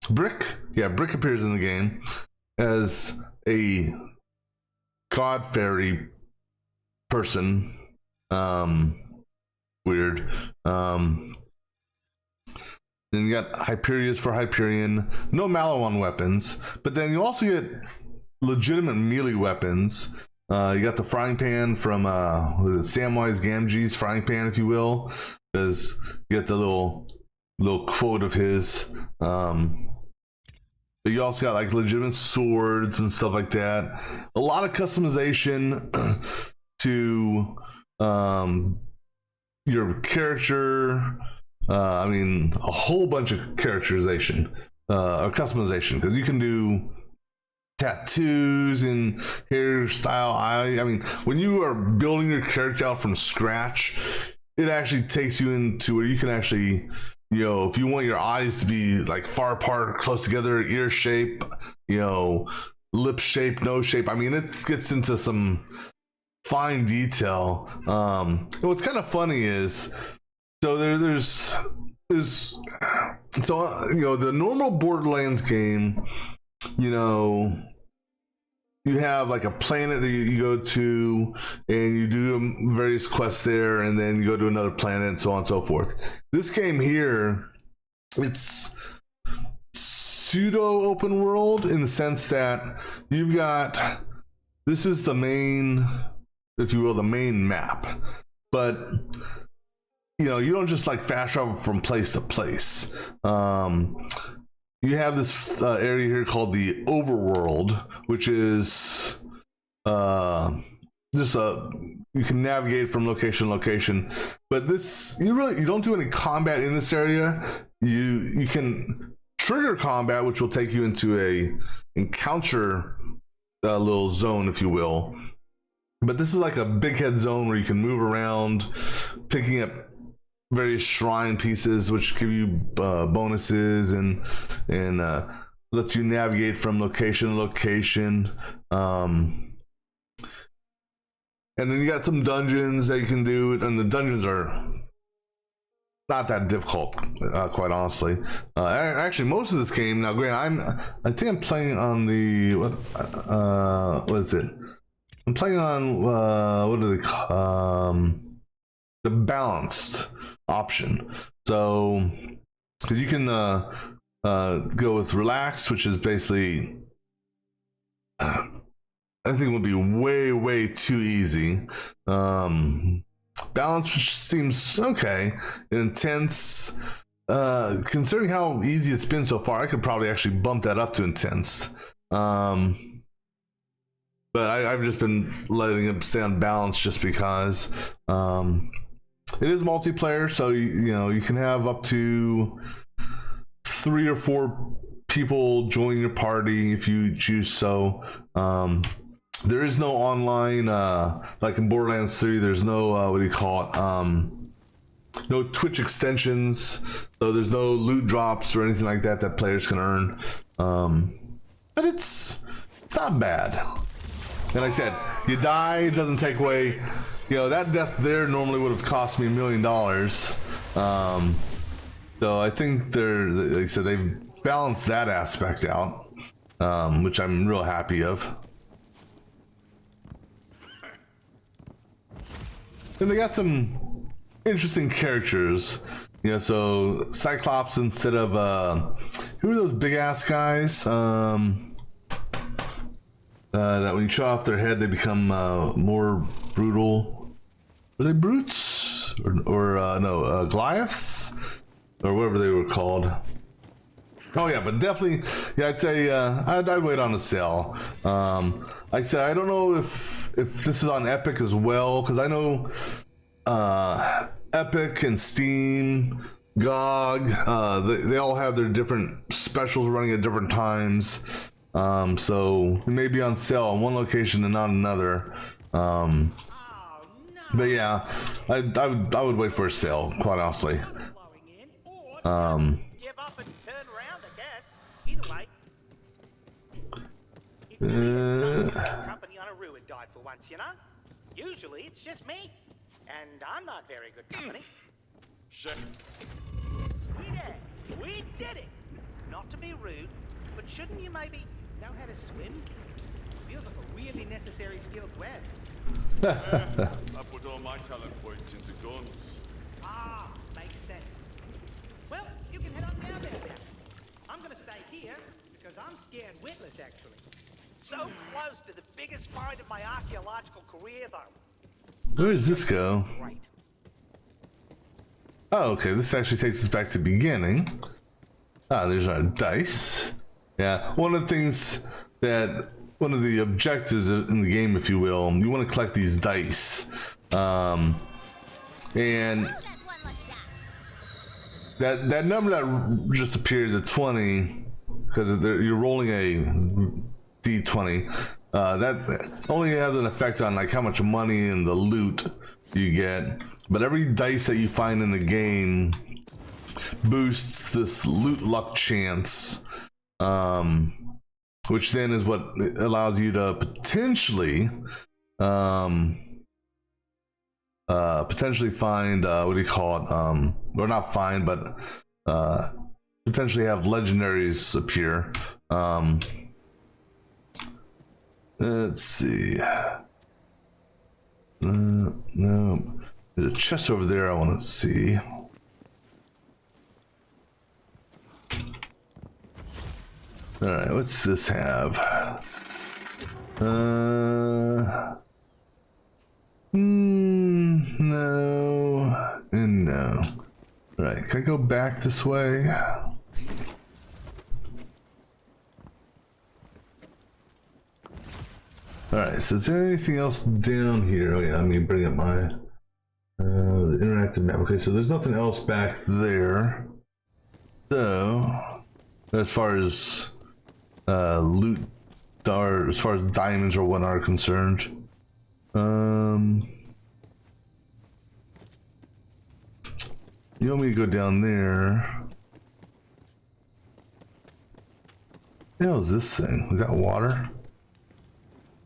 Brick. Yeah, Brick appears in the game as a god fairy person. Weird. Then you got Hyperius for Hyperion. No Maliwan weapons, but then you also get legitimate melee weapons. You got the frying pan from Samwise Gamgee's frying pan, if you will, because you get the little quote of his. But you also got like legitimate swords and stuff like that. A lot of customization to your character. I mean, a whole bunch of characterization or customization, because you can do tattoos and hairstyle. I mean, when you are building your character out from scratch, it actually takes you into where you can actually, you know, if you want your eyes to be like far apart, close together, ear shape, you know, lip shape, nose shape. I mean, it gets into some fine detail. What's kind of funny is, so there's so you know, the normal Borderlands game, you know, you have like a planet that you go to and you do various quests there, and then you go to another planet and so on and so forth. This game here, it's pseudo open world in the sense that you've got, this is the main, if you will, the main map, but you know, you don't just like fast travel from place to place. You have this area here called the Overworld, which is just you can navigate from location to location. But this, you don't do any combat in this area. You can trigger combat, which will take you into a encounter little zone, if you will. But this is like a big head zone where you can move around, picking up various shrine pieces, which give you bonuses and lets you navigate from location to location. And then you got some dungeons that you can do, and the dungeons are not that difficult, quite honestly. Actually, most of this game now, granted, I think I'm playing on the what is it? I'm playing on what do they call the balanced option. So, because you can go with relaxed, which is basically I think it would be way too easy. Balance, which seems okay. Intense, considering how easy it's been so far, I could probably actually bump that up to intense. But I've just been letting it stay on balance just because it is multiplayer, so you know, you can have up to 3 or 4 people join your party if you choose so. there is no online, like in Borderlands 3, there's no, what do you call it, no Twitch extensions, so there's no loot drops or anything like that that players can earn. But it's not bad. And like I said, you die, it doesn't take away, you know, that death there normally would have cost me $1 million. So I think they're, like I said, they've balanced that aspect out, which I'm real happy of. And they got some interesting characters, you know. So Cyclops, instead of who are those big ass guys? That when you chop off their head, they become more brutal. Are they brutes or no Goliaths or whatever they were called? Oh yeah, but definitely, yeah, I'd say I'd wait on a sale. Like I said, I don't know if this is on Epic as well, because I know Epic and Steam, GOG, they all have their different specials running at different times. So it may be on sale in one location and not another. But yeah, I would wait for a sale, quite honestly. Give up and turn around, I guess. Either way. Company on a ruin dive for once, you know? Usually it's just me. And I'm not very good company. Shit. Sweet ass, we did it! Not to be rude, but shouldn't you maybe know how to swim? Feels like a really necessary skill to have. I put all my talent points into guns. Ah, makes sense. Well, you can head on down there then. I'm gonna stay here because I'm scared witless, actually. So close to the biggest find of my archaeological career, though. Where does this go? Great. Oh, okay. This actually takes us back to the beginning. Ah, there's our dice. Yeah, one of the objectives in the game, if you will, you want to collect these dice. And that number that just appeared, the 20, because you're rolling a d20, that only has an effect on like how much money and the loot you get. But every dice that you find in the game boosts this loot luck chance, which then is what allows you to potentially find what do you call it, or not find, but potentially have legendaries appear. Let's see. No, there's a chest over there I want to see. Alright, what's this have? No, and no. Right, can I go back this way? Alright, so is there anything else down here? Oh yeah, let me bring up my the interactive map. Okay, so there's nothing else back there. So, as far as loot, or as far as diamonds or whatnot are concerned, you want me to go down there? What the hell is this thing? Is that water?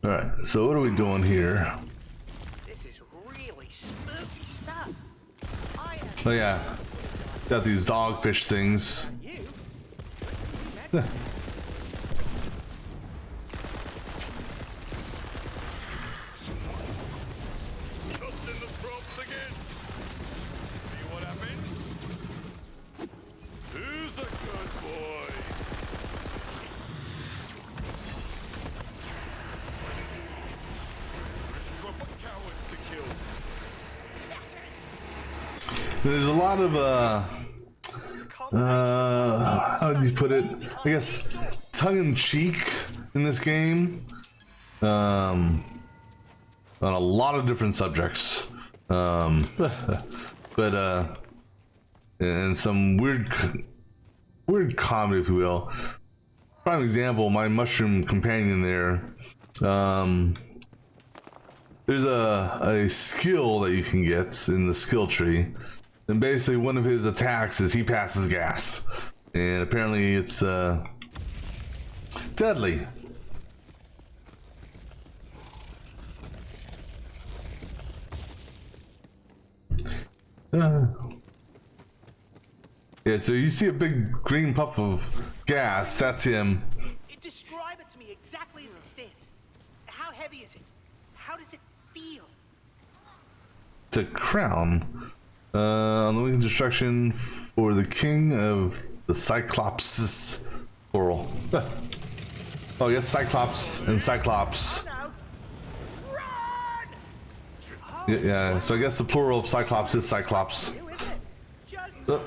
Alright, so what are we doing here? This is really spooky stuff. Oh yeah, got these dogfish things. There's a lot of how do you put it? I guess tongue-in-cheek in this game, on a lot of different subjects, but and some weird comedy, if you will. Prime example, my mushroom companion there. there's a skill that you can get in the skill tree, and basically one of his attacks is he passes gas, and apparently it's deadly. Yeah, so you see a big green puff of gas, that's him. Describe it to me exactly as it stands. How heavy is it? How does it feel? It's a crown. Unlimited destruction for the king of the Cyclops, plural. Oh, yes, Cyclops and Cyclops. Yeah, so I guess the plural of Cyclops is Cyclops. Where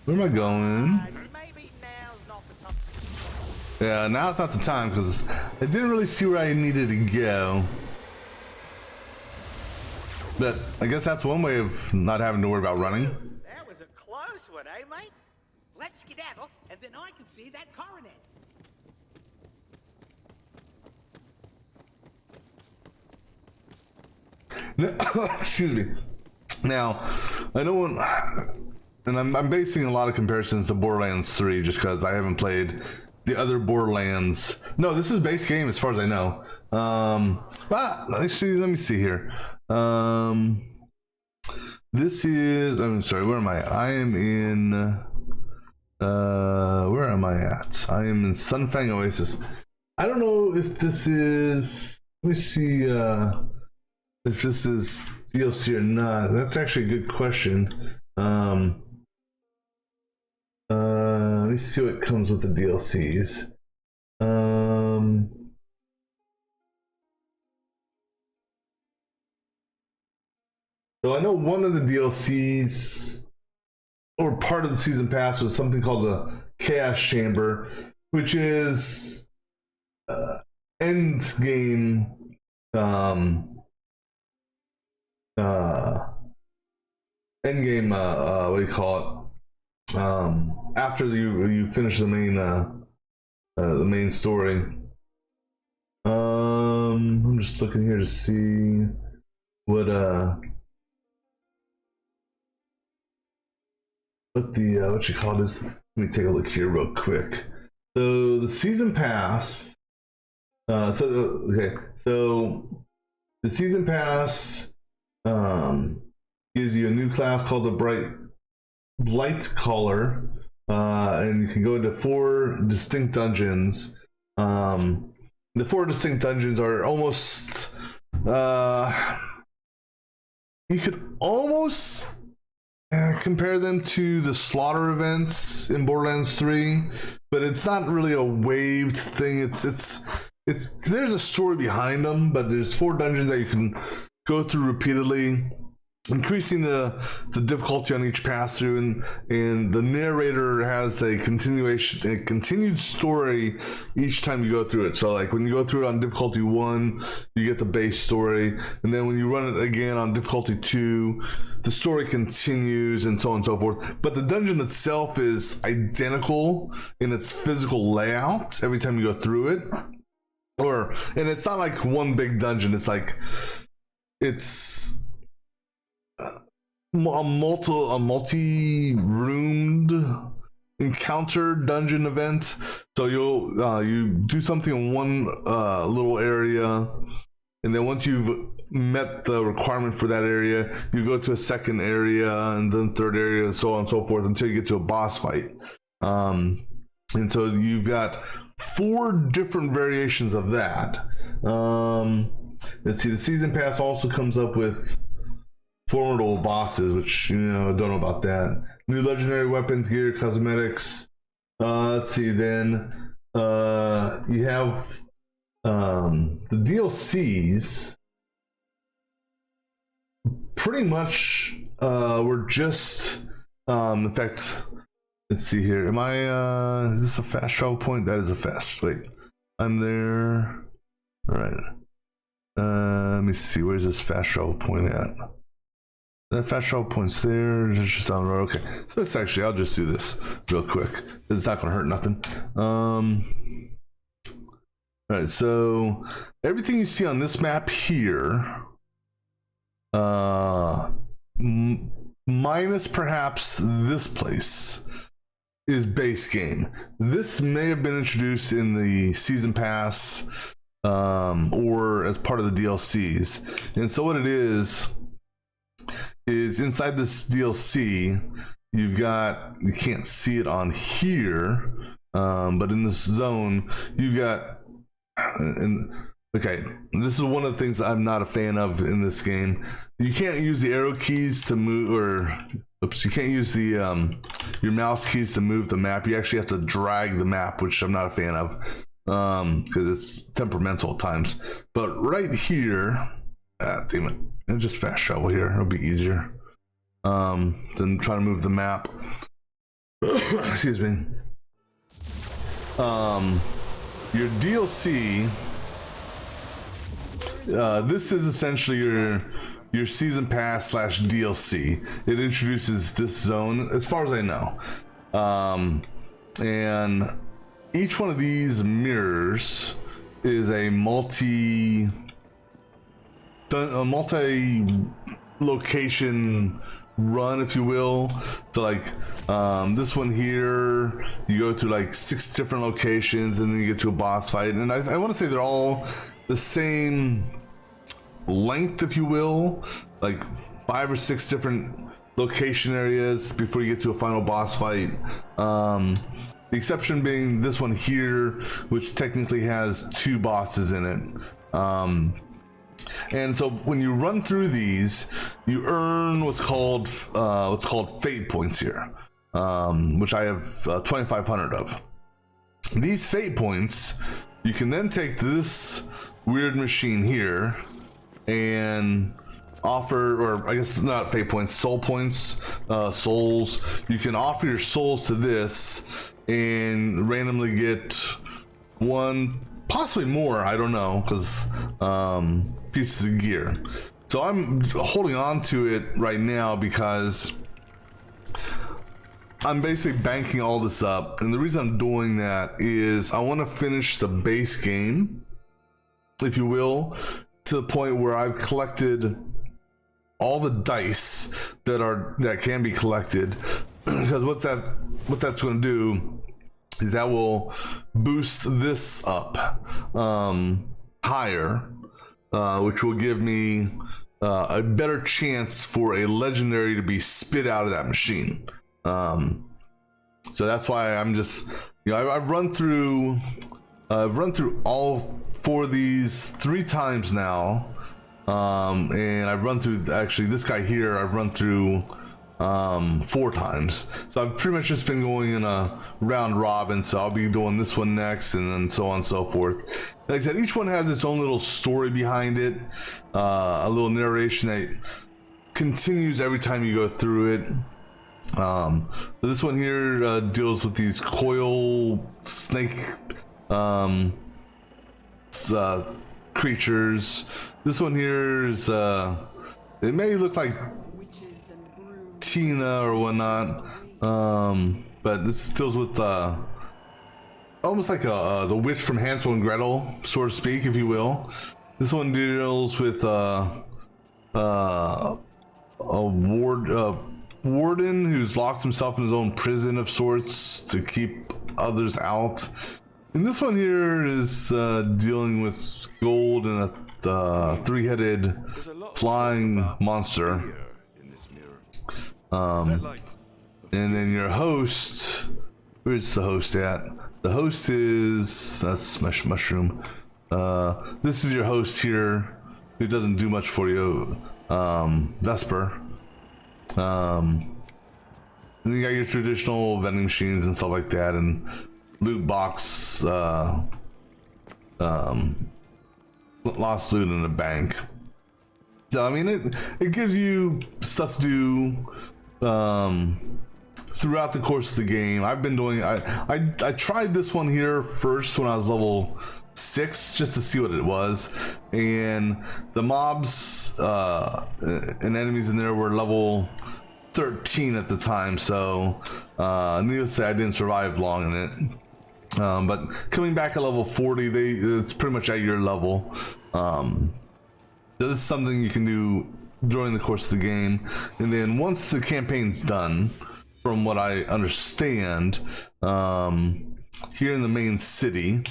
am I going? Yeah, now's not the time because I didn't really see where I needed to go. But I guess that's one way of not having to worry about running. That was a close one, eh, mate? Let's skedaddle, and then I can see that coronet. Excuse me. Now, I don't want, and I'm basing a lot of comparisons to Borderlands 3 just because I haven't played the other Borderlands. No, this is base game as far as I know. But let me see here. This is, I'm sorry, where am I? I am in, where am I at? I am in Sunfang Oasis. I don't know if this is, let me see, if this is DLC or not. That's actually a good question. Let me see what comes with the DLCs. So I know one of the DLCs or part of the season pass was something called the Chaos Chamber, which is end game what do you call it, after you finish the main story. I'm just looking here to see what what you call this. Let me take a look here real quick. So the season pass, so the season pass gives you a new class called the Blight Caller, and you can go into 4 distinct dungeons. The 4 distinct dungeons are almost you could almost compare them to the slaughter events in Borderlands 3, but it's not really a waved thing. It's there's a story behind them, but there's 4 dungeons that you can go through repeatedly, increasing the difficulty on each pass through, and the narrator has a continued story each time you go through it. So like when you go through it on difficulty 1, you get the base story, and then when you run it again on difficulty 2, the story continues, and so on and so forth. But the dungeon itself is identical in its physical layout every time you go through it. And it's not like one big dungeon. It's like it's a multi-roomed encounter dungeon event. So you do something in one little area, and then once you've met the requirement for that area, you go to a second area, and then third area, and so on and so forth until you get to a boss fight. And so you've got 4 different variations of that. Let's see, the season pass also comes up with formidable bosses, which, I don't know about that. New legendary weapons, gear, cosmetics. Let's see, then you have the DLCs. Pretty much were just, in fact, let's see here. Am I, is this a fast travel point? That is a fast, wait. I'm there. All right. Let me see, where's this fast travel point at? That fast travel point's there, it's just down the road. Okay, so let's actually, I'll just do this real quick. It's not gonna hurt nothing. All All right, so everything you see on this map here, minus perhaps this place, is base game. This may have been introduced in the season pass or as part of the DLCs. And so what it is inside this DLC, you've got, you can't see it on here, but in this zone, you've got, and okay, this is one of the things I'm not a fan of in this game. You can't use the arrow keys to move, or oops, you can't use the your mouse keys to move the map. You actually have to drag the map, which I'm not a fan of, because it's temperamental at times. But right here, damn it, and just fast travel here. It'll be easier than trying to move the map. Excuse me. Your DLC. This is essentially your season pass / DLC. It introduces this zone, as far as I know, and each one of these mirrors is a multi location run, if you will. So like this one here, you go to like 6 different locations and then you get to a boss fight, and I want to say they're all the same length, if you will, like 5 or 6 different location areas before you get to a final boss fight. The exception being this one here, which technically has 2 bosses in it. And so when you run through these, you earn what's called fate points here, which I have 2,500 of. These fate points, you can then take to this weird machine here and offer, or I guess not fate points, soul points, souls. You can offer your souls to this and randomly get 1, possibly more, I don't know, because pieces of gear. So I'm holding on to it right now because I'm basically banking all this up, and the reason I'm doing that is I want to finish the base game, if you will, to the point where I've collected all the dice that can be collected. Because what that's going to do is that will boost this up higher, which will give me a better chance for a legendary to be spit out of that machine. So that's why I'm just, I've run through all 4 of these 3 times now, and I've run through, actually this guy here I've run through 4 times. So I've pretty much just been going in a round robin, so I'll be doing this one next, and then so on and so forth. Like I said, each one has its own little story behind it, a little narration that continues every time you go through it. So this one here deals with these coil snake creatures. This one here is it may look like Tina or whatnot, but this deals with almost like the witch from Hansel and Gretel, so to speak, if you will. This one deals with a warden who's locked himself in his own prison of sorts to keep others out. And this one here is dealing with gold and a 3-headed flying monster. And then your host, where's the host at? The host is, that's mushroom. This is your host here, who doesn't do much for you, Vesper. And you got your traditional vending machines and stuff like that, and loot box, lost loot in the bank. So I mean, it gives you stuff to do throughout the course of the game. I've been doing, I tried this one here first when I was level 6 just to see what it was, and the mobs and enemies in there were level 13 at the time, so needless to say I didn't survive long in it. But coming back at level 40, it's pretty much at your level. So this is something you can do during the course of the game. And then once the campaign's done, from what I understand, here in the main city,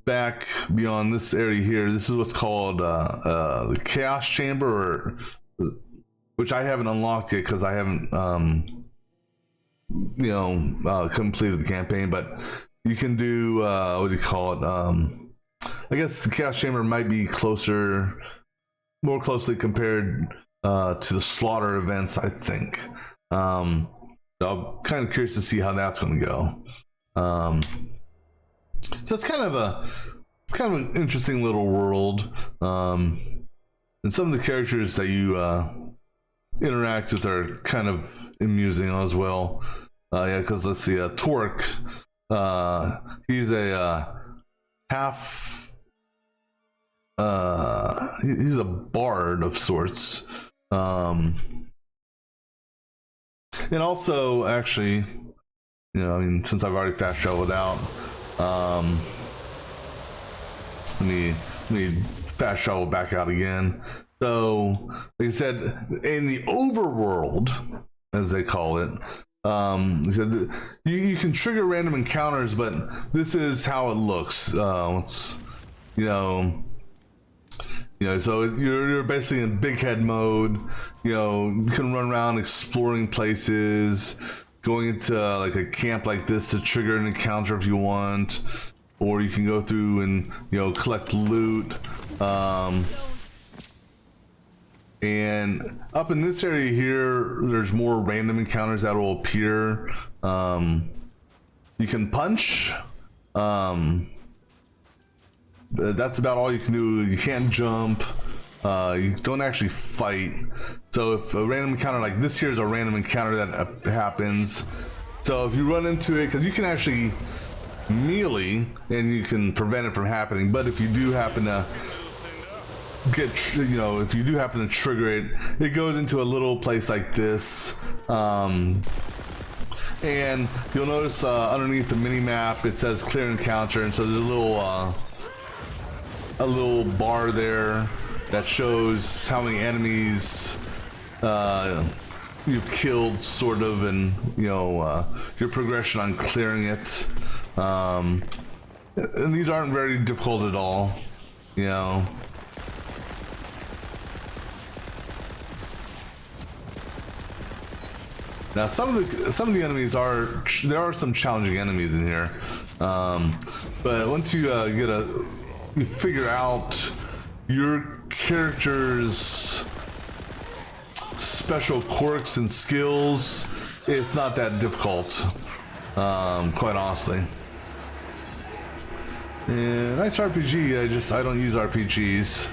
back beyond this area here, this is what's called the Chaos Chamber, which I haven't unlocked yet because I haven't completed the campaign. But you can do what do you call it? I guess the Chaos Chamber might be more closely compared to the Slaughter events, I think. So I'm kind of curious to see how that's going to go. So it's kind of an interesting little world, and some of the characters that you interact with are kind of amusing as well. Yeah, because let's see, Torque, he's a half, he's a bard of sorts, and also actually, since I've already fast traveled out. Let me fast travel back out again. So, like I said, in the overworld, as they call it, he said you can trigger random encounters, but this is how it looks. So you're basically in big head mode. You can run around exploring places, going into like a camp like this to trigger an encounter if you want, or you can go through and collect loot. And up in this area here, there's more random encounters that will appear. You can punch. That's about all you can do. You can't jump. You don't actually fight. So if a random encounter like this here is a random encounter that happens, so if you run into it, because you can actually melee and you can prevent it from happening, but if you do happen to if you do happen to trigger it, it goes into a little place like this, and you'll notice underneath the mini map it says clear encounter, and so there's a little bar there that shows how many enemies you've killed, sort of, and your progression on clearing it. And these aren't very difficult at all. Now some of the enemies there are some challenging enemies in here, but once you you figure out your character's special quirks and skills, it's not that difficult, quite honestly. And nice RPG. I don't use RPGs.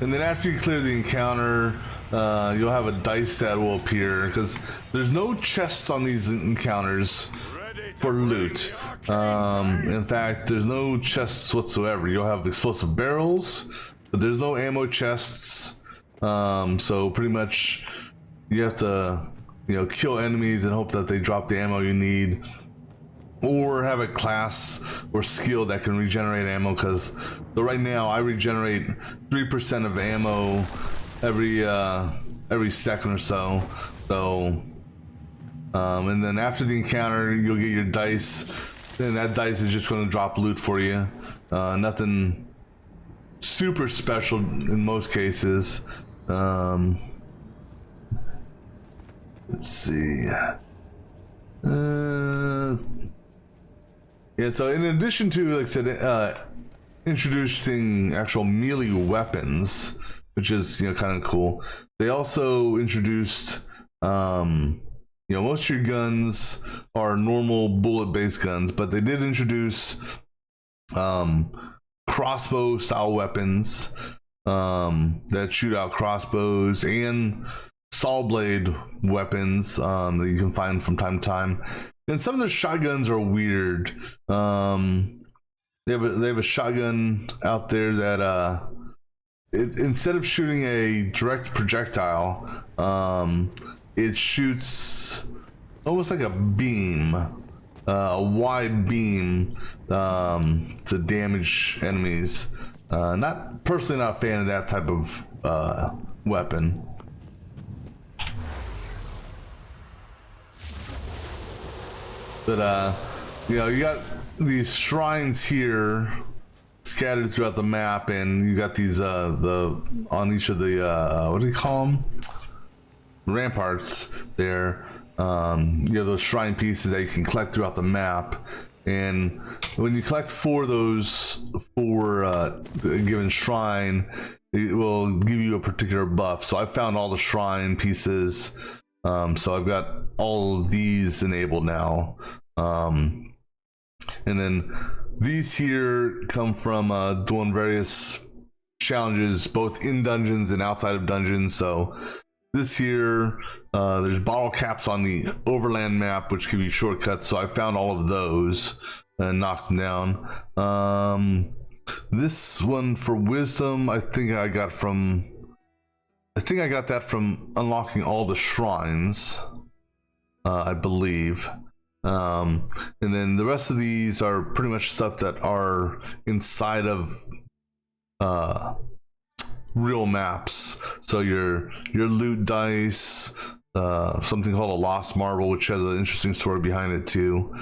And then after you clear the encounter, you'll have a dice that will appear, because there's no chests on these encounters for loot. In fact, there's no chests whatsoever. You'll have explosive barrels, but there's no ammo chests. So pretty much you have to kill enemies and hope that they drop the ammo you need, or have a class or skill that can regenerate ammo, because right now I regenerate 3% of ammo every second or so. And then after the encounter, you'll get your dice, and that dice is just going to drop loot for you. Nothing super special in most cases. Let's see. Yeah, so in addition to, like I said, introducing actual melee weapons, which is kind of cool, they also introduced most of your guns are normal bullet-based guns, but they did introduce crossbow style weapons that shoot out crossbows, and saw blade weapons that you can find from time to time. And some of their shotguns are weird. They have a shotgun out there that instead of shooting a direct projectile, it shoots almost like a beam, a wide beam to damage enemies. Personally not a fan of that type of weapon. But you know, you got these shrines here scattered throughout the map, and you got these on each of the what do you call them? Ramparts there. You have those shrine pieces that you can collect throughout the map, and when you collect 4 of those for a given shrine, it will give you a particular buff. So I found all the shrine pieces, so I've got all of these enabled now, and then these here come from doing various challenges both in dungeons and outside of dungeons. So this here, there's bottle caps on the overland map which give you shortcuts, so I found all of those and knocked them down. This one for wisdom, I think I got that from unlocking all the shrines, I believe. And then the rest of these are pretty much stuff that are inside of real maps. So your loot dice, something called a lost marble, which has an interesting story behind it too.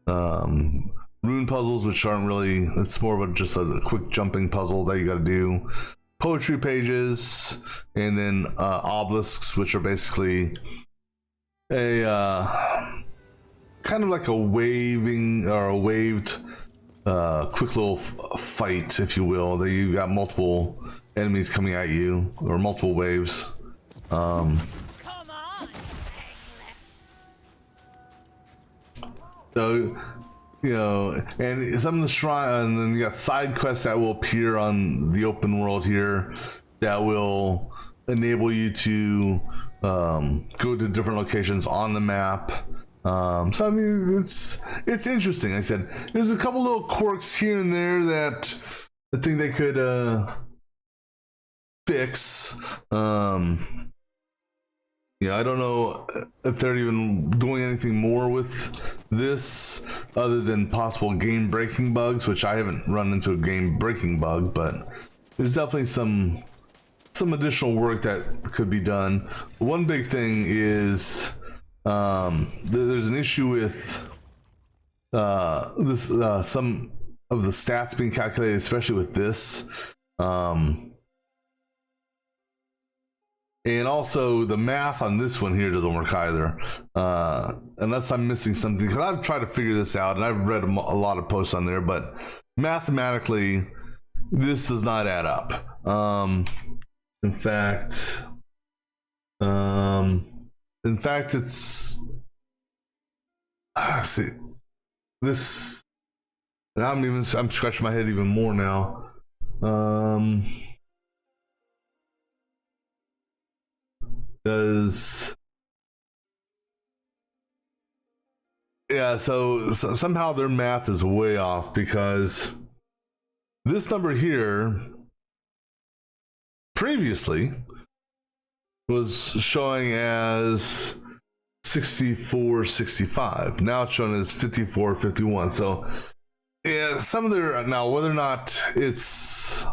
Rune puzzles, which aren't really, it's more of just a quick jumping puzzle that you got to do. Poetry pages, and then obelisks, which are basically a kind of like a waving or a waved quick little fight, if you will, that you got multiple enemies coming at you, or multiple waves. So, you know, and some of the shrine, and then you got side quests that will appear on the open world here that will enable you to go to different locations on the map. So I mean, it's interesting. Like I said, there's a couple little quirks here and there that I think they could fix. Yeah, I don't know if they're even doing anything more with this other than possible game-breaking bugs, which I haven't run into a game-breaking bug, but there's definitely some additional work that could be done. One big thing is there's an issue with this some of the stats being calculated, especially with this. And also the math on this one here doesn't work either, unless I'm missing something, because I've tried to figure this out and I've read a lot of posts on there, but mathematically this does not add up. In fact, it's, see this, and I'm scratching my head even more now. Because yeah, so somehow their math is way off, because this number here previously was showing as 6465. Now it's shown as 5451. So yeah, some of their, now whether or not it's,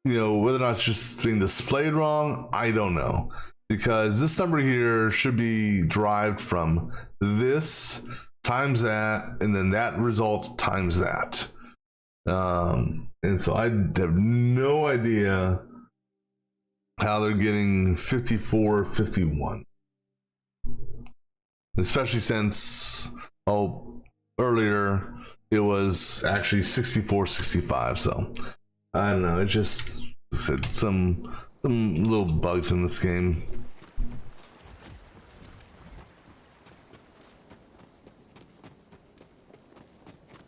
you know, whether or not it's just being displayed wrong, I don't know, because this number here should be derived from this times that, and then that result times that. And so I have no idea how they're getting 5451, especially since earlier it was actually 6465. So I don't know, it just said some little bugs in this game.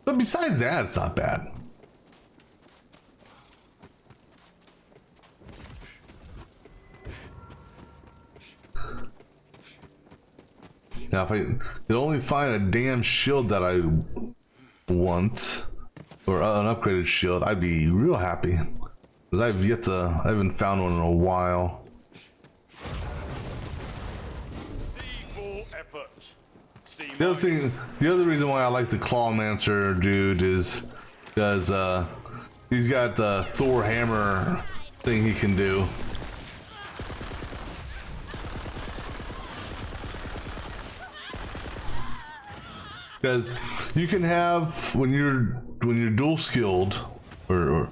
But besides that, it's not bad. Now, if I could only find a damn shield that I want, or an upgraded shield, I'd be real happy. Because I haven't found one in a while. C4 The other reason why I like the Clawmancer dude is because he's got the Thor hammer thing he can do. Because you can have when you're dual skilled or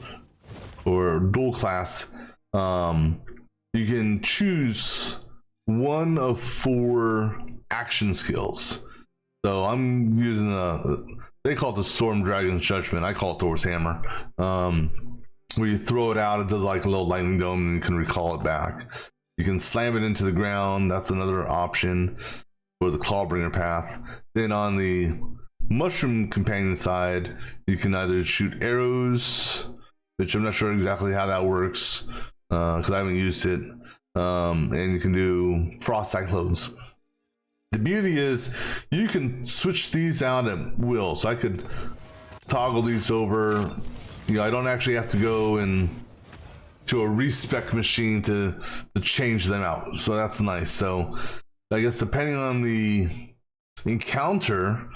dual class, you can choose one of 4 action skills. So I'm using they call it the Storm Dragon's Judgment. I call it Thor's Hammer. Where you throw it out, it does like a little lightning dome, and you can recall it back. You can slam it into the ground. That's another option for the Clawbringer path. Then on the Mushroom Companion side, you can either shoot arrows, which I'm not sure exactly how that works because I haven't used it. And you can do frost cyclones. The beauty is you can switch these out at will. So I could toggle these over. You know, I don't actually have to go to a respec machine to change them out. So that's nice. So I guess depending on the encounter,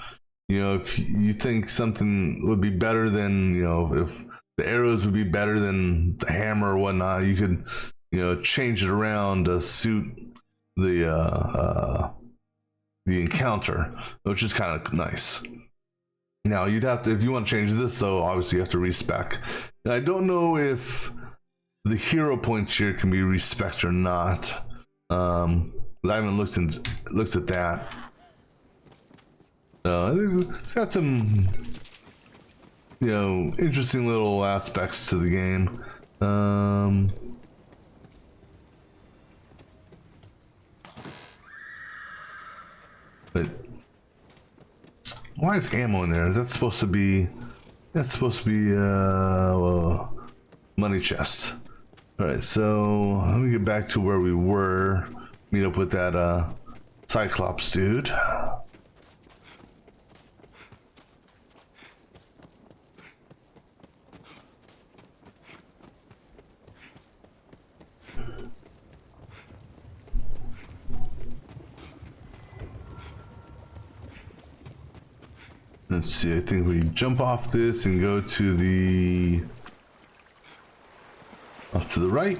you know, if you think something would be better than, you know, if the arrows would be better than the hammer or whatnot, you could, you know, change it around to suit the encounter, which is kind of nice. Now you'd have to, if you want to change this though, obviously you have to respec. And I don't know if the hero points here can be respec or not. I haven't looked at that. It's got some, you know, interesting little aspects to the game. But why is ammo in there? That's supposed to be well, money chest. All right, so let me get back to where we were. Meet up with that Cyclops dude. Let's see, I think we jump off this and go to the off to the right.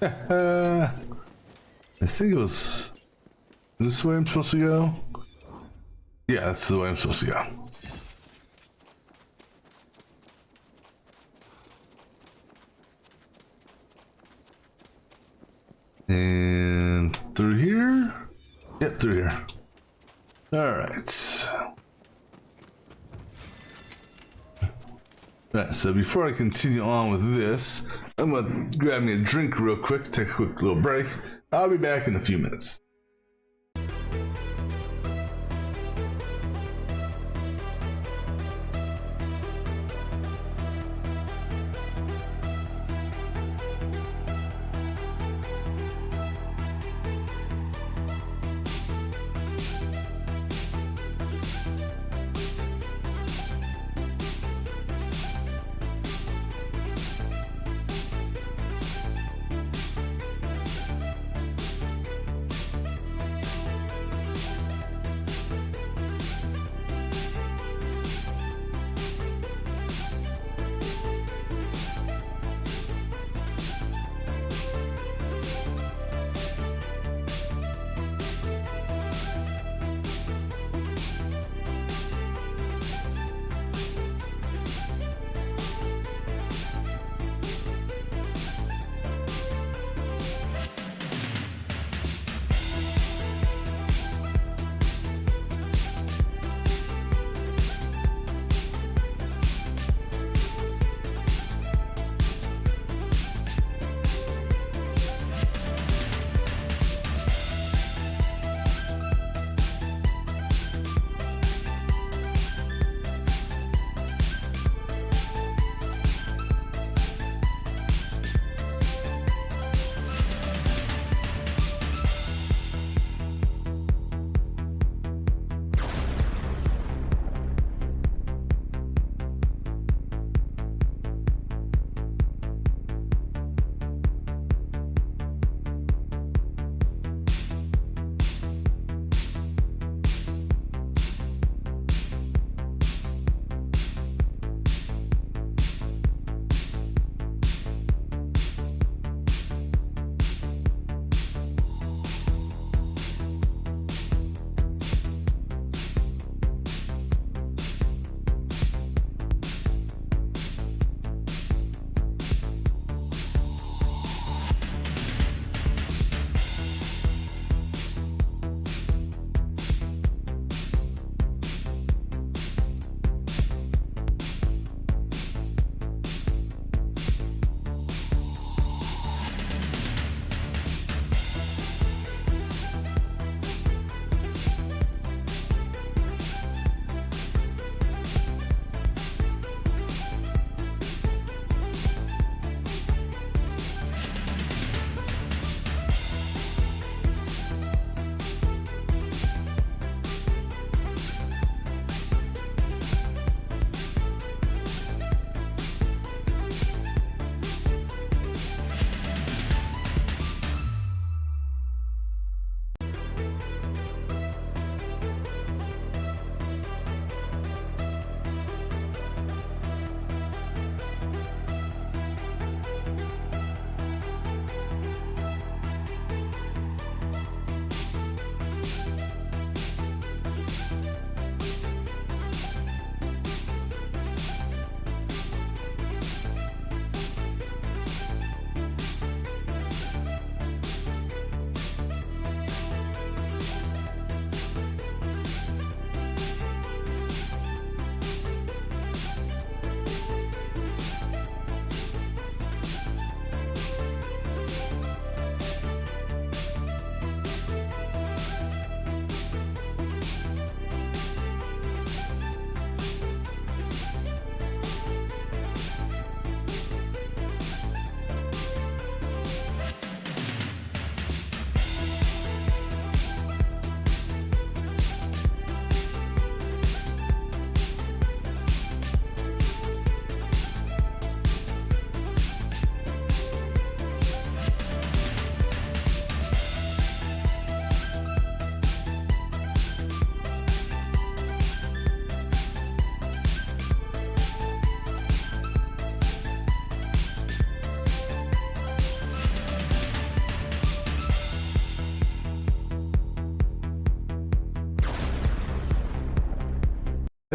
I think it was this way I'm supposed to go. Yeah, that's the way I'm supposed to go. And through here? Yep, through here. Alright. Alright, so before I continue on with this, I'm gonna grab me a drink real quick, take a quick little break. I'll be back in a few minutes.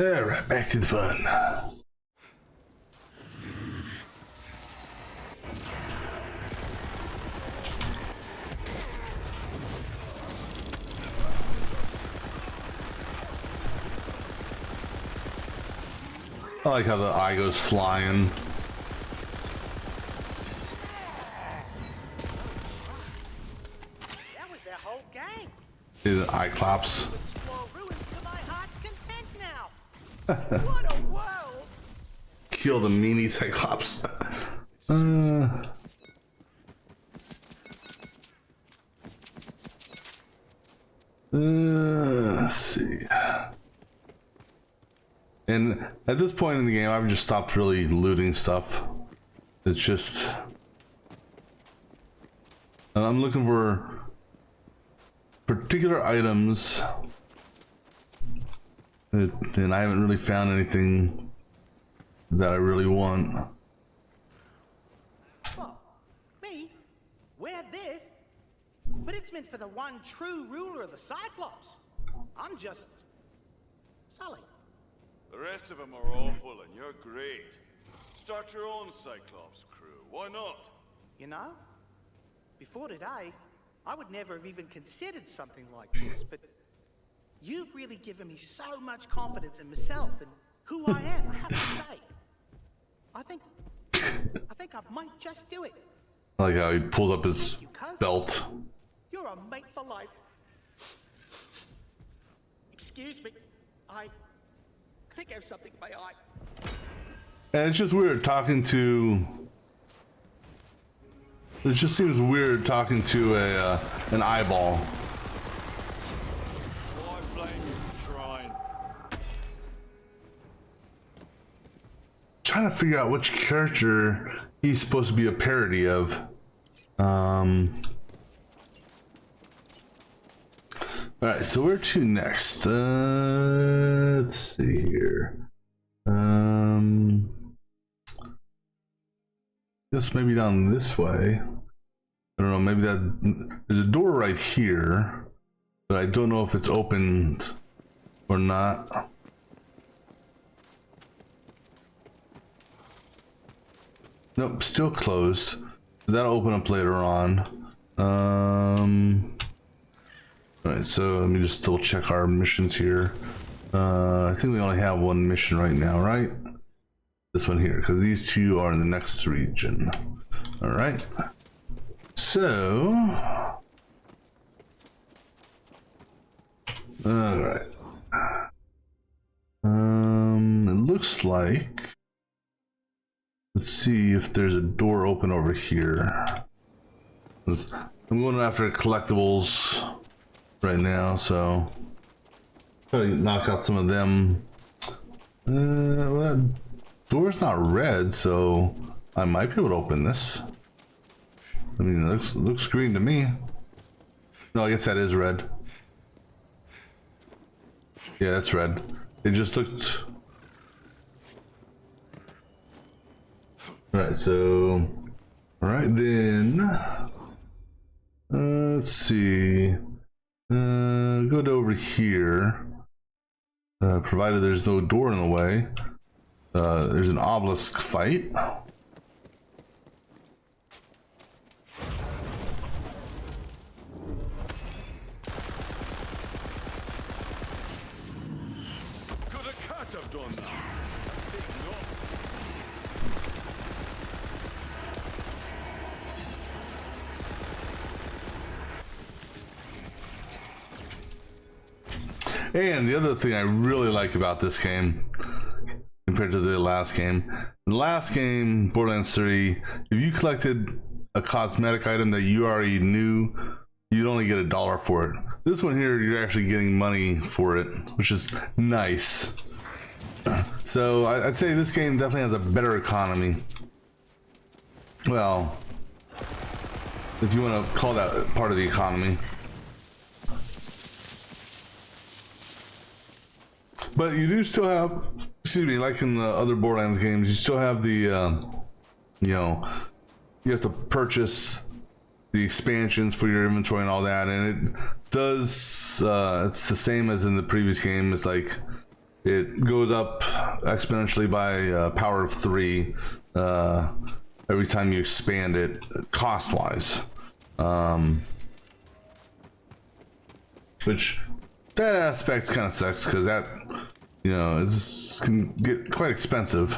Alright, back to the fun. I like how the eye goes flying. That was their whole game. The eye claps. Explore ruins to my heart's content now. What a world! Kill the meanie Cyclops. Let's see. And at this point in the game, I've just stopped really looting stuff. It's just... I'm looking for particular items. And I haven't really found anything that I really want. Well, me? Wear this? But it's meant for the one true ruler of the Cyclops. I'm just... Sully. The rest of them are awful and you're great. Start your own Cyclops crew. Why not? You know, before today, I would never have even considered something like this, but you've really given me so much confidence in myself and who I am, I have to say. I think I might just do it. I like how he pulls up his belt. You're a mate for life. Excuse me, I think I have something in my eye. And it's just weird talking to... It just seems weird talking to an eyeball. Why blame you for trying? Trying to figure out which character he's supposed to be a parody of. Alright, so where to next? Let's see here. Guess maybe down this way. I don't know, maybe there's a door right here, but I don't know if it's opened or not. Nope, still closed. That'll open up later on. Alright, so let me just double check our missions here. I think we only have one mission right now, right? This one here, because these two are in the next region. Alright. So... Alright. It looks like... Let's see if there's a door open over here. I'm going after collectibles right now, so... Try to knock out some of them. Well, that door's not red, so I might be able to open this. I mean, it looks green to me. No, I guess that is red. Yeah, that's red. It just looked... Alright, so... Alright then... let's see... go to over here. Provided there's no door in the way. There's an obelisk fight. Could a cat have done that? And the other thing I really like about this game, compared to the last game, Borderlands 3, if you collected a cosmetic item that you already knew, you'd only get $1 for it. This one here, you're actually getting money for it, which is nice. So I'd say this game definitely has a better economy. Well, if you want to call that part of the economy. But you do still have, excuse me, like in the other Borderlands games, you still have the, you know, you have to purchase the expansions for your inventory and all that, and it does, it's the same as in the previous game. It's like, it goes up exponentially by power of 3 every time you expand it, cost-wise. Which that aspect kind of sucks because that, you know, can get quite expensive.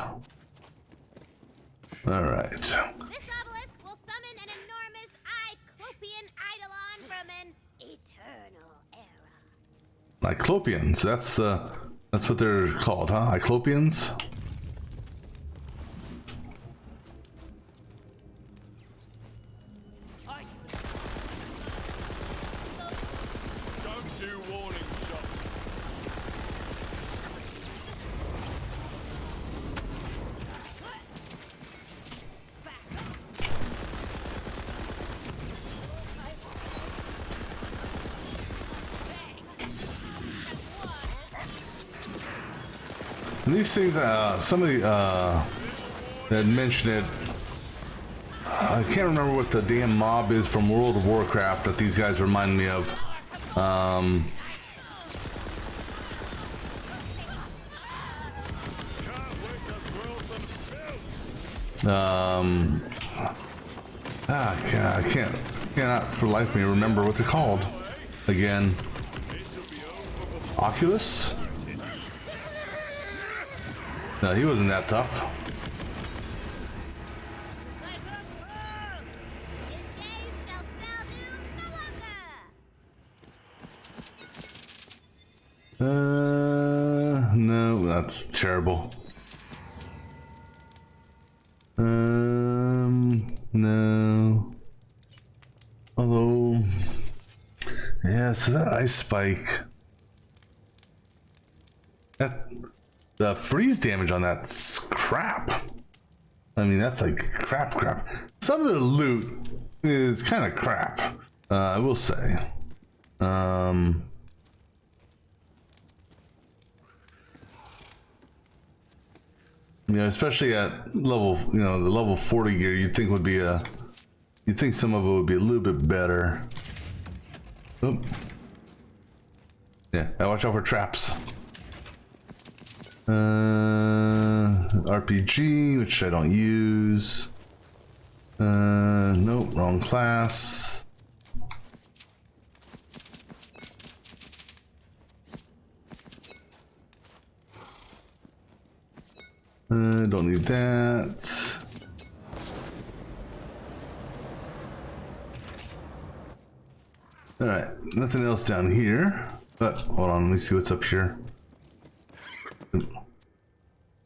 All right. This obelisk will summon an enormous Cyclopean eidolon from an eternal era. Cyclopeans. That's what they're called, huh? Cyclopeans. Don't do warning shots. And these things, somebody had mentioned it. I can't remember what the damn mob is from World of Warcraft that these guys remind me of. I cannot for the life of me remember what they're called again. Oculus? No, he wasn't that tough. No, that's terrible. No. Although, yeah, so that ice spike. The freeze damage on that's crap. I mean, that's like crap. Some of the loot is kind of crap, I will say. You know, especially at level, you know, the level 40 gear, you'd think some of it would be a little bit better. Oh. Yeah, I watch out for traps. RPG, which I don't use. Nope, wrong class. Don't need that. All right, nothing else down here. But hold on, let me see what's up here.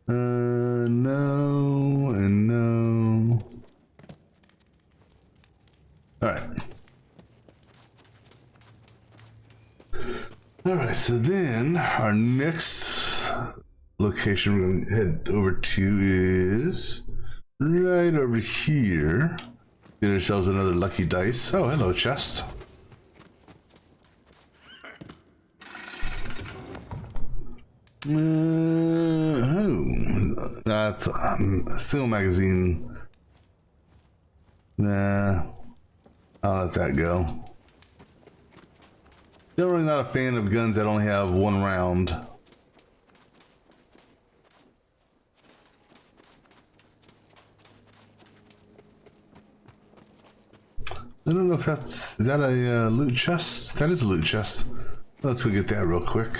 No and no. All right, so then our next location we're going to head over to is right over here. Get ourselves another lucky dice. Oh, hello, chest. That's a single magazine. Nah, I'll let that go. Generally not a fan of guns that only have one round. I don't know if is that a loot chest? That is a loot chest. Let's go get that real quick.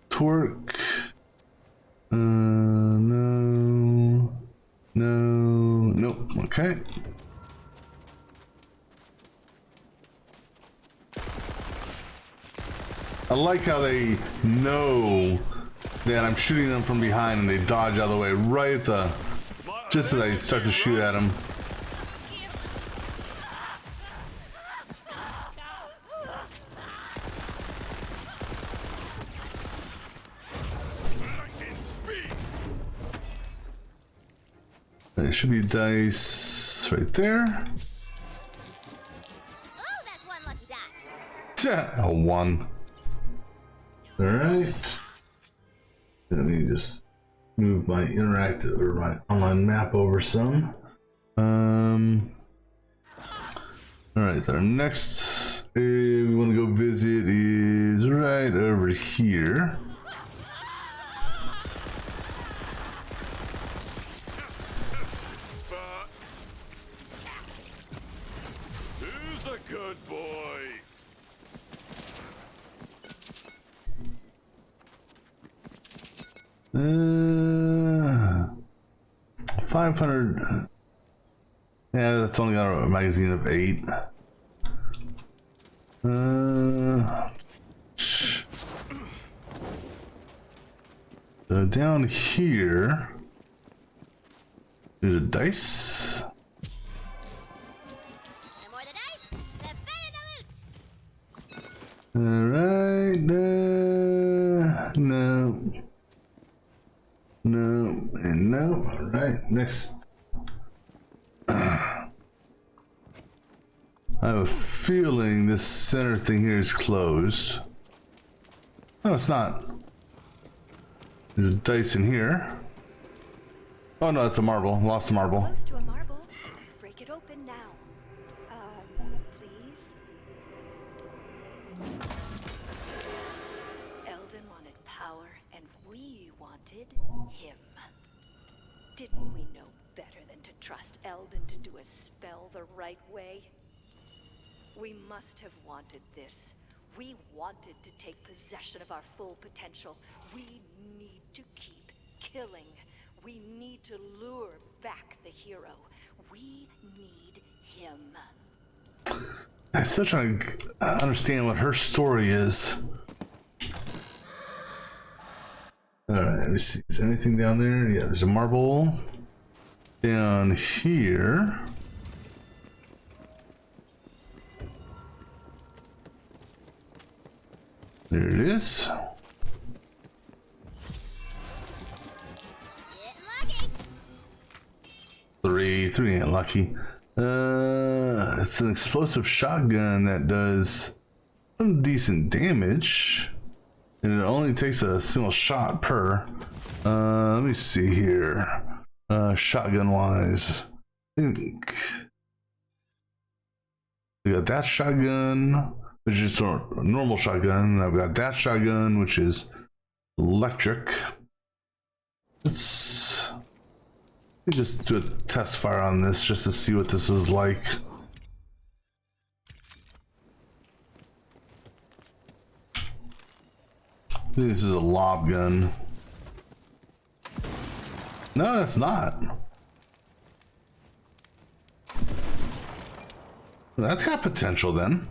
Torque. Nope. Okay. I like how they know that I'm shooting them from behind and they dodge out of the way right at the, just as I start to shoot at them. There should be dice right there. Oh, that's one lucky die. Yeah, a 1. All right. Let me just move my interactive or my online map over some. All right, our next area we want to go visit is right over here. Who's a good boy? Uh, 500. Yeah, that's only got a magazine of 8. So down here, there's a dice. The more the dice, the better the loot. Alright, no. No, and no. Alright, next. I have a feeling this center thing here is closed. No, it's not. There's a dice in here. Oh no, it's a marble. Lost a marble. Close to a marble. Break it open now. Please. Eldon wanted power, and we wanted him. Didn't we know better than to trust Eldon to do a spell the right way? We must have wanted this. We wanted to take possession of our full potential. We need to keep killing. We need to lure back the hero. We need him. I'm still trying to understand what her story is. Alright, let me see. Is there anything down there? Yeah, there's a marble. Down here. There it is. Three ain't lucky. It's an explosive shotgun that does some decent damage, and it only takes a single shot per. Let me see here. Shotgun wise, I think we got that shotgun, which is a normal shotgun. I've got that shotgun, which is electric. Let me just do a test fire on this just to see what this is like. I think this is a lob gun. No, it's not. That's got potential then.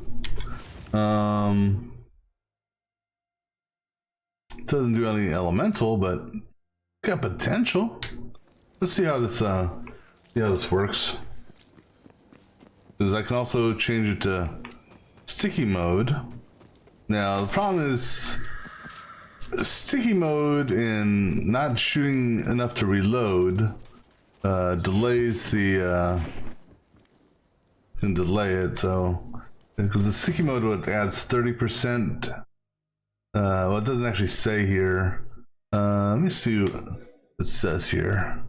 Doesn't do anything elemental, but got potential. Let's see how this works. Because I can also change it to sticky mode. Now the problem is sticky mode and not shooting enough to reload delays the can delay it. So because the sticky mode adds 30%. Well, it doesn't actually say here. Let me see what it says here.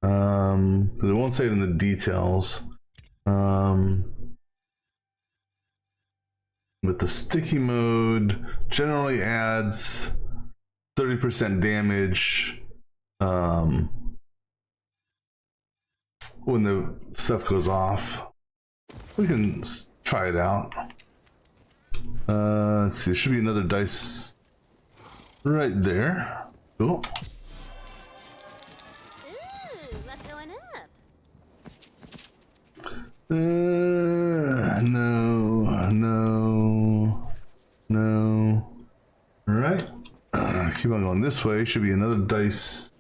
Because it won't say it in the details. But the sticky mode generally adds 30% damage when the stuff goes off. We can try it out. Let's see, there should be another dice right there. Cool. No. All right. Keep on going this way. Should be another dice.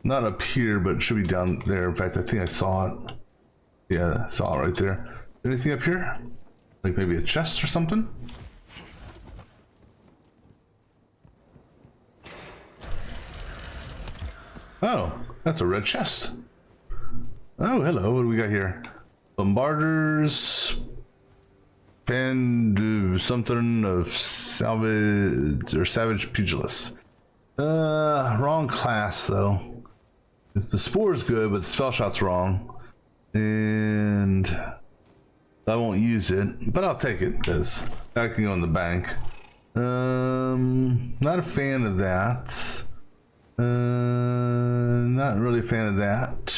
Not up here, but it should be down there. In fact, I think I saw it. Yeah, I saw it right there. Anything up here? Like maybe a chest or something? Oh, that's a red chest. Oh, hello. What do we got here? Bombarders. Something of salvage or savage pugilists. Wrong class though. The spore is good, but the spell shot's wrong. And I won't use it, but I'll take it because that can go in the bank. Not a fan of that. Not really a fan of that.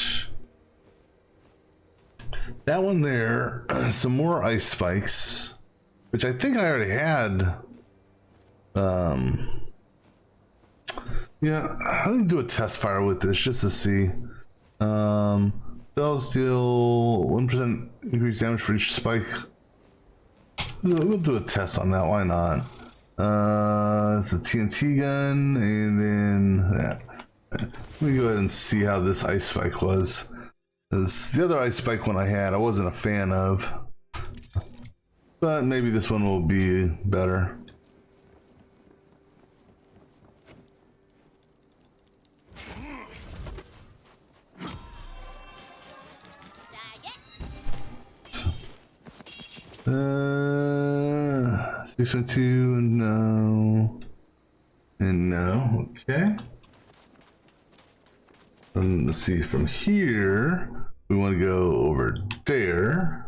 That one there, some more ice spikes, which I think I already had. Yeah, I'm gonna do a test fire with this just to see. Spells deal 1% increased damage for each spike. We'll do a test on that, why not? It's a TNT gun, and then that. Let me go ahead and see how this ice spike was. The other ice spike one I had, I wasn't a fan of. But maybe this one will be better. Uh, 612, no. And no, okay. And let's see, from here, we want to go over there.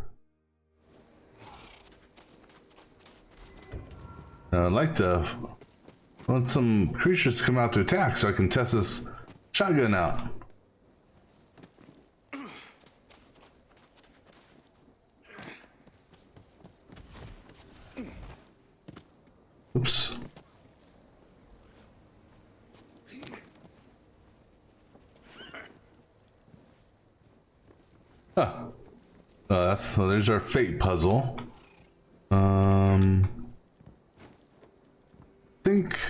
I'd like to want some creatures to come out to attack so I can test this shotgun out. Oops. Huh. So there's our fate puzzle.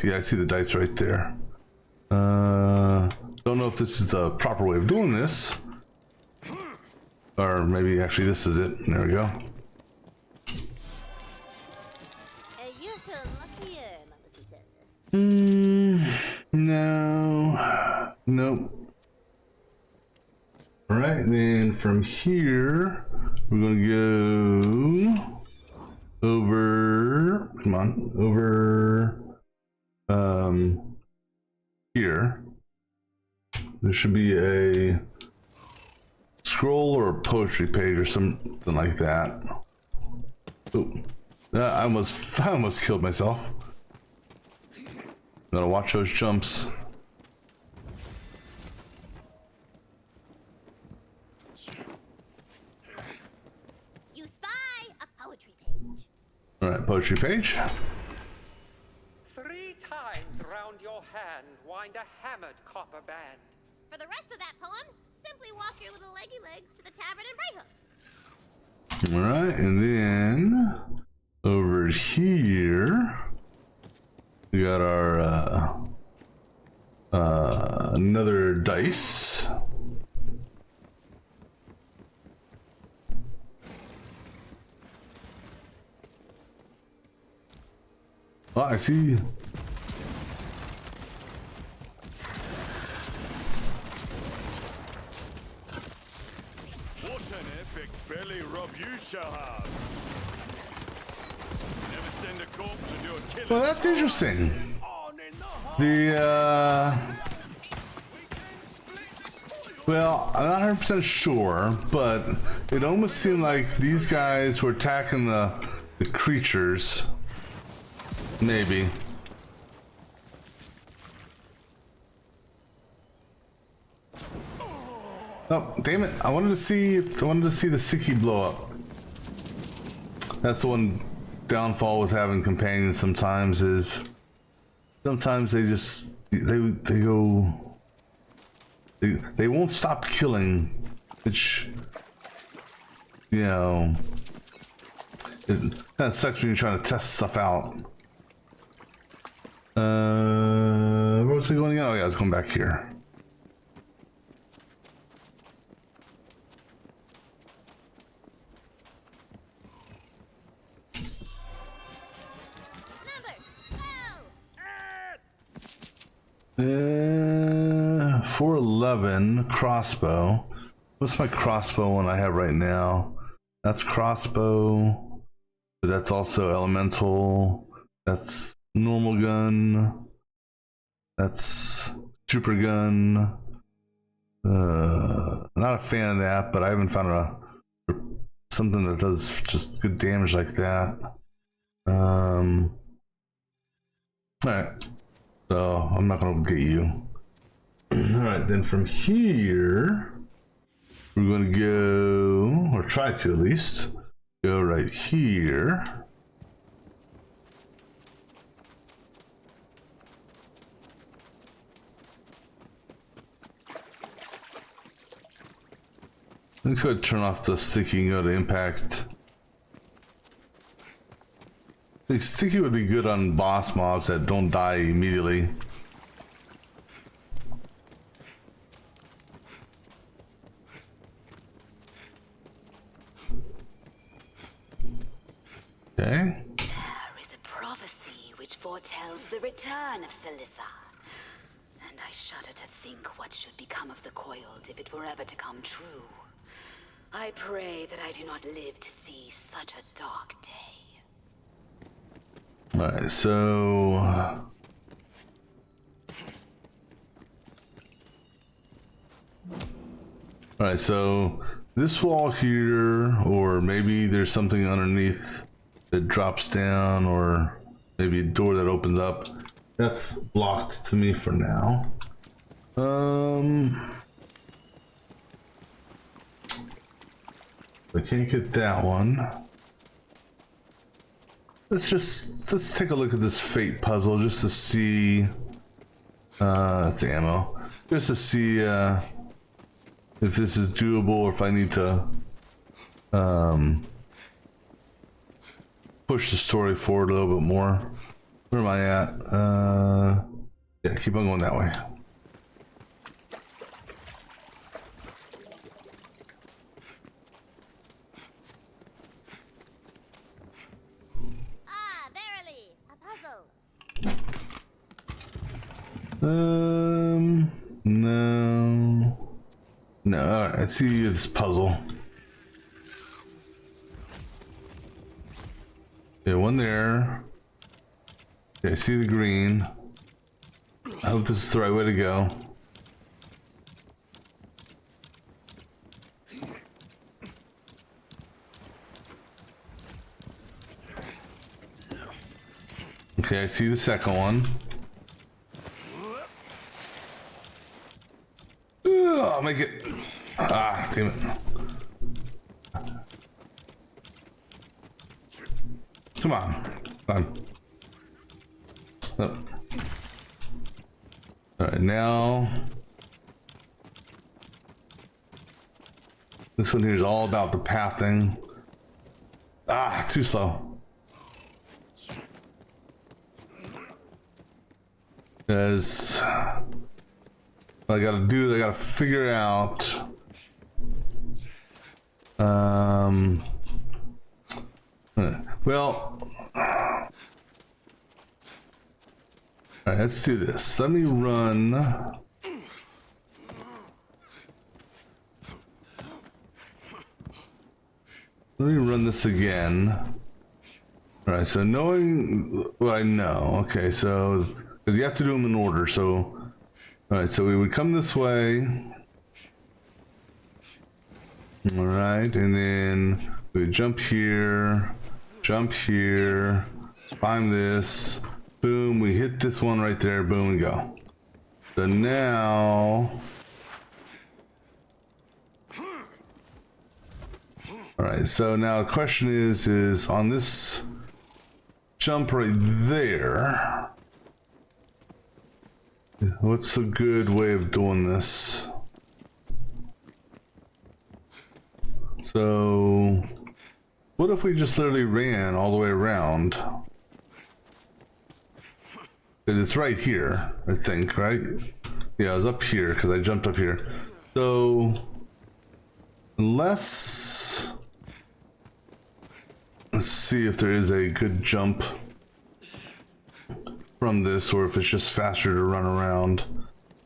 Yeah, I see the dice right there. Don't know if this is the proper way of doing this. Or maybe actually this is it. There we go. No. Nope. Alright, then from here, we're gonna go over, come on, over, here. There should be a scroll or a poetry page or something like that. Oh, I almost killed myself. Gotta watch those jumps. You spy a poetry page. All right, poetry page. 3 times round your hand wind a hammered copper band. For the rest of that poem, simply walk your little leggy legs to the tavern in Brighthoof. All right, and then over here we got our another dice. Oh, I see. What an epic belly rub you shall have. Never send a corpse to do a killing. Well, that's interesting. Well, I'm not 100% sure, but it almost seemed like these guys were attacking the creatures. Maybe. Oh, damn it. I wanted to see the Siki blow up. That's the one downfall with having companions sometimes is sometimes they just they won't stop killing, which, you know, it kind of sucks when you're trying to test stuff out. Where was I going again? Oh yeah, I was going back here. Numbers. 411 crossbow. What's my crossbow one I have right now? That's crossbow, but that's also elemental. That's normal gun. That's super gun. Not a fan of that, but I haven't found something that does just good damage like that. Alright. So I'm not gonna get you. Alright, then from here we're gonna go, or try to at least, go right here. Let's go ahead and turn off the sticky and go to impact. I think sticky would be good on boss mobs that don't die immediately. Okay. There is a prophecy which foretells the return of Celissa. And I shudder to think what should become of the coiled if it were ever to come true. I pray that I do not live to see such a dark day. Alright, so... Alright, so this wall here, or maybe there's something underneath that drops down, or maybe a door that opens up. That's blocked to me for now. I can't get that one. Let's take a look at this fate puzzle just to see. That's ammo. Just to see if this is doable or if I need to push the story forward a little bit more. Where am I at? Yeah, keep on going that way. No. No, alright, I see this puzzle. Yeah, one there. Okay, I see the green. I hope this is the right way to go. Okay, I see the second one. I'll make it. Ah, damn it. Come on. Come on. Oh. Alright, now. This one here is all about the pathing. Ah, too slow. Because what I gotta do is I gotta figure out well, alright, let's do this. Let me run this again. Alright, so knowing what I know, okay, so you have to do them in order, so alright, so we would come this way. Alright, and then we would jump here, climb this, boom, we hit this one right there, boom, and go. So now... Alright, so now the question is on this jump right there, what's a good way of doing this? So, what if we just literally ran all the way around? It's right here, I think, right? Yeah, I was up here because I jumped up here. So, let's see if there is a good jump from this, or if it's just faster to run around.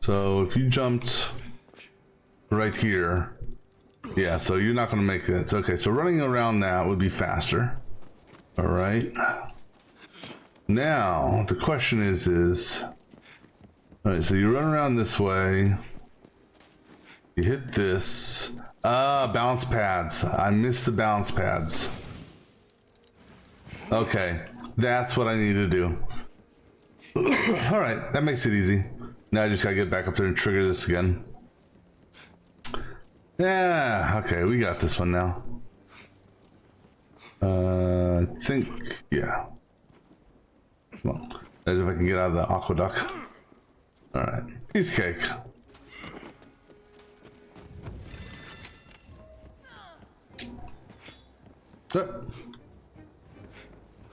So if you jumped right here, yeah, so you're not going to make it. Okay, so running around that would be faster. All right. Now the question is all right, so you run around this way, You hit this. Bounce pads. I missed the bounce pads. Okay, that's what I need to do. All right, that makes it easy. Now I just gotta get back up there and trigger this again. Yeah, okay, we got this one now. I think, yeah. Come on, as if I can get out of the aqueduct. All right, piece of cake.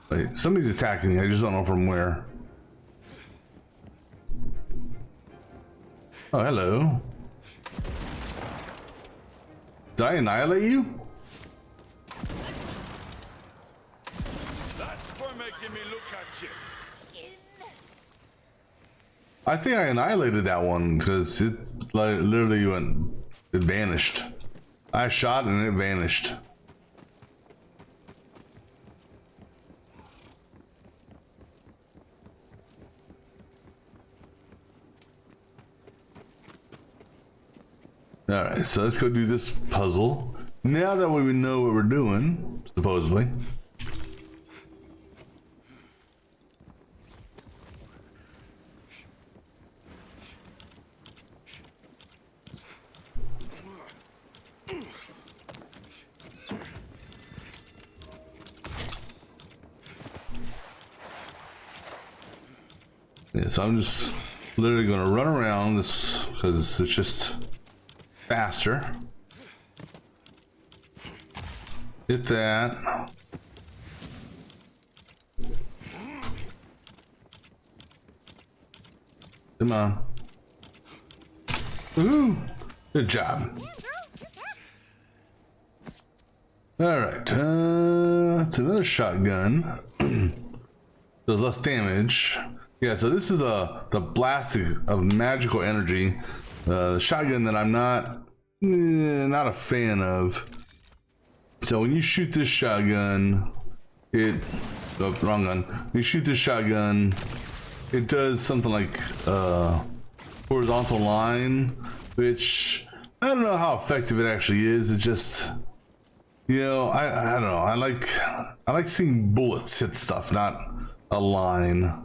Wait, somebody's attacking me. I just don't know from where. Oh, hello. Did I annihilate you? That's for making me look at you. I think I annihilated that one because it like literally it vanished. I shot and it vanished. Alright, so let's go do this puzzle. Now that we know what we're doing, supposedly. Yeah, so I'm just literally gonna run around this because it's just faster. Hit that. Come on. Ooh, good job. All right, it's another shotgun. Does less damage. Yeah, so this is the blast of magical energy. The shotgun that I'm not a fan of. So when you shoot this shotgun, wrong gun. When you shoot this shotgun, it does something like horizontal line, which I don't know how effective it actually is. It just, you know, I don't know. I like seeing bullets hit stuff, not a line.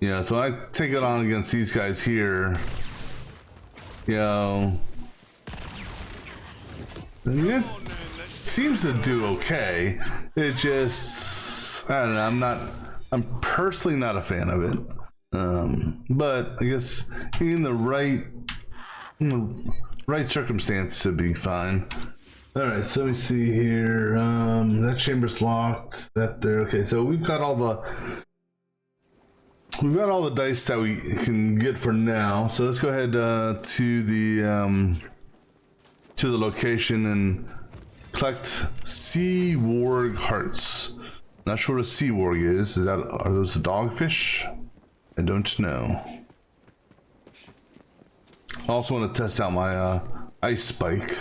Yeah, so I take it on against these guys here. You know, it seems to do okay. It just, I don't know. I'm personally not a fan of it. But I guess in the right circumstance to be fine. All right, so let me see here. That chamber's locked. That there. Okay, so we've got all the dice that we can get for now. So let's go ahead to the location and collect sea warg hearts. Not sure what a sea warg is. Are those the dogfish? I don't know. I also want to test out my ice spike.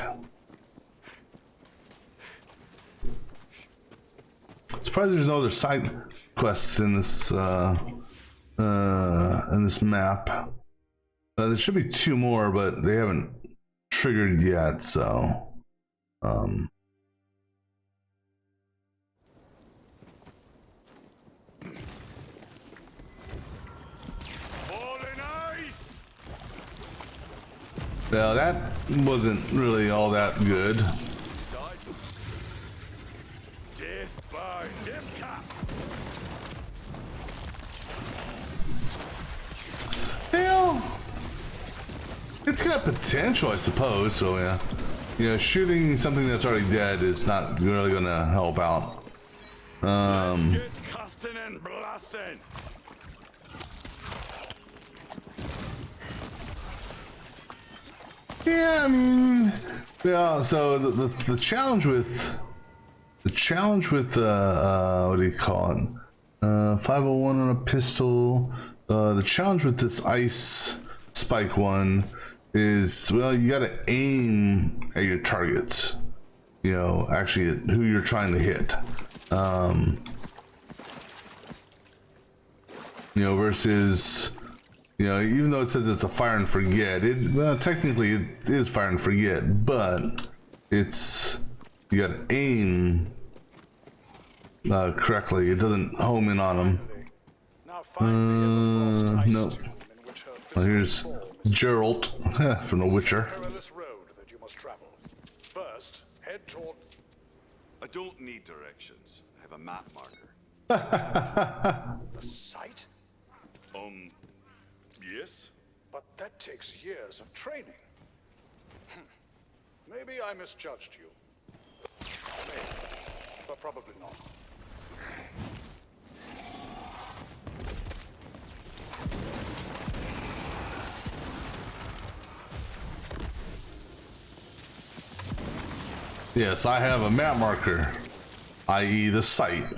Surprised there's no other side quests in this map. There should be 2 more, but they haven't triggered yet. So, well, that wasn't really all that good. Death by death cap. Hell, it's got potential, I suppose. So yeah, you know, shooting something that's already dead is not really gonna help out. Let's get casting and blasting. Yeah, I mean, yeah. So the challenge with what do you call it? 501 on a pistol. The challenge with this ice spike one is, well, you gotta aim at your targets. You know, actually at who you're trying to hit. You know, versus You know, even though it says it's a fire and forget, well, technically it is fire and forget, but it's, you gotta aim correctly. It doesn't home in on them. Nope. Well, here's Geralt from The Witcher. First, head toward. I don't need directions. I have a map marker. The site? Yes? But that takes years of training. Maybe I misjudged you. Maybe, but probably not. Yes, I have a map marker, i.e. the site.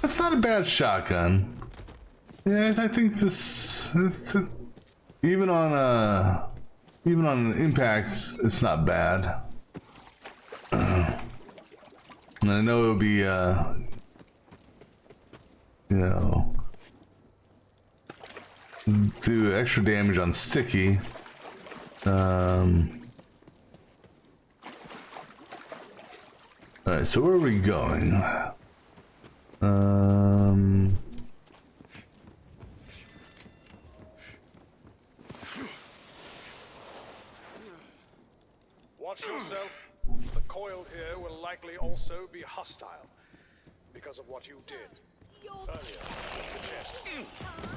That's not a bad shotgun. Yeah, I think this even on impact, it's not bad. And I know it'll be you know, do extra damage on sticky. Alright, so where are we going? Watch yourself. The coil here will likely also be hostile because of what you did earlier with the chest,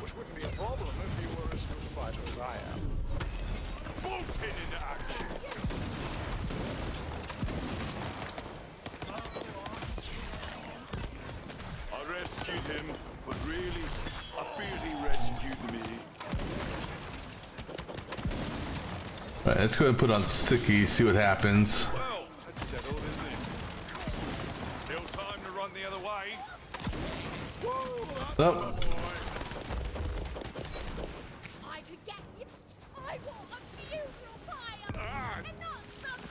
which wouldn't be a problem if you were as good a fighter as I am. Bolted into action. I rescued him, but really, I fear he rescued me. Alright, let's go ahead and put on sticky, see what happens. Well, that's settled, isn't it? Still time to run the other way. Woo! Oh. I could get you. I want a funeral pyre and not some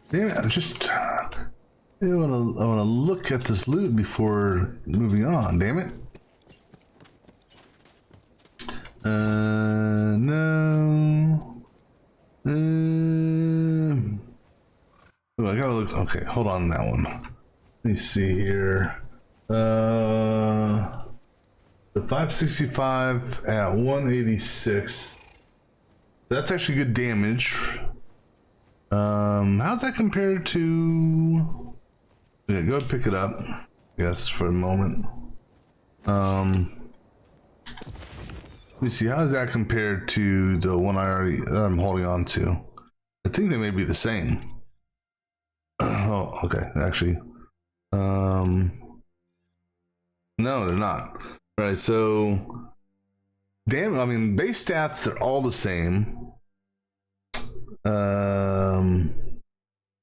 Damn it, I'm just I wanna look at this loot before moving on, damn it. No. Oh, I gotta look. Okay, hold on that one. Let me see here. The 565 at 186. That's actually good damage. How's that compared to? Yeah, go pick it up. Yes, for a moment. Let me see. How does that compare to the one I'm holding on to? I think they may be the same. Oh, okay. Actually, no, they're not. All right. So, damn. I mean, base stats, they're all the same.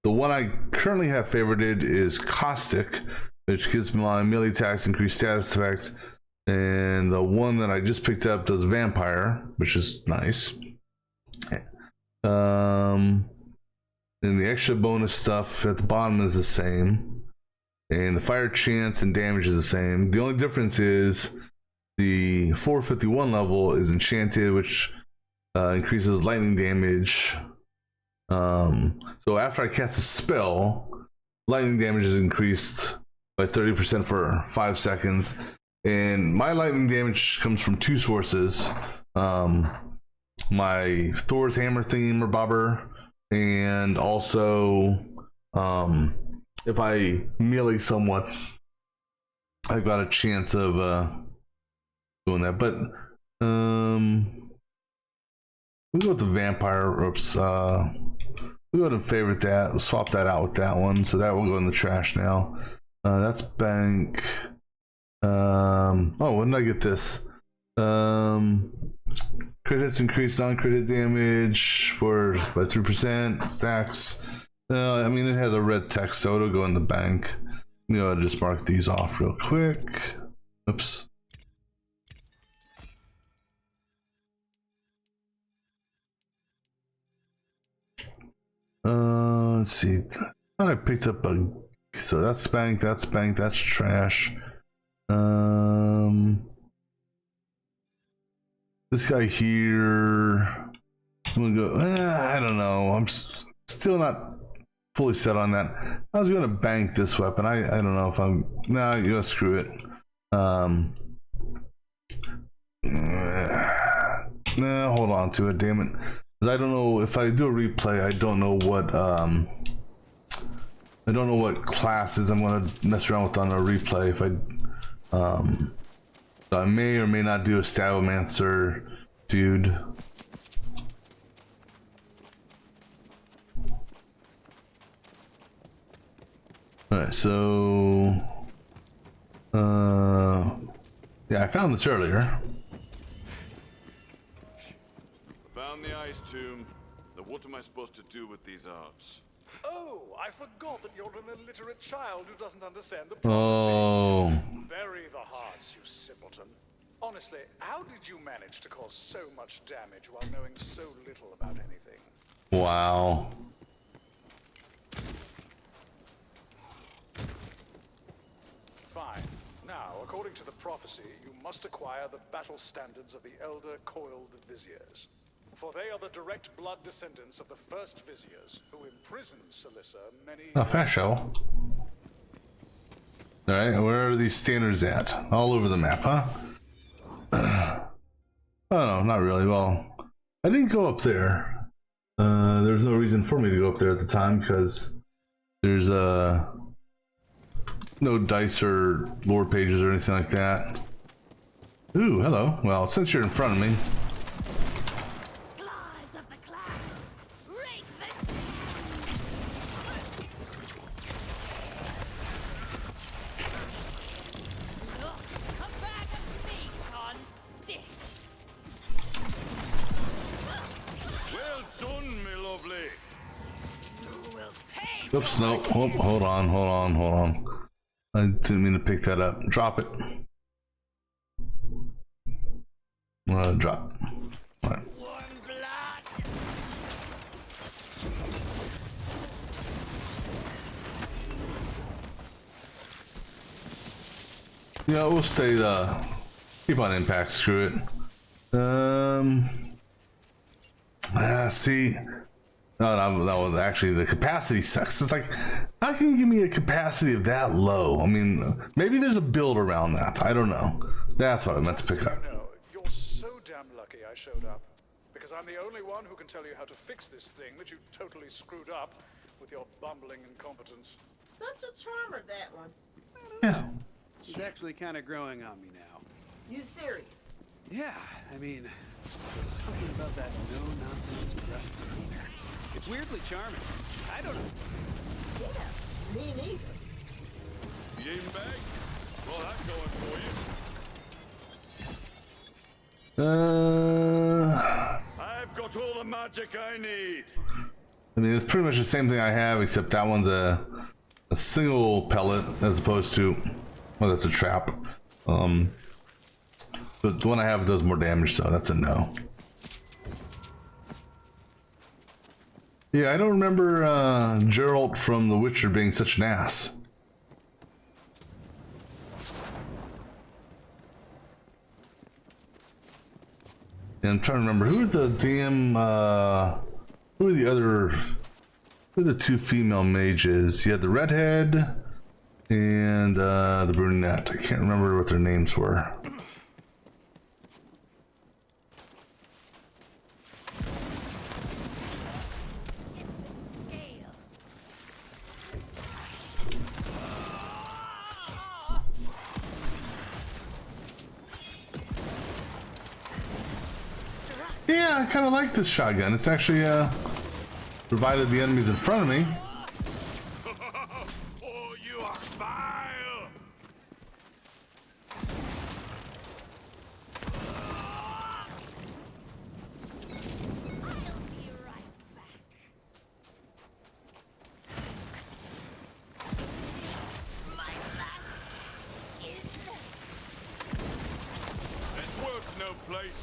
The one I currently have favorited is Caustic, which gives my melee attacks increased status effect, and the one that I just picked up does Vampire, which is nice. And the extra bonus stuff at the bottom is the same, and the fire chance and damage is the same. The only difference is the 451 level is enchanted, which increases lightning damage. So after I cast a spell, lightning damage is increased by 30% for 5 seconds, and my lightning damage comes from two sources: my Thor's hammer theme or bobber, and also if I melee someone, I've got a chance of doing that. But we go with the Vampire. Oops. We go ahead and favorite that. Swap that out with that one. So that will go in the trash now. That's bank. Oh, when did I get this? Crit hits increase non-crit damage by 3%. Stacks. I mean, it has a red text, so it'll go in the bank. You know, I'll just mark these off real quick. Oops. Let's see. I thought I picked up a. So that's bank, that's trash. This guy here. I'm gonna go. I don't know. I'm still not fully set on that. I was gonna bank this weapon. I don't know if I'm. Nah, you gotta screw it. Nah, hold on to it. Damn it. 'Cause I don't know if I do a replay. I don't know what classes I'm gonna mess around with on a replay. If so I may or may not do a Stabbomancer dude. Alright, so yeah, I found this earlier. Found the ice tomb. Now what am I supposed to do with these arts? Oh, I forgot that you're an illiterate child who doesn't understand the prophecy. Oh. Bury the hearts, you simpleton. Honestly, how did you manage to cause so much damage while knowing so little about anything? Wow. Fine. Now, according to the prophecy, you must acquire the battle standards of the Elder Coiled Viziers. For they are the direct blood descendants of the first Viziers, who imprisoned Celissa many Oh, fast show. Alright, where are these standards at? All over the map, huh? Oh no, not really. Well, I didn't go up there. There's no reason for me to go up there at the time because there's no dice or lore pages or anything like that. Ooh, hello. Well, since you're in front of me. Oops, no. Oh, hold on. I didn't mean to pick that up. Drop it. Drop. All right. Yeah, we'll stay keep on impact, screw it. See. No, that was actually the capacity sucks. It's like, how can you give me a capacity of that low? I mean, maybe there's a build around that. I don't know. That's what I meant to pick up. No, you're so damn lucky I showed up. Because I'm the only one who can tell you how to fix this thing that you totally screwed up with your bumbling incompetence. Such a charmer, that one. Yeah. He's actually kind of growing on me now. You serious? Yeah, I mean, there's something about that no-nonsense rough demeanor. It's weirdly charming. I don't know. Yeah, me neither. The aim bag? Well, that's going for you. I've got all the magic I need. I mean, it's pretty much the same thing I have, except that one's a single pellet as opposed to, well, that's a trap. But the one I have does more damage, so that's a no. Yeah, I don't remember Geralt from The Witcher being such an ass. And I'm trying to remember who are the damn who are the two female mages? You had the redhead and the brunette. I can't remember what their names were. Yeah, I kind of like this shotgun. It's actually, provided the enemy's in front of me. Oh, you are vile!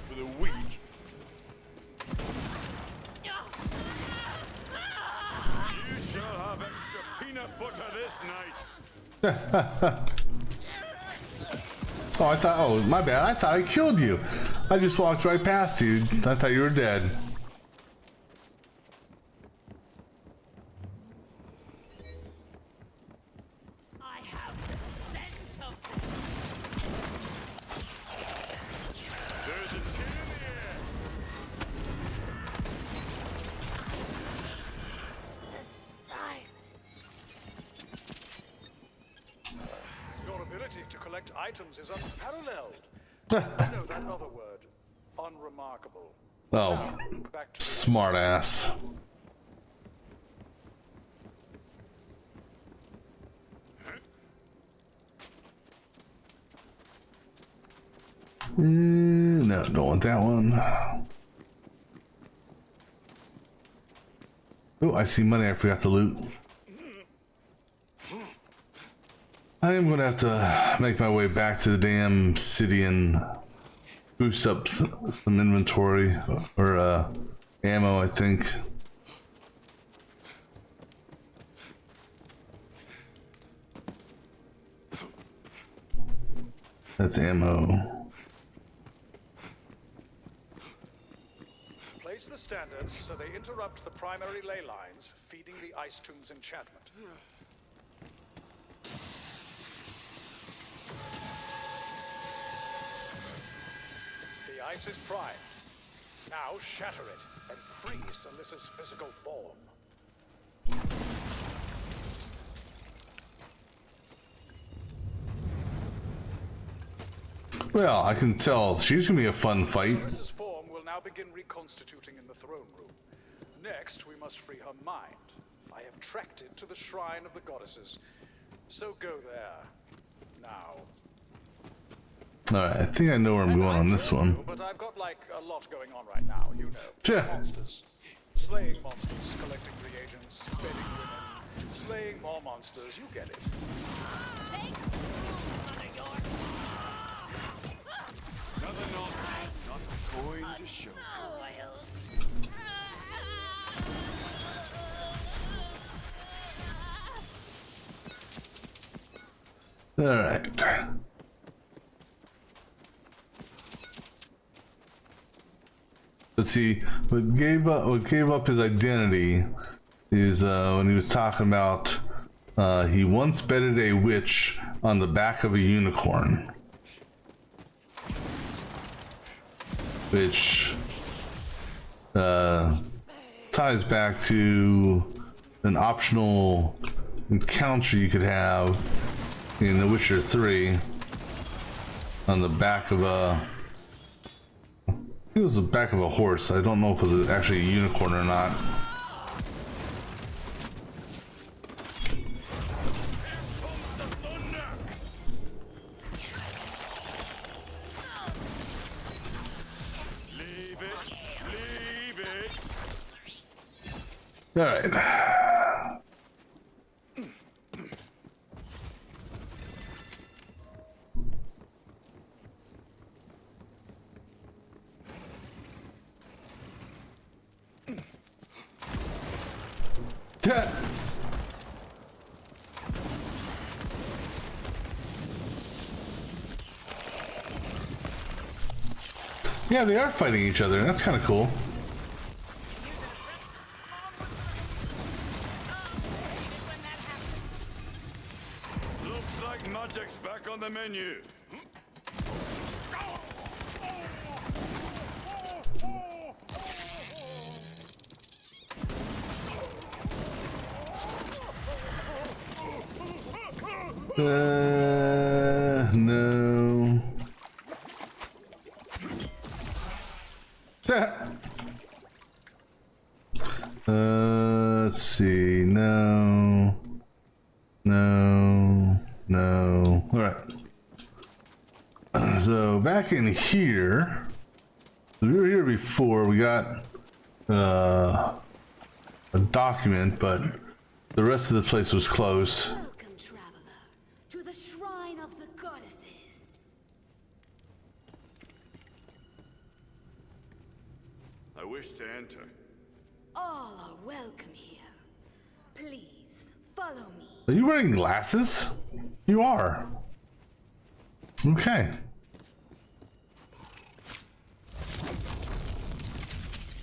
for the weak. You shall have extra peanut butter this night. Oh, I thought, oh, my bad. I thought I killed you. I just walked right past you. I thought you were dead. I have the scent of There's a tin in the air. Your ability to collect items is unparalleled. I know that other word. Unremarkable. Oh, smart ass. No, don't want that one. Oh, I see money I forgot to loot. I am gonna have to make my way back to the damn city and boost up some inventory or ammo, I think. That's ammo. Place the standards so they interrupt the primary ley lines, feeding the Ice Tomb's enchantment. The ice is primed. Now shatter it and free Salissa's physical form. Well, I can tell she's gonna be a fun fight. Salissa's form will now begin reconstituting in the throne room. Next, we must free her mind. I have tracked it to the shrine of the goddesses. So go there. Now. Alright, I think I know where I'm going on this one. But I've got like a lot going on right now, you know. Yeah. Monsters. Slaying monsters, collecting reagents, bedding women, slaying more monsters, you get it. Another notch. Not going to show. Alright. Let's see, what gave up his identity is when he was talking about he once bedded a witch on the back of a unicorn. Which ties back to an optional encounter you could have in The Witcher 3 on the back of a, I think it was the back of a horse. I don't know if it was actually a unicorn or not. All right. Yeah, they are fighting each other. That's kind of cool. Looks like magic's back on the menu. No. Let's see. No. No. No. All right. So back in here, we were here before. We got a document, but the rest of the place was closed. Welcome, traveler, to the shrine of the goddesses. I wish to enter. All are welcome here. Please, follow me. Are you wearing glasses? You are. Okay.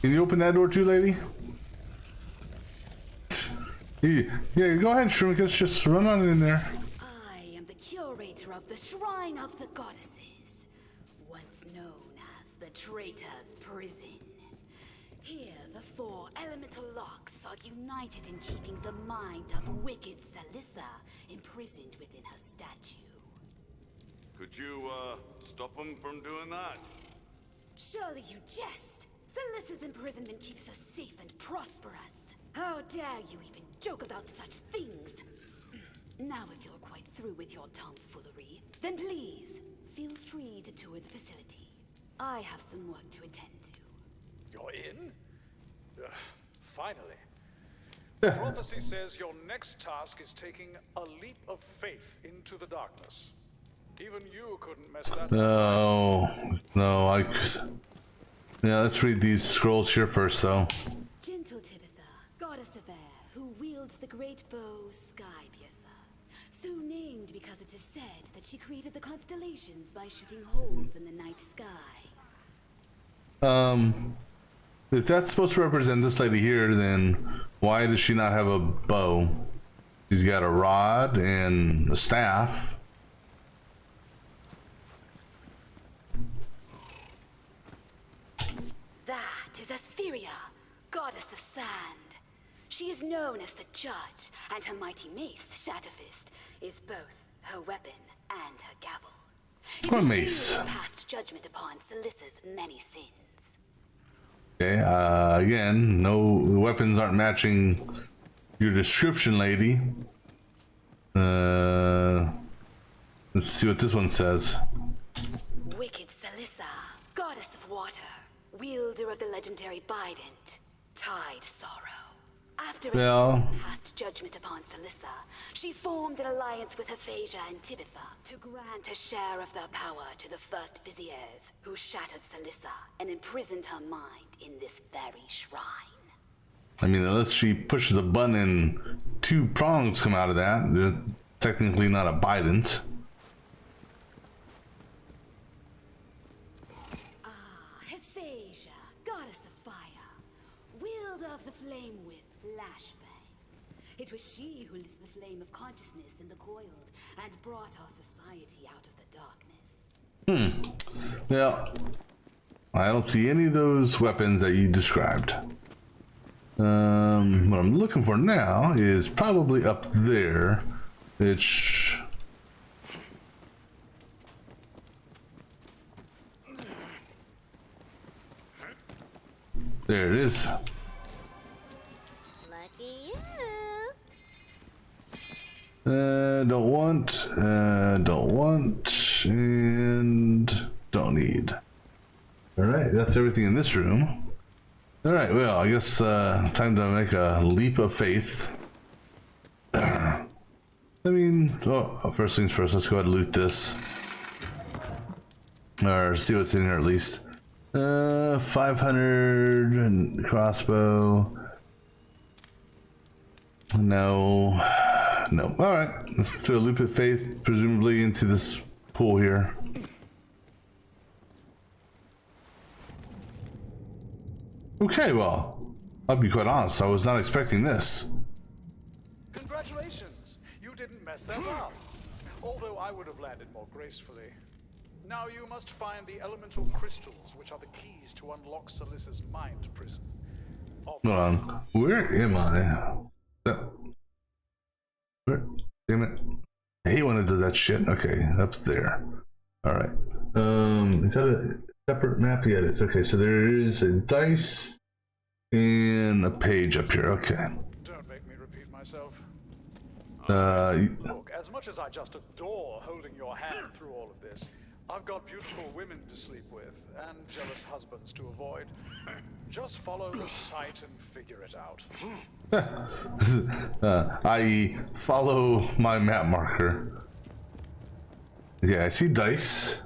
Can you open that door too, lady? Yeah, go ahead, Shrimpus. Just run on in there. I am the curator of the Shrine of the Goddesses, once known as the Traitor's Prison. Here, the 4 elemental locks are united in keeping the mind of wicked Salissa imprisoned within her statue. Could you, stop them from doing that? Surely you jest. Salissa's imprisonment keeps us safe and prosperous. How dare you even joke about such things? Now if you're quite through with your tomfoolery, then please, feel free to tour the facility. I have some work to attend to. You're in? Finally. Prophecy says your next task is taking a leap of faith into the darkness. Even you couldn't mess that up. No, yeah, let's read these scrolls here first, though. Gentle Tibitha, goddess of air, who wields the great bow Skypiercer. So named because it is said that she created the constellations by shooting holes in the night sky. If that's supposed to represent this lady here, then why does she not have a bow? She's got a rod and a staff. That is Aspheria, goddess of sand. She is known as the Judge, and her mighty mace, Shatterfist, is both her weapon and her gavel. What mace? She passed judgment upon Salissa's many sins. Okay, again, no weapons aren't matching your description, lady. Let's see what this one says. Wicked Salissa, goddess of water, wielder of the legendary Bident, Tide Sorrow. After Well, passed judgment upon Salissa, she formed an alliance with Aphasia and Tibitha to grant a share of their power to the first Viziers, who shattered Salissa and imprisoned her mind in this very shrine. I mean, unless she pushes a button and 2 prongs come out of that, they're technically not a Bident. Aphasia, goddess of fire, wielder of the flame whip, Lashfang. It was she who lit the flame of consciousness in the coiled and brought our society out of the darkness. Yeah. I don't see any of those weapons that you described. What I'm looking for now is probably up there, which... There it is. Lucky you. Don't want, and don't need. Alright, that's everything in this room. Alright, well, I guess time to make a leap of faith. I mean, first things first, let's go ahead and loot this. Or see what's in here at least. 500 and crossbow. No. Alright, let's do a leap of faith, presumably into this pool here. Okay, well, I'll be quite honest, I was not expecting this. Congratulations! You didn't mess that up. Although I would have landed more gracefully. Now you must find the elemental crystals, which are the keys to unlock Salissa's mind prison. Hold on, where am I? Where? Damn it. I hate when it does that shit. Okay, up there. Alright. Is that a separate map? Yeah, it is. Okay, so there is a dice and a page up here. Okay. Don't make me repeat myself. Look, Look, as much as I just adore holding your hand through all of this, I've got beautiful women to sleep with and jealous husbands to avoid. Just follow the sight and figure it out. i.e. follow my map marker. Yeah, I see dice.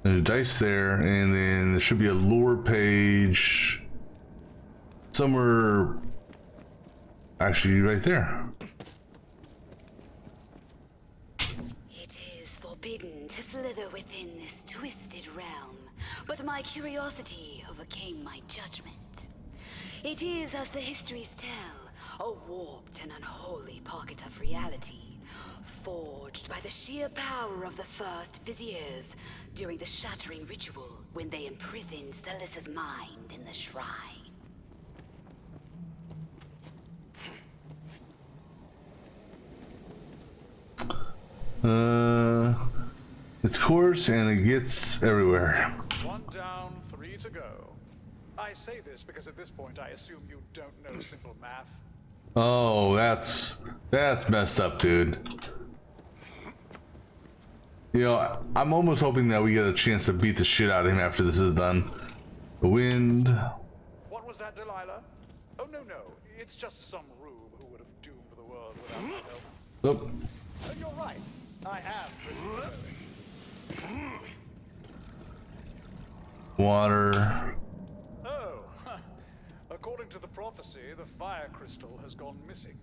There's dice there, and then there should be a lore page somewhere actually right there. It is forbidden to slither within this twisted realm, but my curiosity overcame my judgment. It is, as the histories tell, a warped and unholy pocket of reality, forged by the sheer power of the first viziers during the shattering ritual when they imprisoned Celissa's mind in the shrine. It's coarse and it gets everywhere. 1 down, 3 to go. I say this because at this point I assume you don't know simple math. Oh, that's messed up, dude. You know, I'm almost hoping that we get a chance to beat the shit out of him after this is done. The wind. What was that, Delilah? Oh, no, it's just some rube who would have doomed the world without my help. Oh. And you're right, I am pretty early. Water. Oh, according to the prophecy, the fire crystal has gone missing.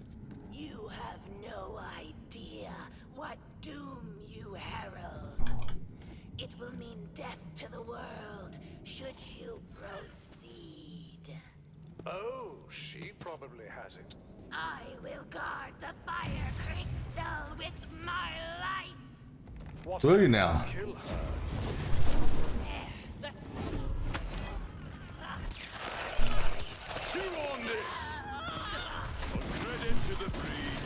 You have no idea what doom you herald. It will mean death to the world should you proceed. Oh, she probably has it. I will guard the fire crystal with my life. What Will you now? Kill her. Chew on this! A credit to the breed.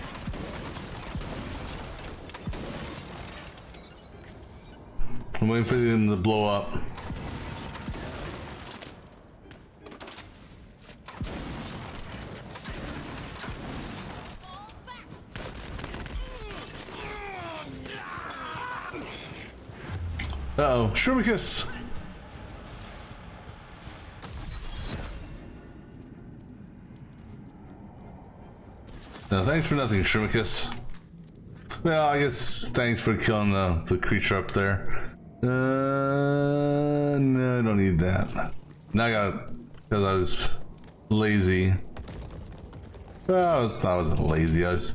I'm waiting for them to blow up. Uh-oh, Shrimicus! No, thanks for nothing, Shrimicus. Well, I guess thanks for killing the creature up there. No, I don't need that. Now I got, because I was lazy. Well, I wasn't lazy. I was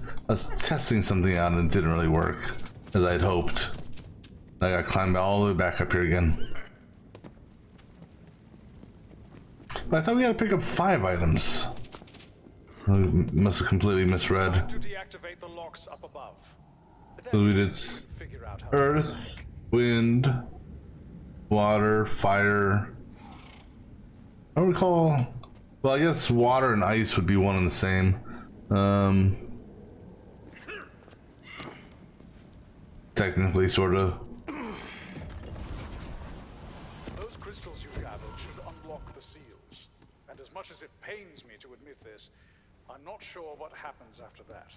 testing something out and it didn't really work as I'd hoped. I gotta climb all the way back up here again. But I thought we had to pick up 5 items. I must have completely misread. To deactivate the locks up above. So we did earth, wind, water, fire. I don't recall. Well, I guess water and ice would be one and the same. Technically, sort of. Those crystals you gathered should unlock the seals. And as much as it pains me to admit this, I'm not sure what happens after that.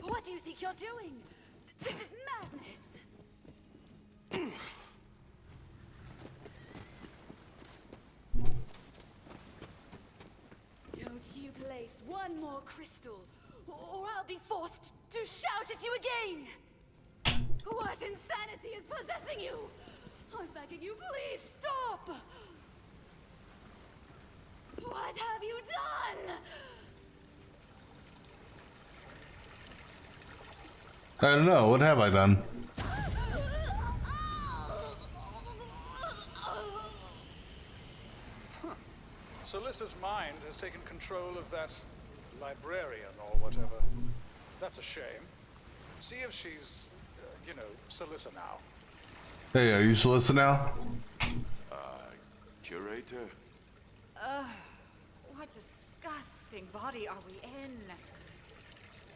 What do you think you're doing? This is madness! Don't you place one more crystal, or I'll be forced to shout at you again! What insanity is possessing you? I'm begging you, please stop! What have you done? I don't know. What have I done? Celissa's mind has taken control of that librarian or whatever. That's a shame. See if she's, you know, Celissa now. Hey, are you Celissa now? Curator? What disgusting body are we in?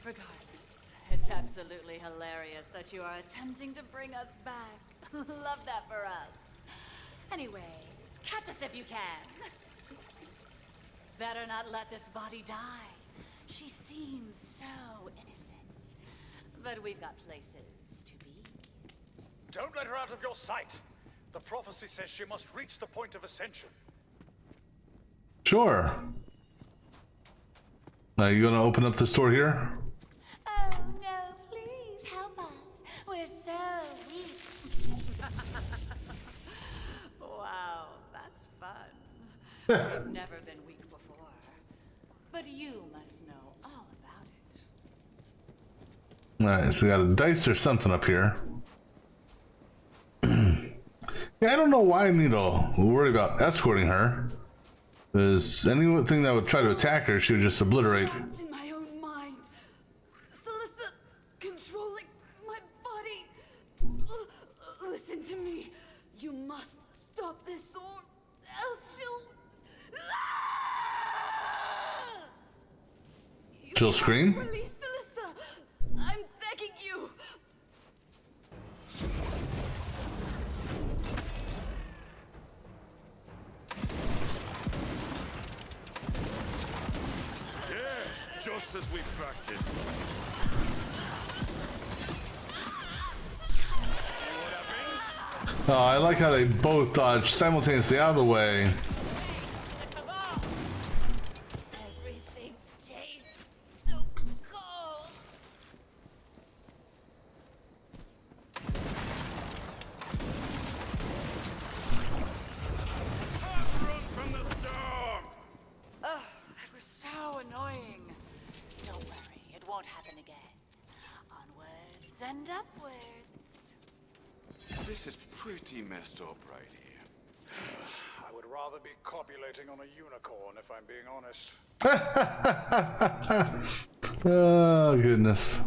Regardless, it's absolutely hilarious that you are attempting to bring us back. Love that for us. Anyway, catch us if you can. Better not let this body die. She seems so innocent. But we've got places to be. Don't let her out of your sight. The prophecy says she must reach the point of ascension. Sure. Now you gonna open up the store here? Oh no, please help us. We're so weak. Wow, that's fun. I've never been weak before. But you must know all about it. Alright, so we got a dice or something up here. Yeah, I don't know why I need to worry about escorting her. Because anything that would try to attack her, she would just obliterate. Trapped in my own mind. Celissa controlling my body. Listen to me. You must stop this or else She'll scream? Release Celissa. I'm begging you. Yes, just as we practiced. Oh, I like how they both dodge simultaneously out of the way. Everything tastes so cold. Run from the storm! Oh, that was so annoying. Don't worry, it won't happen again. Onwards and upwards. This is pretty messed up right here. I would rather be copulating on a unicorn, if I'm being honest. Oh, goodness.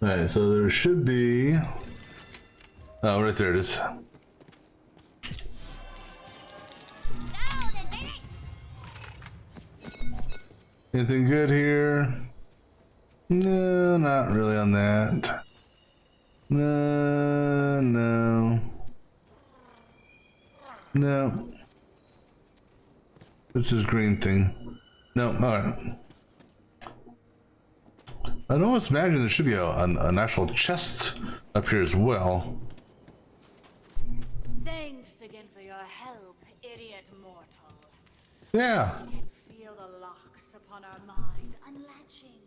Alright, so there should be... Oh, right there it is. Anything good here? No, not really on that. No, no. No. This is green thing. No, alright. I'd almost imagine there should be an actual chest up here as well. Thanks again for your help, idiot mortal. Yeah. I can feel the locks upon our mind unlatching,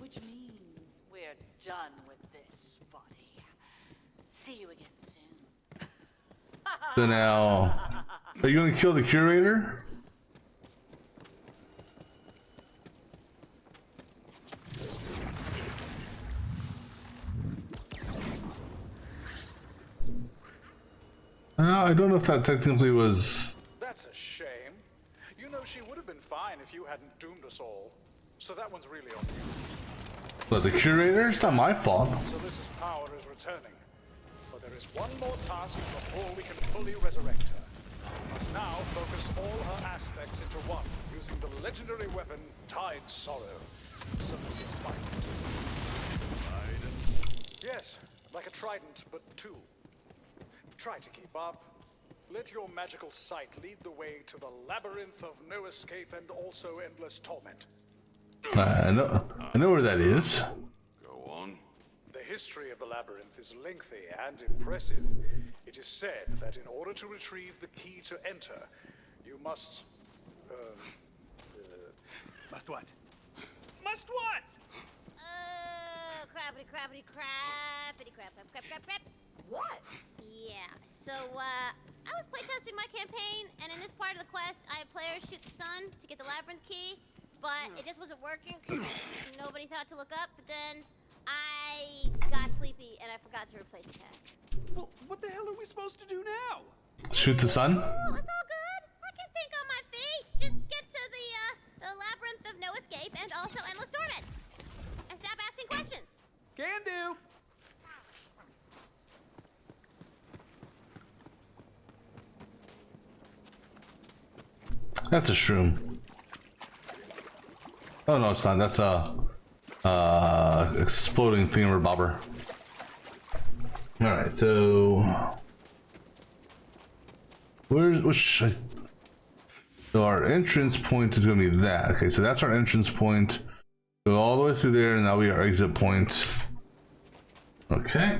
which means we're done with this body. See you again soon. So now, are you going to kill the curator? I don't know if that technically was... That's a shame. You know she would have been fine if you hadn't doomed us all. So that one's really on you. But the curator? It's not my fault. Celiss's power is returning. But there is one more task before we can fully resurrect her. We must now focus all her aspects into one, using the legendary weapon, Tide Sorrow. Celiss's might. Trident? Yes, like a trident, but two. Try to keep up. Let your magical sight lead the way to the labyrinth of no escape and also endless torment. I know where that is. Go on. The history of the labyrinth is lengthy and impressive. It is said that in order to retrieve the key to enter, you must... Must what? Must what? Crappity crappity crappity crap crap crap crap crap. What? Yeah, so, I was playtesting my campaign, and in this part of the quest, I had players shoot the sun to get the labyrinth key, but it just wasn't working because nobody thought to look up, but then I got sleepy and I forgot to replace the task. Well, what the hell are we supposed to do now? Shoot the sun? Oh, it's all good. I can think on my feet. Just get to the labyrinth of no escape and also endless torment. And stop asking questions. Can do. That's a shroom. Oh no, it's not. That's a exploding thingamabobber. All right, so which? So our entrance point is going to be that. Okay, so that's our entrance point. Go all the way through there, and that'll be our exit point. Okay.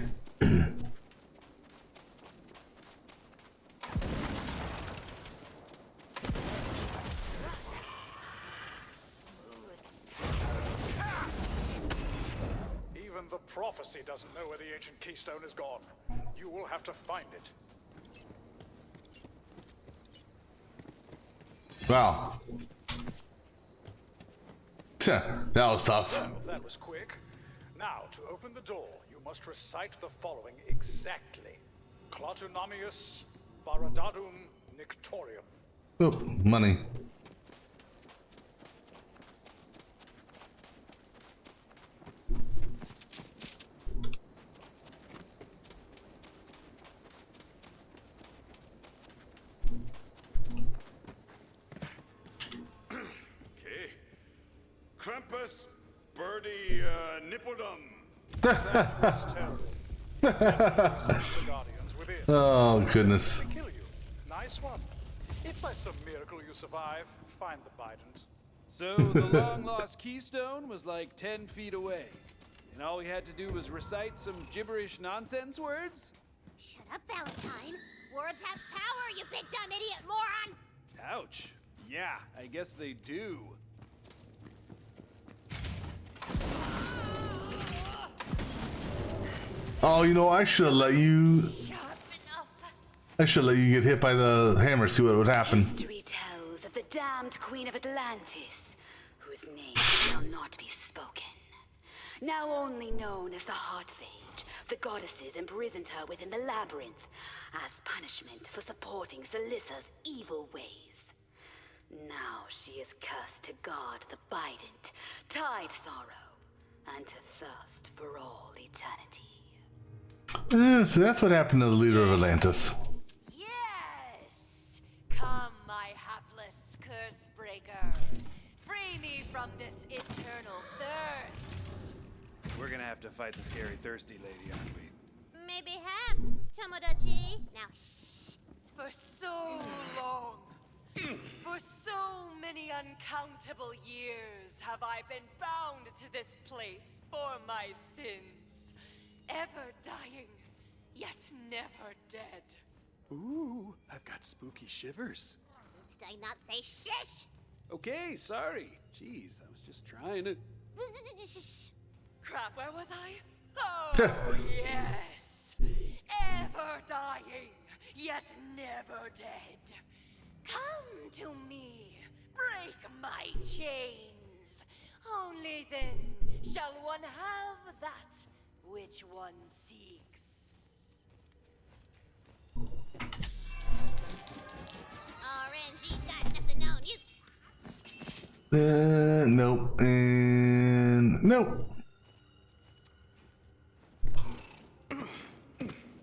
prophecy doesn't know where the ancient keystone is gone. You will have to find it. Wow. That was tough. Well, that was quick. Now, to open the door, you must recite the following exactly. Clatunamius Baradadum Nictorium. Oop, money. Okay. Krampus, Birdie, Nippeldum. That was terrible. Definitely send the Guardians within. Oh, goodness. They kill you. Nice one. If by some miracle you survive, find the Bident. So the long-lost keystone was like 10 feet away, and all we had to do was recite some gibberish nonsense words? Shut up, Valentine. Words have power, you big dumb idiot moron! Ouch. Yeah, I guess they do. Oh, you know, I should have let you. I should let you get hit by the hammer, see what would happen. History tells of the damned Queen of Atlantis, whose name shall not be spoken. Now only known as the Heartphage, the goddesses imprisoned her within the labyrinth as punishment for supporting Salissa's evil ways. Now she is cursed to guard the Bident, tide sorrow, and to thirst for all eternity. So that's what happened to the leader of Atlantis. Yes! Come, my hapless curse breaker. Free me from this eternal thirst. We're gonna have to fight the scary thirsty lady, aren't we? Maybe haps, Tomodachi. Now, shh. For so long, for so many uncountable years have I been bound to this place for my sins. Ever dying, yet never dead. Ooh, I've got spooky shivers. Did I not say shish? Okay, sorry. Jeez, I was just trying to... Crap, where was I? Oh, yes. Ever dying, yet never dead. Come to me, break my chains. Only then shall one have that which one seeks. RNG's got nothing on you. Nope. And nope.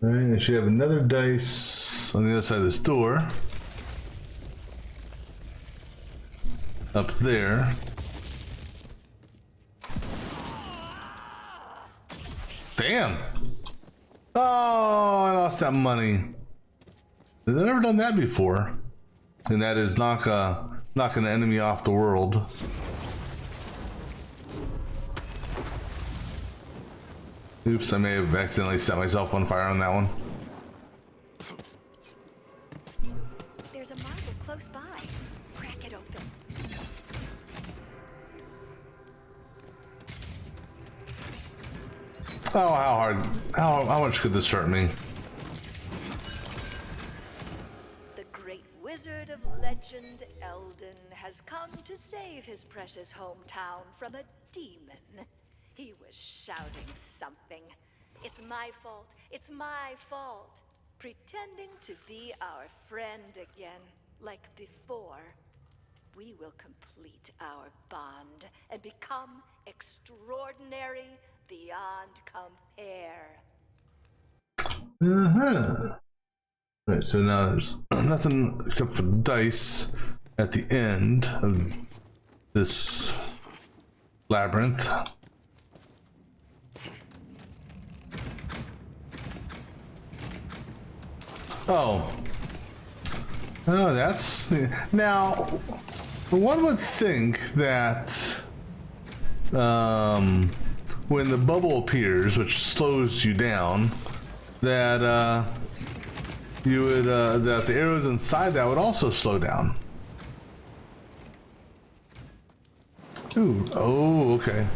Alright, I should have another dice on the other side of this door. Up there. Damn! Oh, I lost that money. I've never done that before. And that is knocking the enemy off the world. Oops, I may have accidentally set myself on fire on that one. There's a marble close by. Crack it open. Oh, how hard. How much could this hurt me? The great wizard of legend, Eldon, has come to save his precious hometown from a demon. He was shouting something. It's my fault. It's my fault. Pretending to be our friend again, like before. We will complete our bond and become extraordinary beyond compare. Alright, so now there's nothing except for dice at the end of this labyrinth. Oh. Oh, that's... Now, one would think that when the bubble appears, which slows you down, that you would that the arrows inside that would also slow down. Ooh, oh, okay.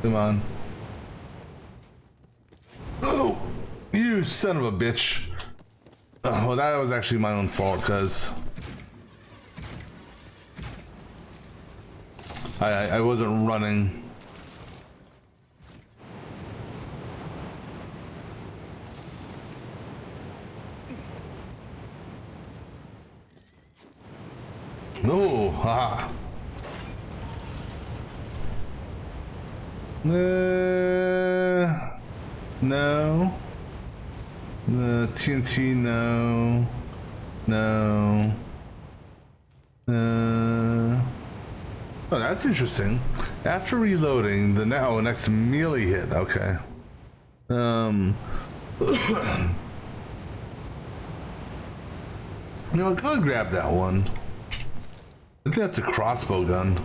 Come on. Oh, you son of a bitch. Oh, well, that was actually my own fault, because I wasn't running. Oh, haha. No. TNT, no. No. Oh, that's interesting. After reloading, the next melee hit. Okay. No, go and grab that one. I think that's a crossbow gun.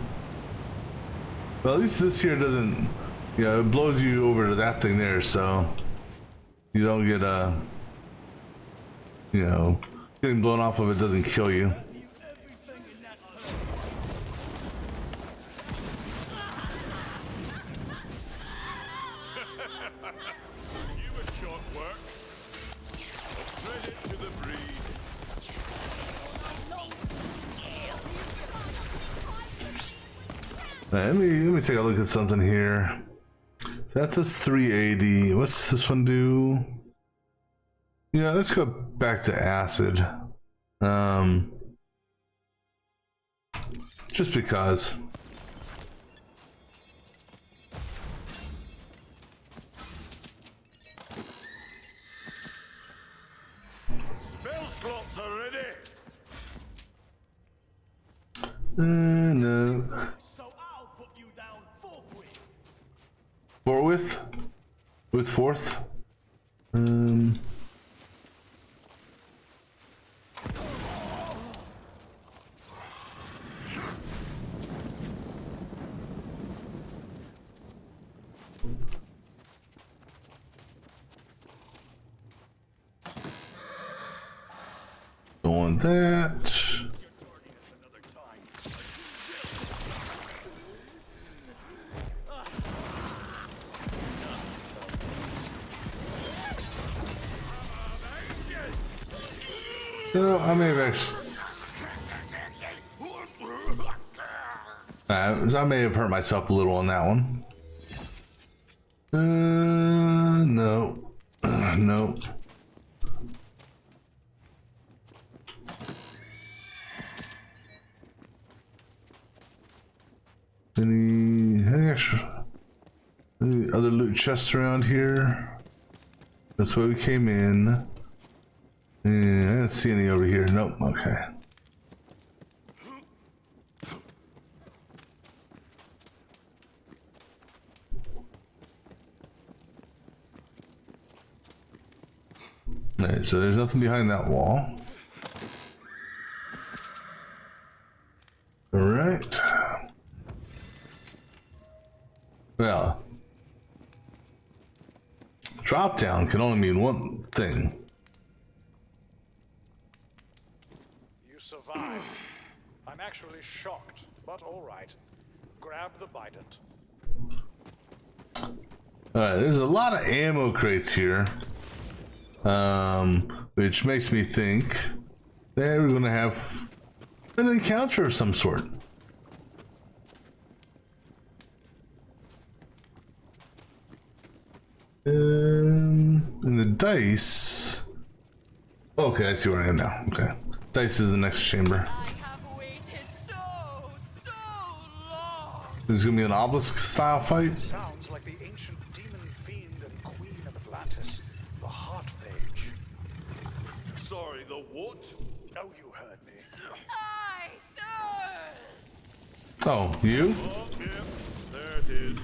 Well, at least this here doesn't, it blows you over to that thing there, so you don't get getting blown off of it doesn't kill you. Let me take a look at something here. That does 380. What's this one do? Yeah, let's go back to acid. Just because. Spell slots are ready. No. Forthwith? With fourth? Don't want that. No, I may have actually. I may have hurt myself a little on that one. No. No. Any extra? Any other loot chests around here? That's where we came in. I don't see any over here. Nope. Okay. Alright, so there's nothing behind that wall. Alright. Well, drop down can only mean one thing. You survived. I'm actually shocked, but all right. Grab the bident. Alright, there's a lot of ammo crates here. Which makes me think that we're gonna have an encounter of some sort. And the dice. Okay, I see where I am now. Okay. Dice is the next chamber. There's gonna be an obelisk style fight. Sounds like the ancient demon fiend and queen of Atlantis, the Heart Phage. Sorry, the what? Oh, you heard me. Oh, you? Oh, yeah, there it is.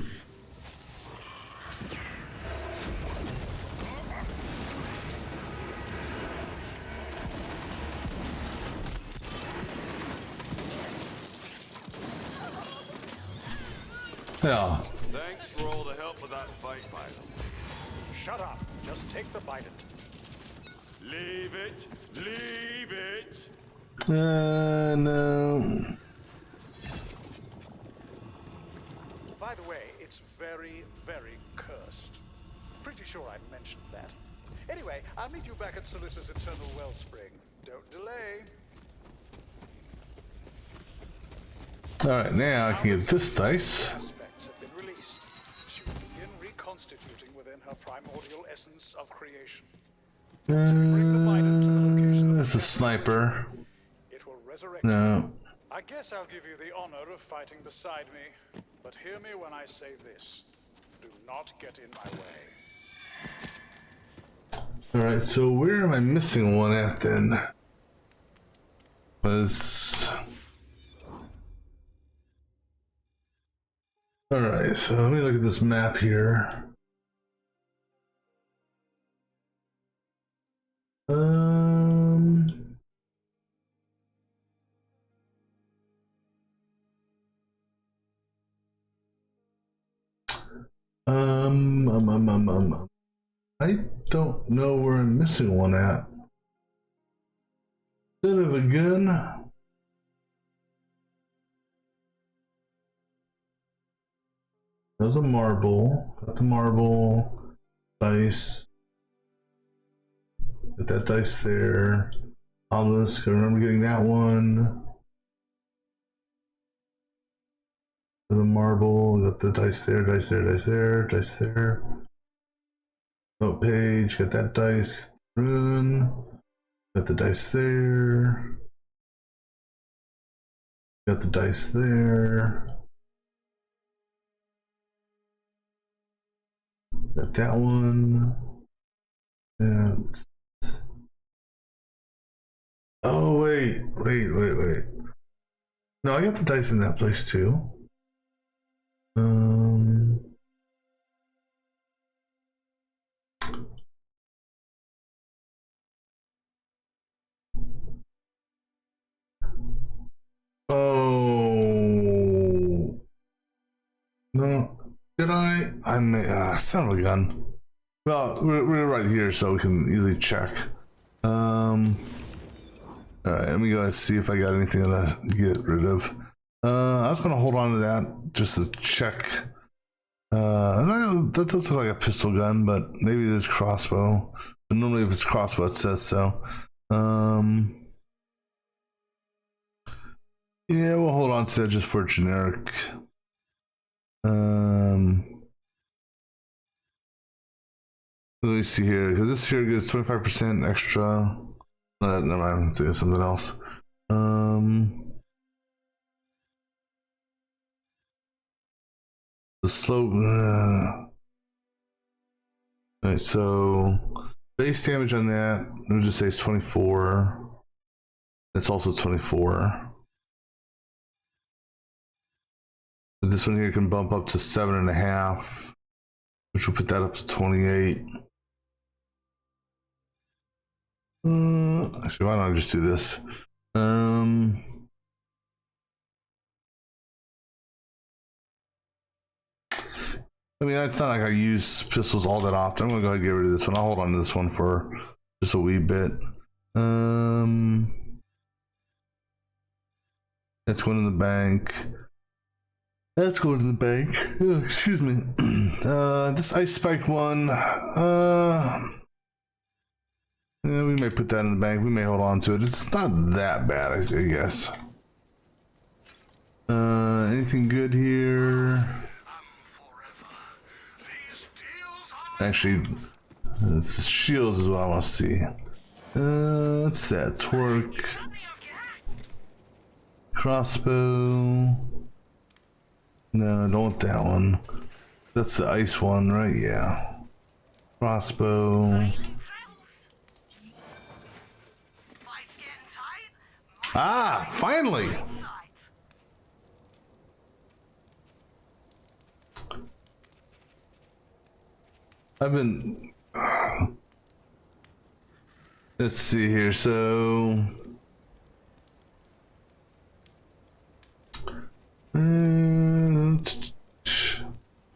Yeah. Thanks for all the help with that fight, Milo. Shut up. Just take the bident. Leave it. Leave it. No. By the way, if it's very, very cursed. Pretty sure I mentioned that. Anyway, I'll meet you back at Salissa's Eternal Wellspring. Don't delay. Alright, now I can get this dice. Aspects have been released. She will begin reconstituting within her primordial essence of creation. It's a sniper. It will resurrect. No. I guess I'll give you the honor of fighting beside me, but hear me when I say this. Do not get in my way. Alright, so where am I missing one at then? Was... Alright, so let me look at this map here. Um, I don't know where I'm missing one at. Instead of a gun. There's a marble. Got the marble. Dice. Get that dice there. Obelisk. I remember getting that one. The marble. Got the dice there. Dice there. Dice there. Dice there. Note page. Got that dice. Rune. Got the dice there. Got the dice there. Got that one. And oh wait. No, I got the dice in that place too. Oh no. Did I? I may. Son of a gun. Well, we're right here, so we can easily check. All right, let me go and see if I got anything to get rid of. I was gonna hold on to that just to check. That does look like a pistol gun, but maybe it is crossbow. But normally, if it's crossbow, it says so. Yeah, we'll hold on to that just for generic. Let me see here, because this here gives 25% extra. Never mind, I'm doing something else. The slope. Alright, so base damage on that, let me just say it's 24. That's also 24. This one here can bump up to 7.5, which will put that up to 28. Actually, why don't I just do this? I mean, it's not like I use pistols all that often. I'm gonna go ahead and get rid of this one. I'll hold on to this one for just a wee bit. That's going in the bank. That's going to the bank. Oh, excuse me. This ice spike one. Yeah, we may put that in the bank. We may hold on to it. It's not that bad, I guess. Anything good here? Actually, the shields is what I want to see. What's that? Torque. Crossbow. No, I don't want that one. That's the ice one, right? Yeah. Crossbow. Ah, finally! I've been... Let's see here, so...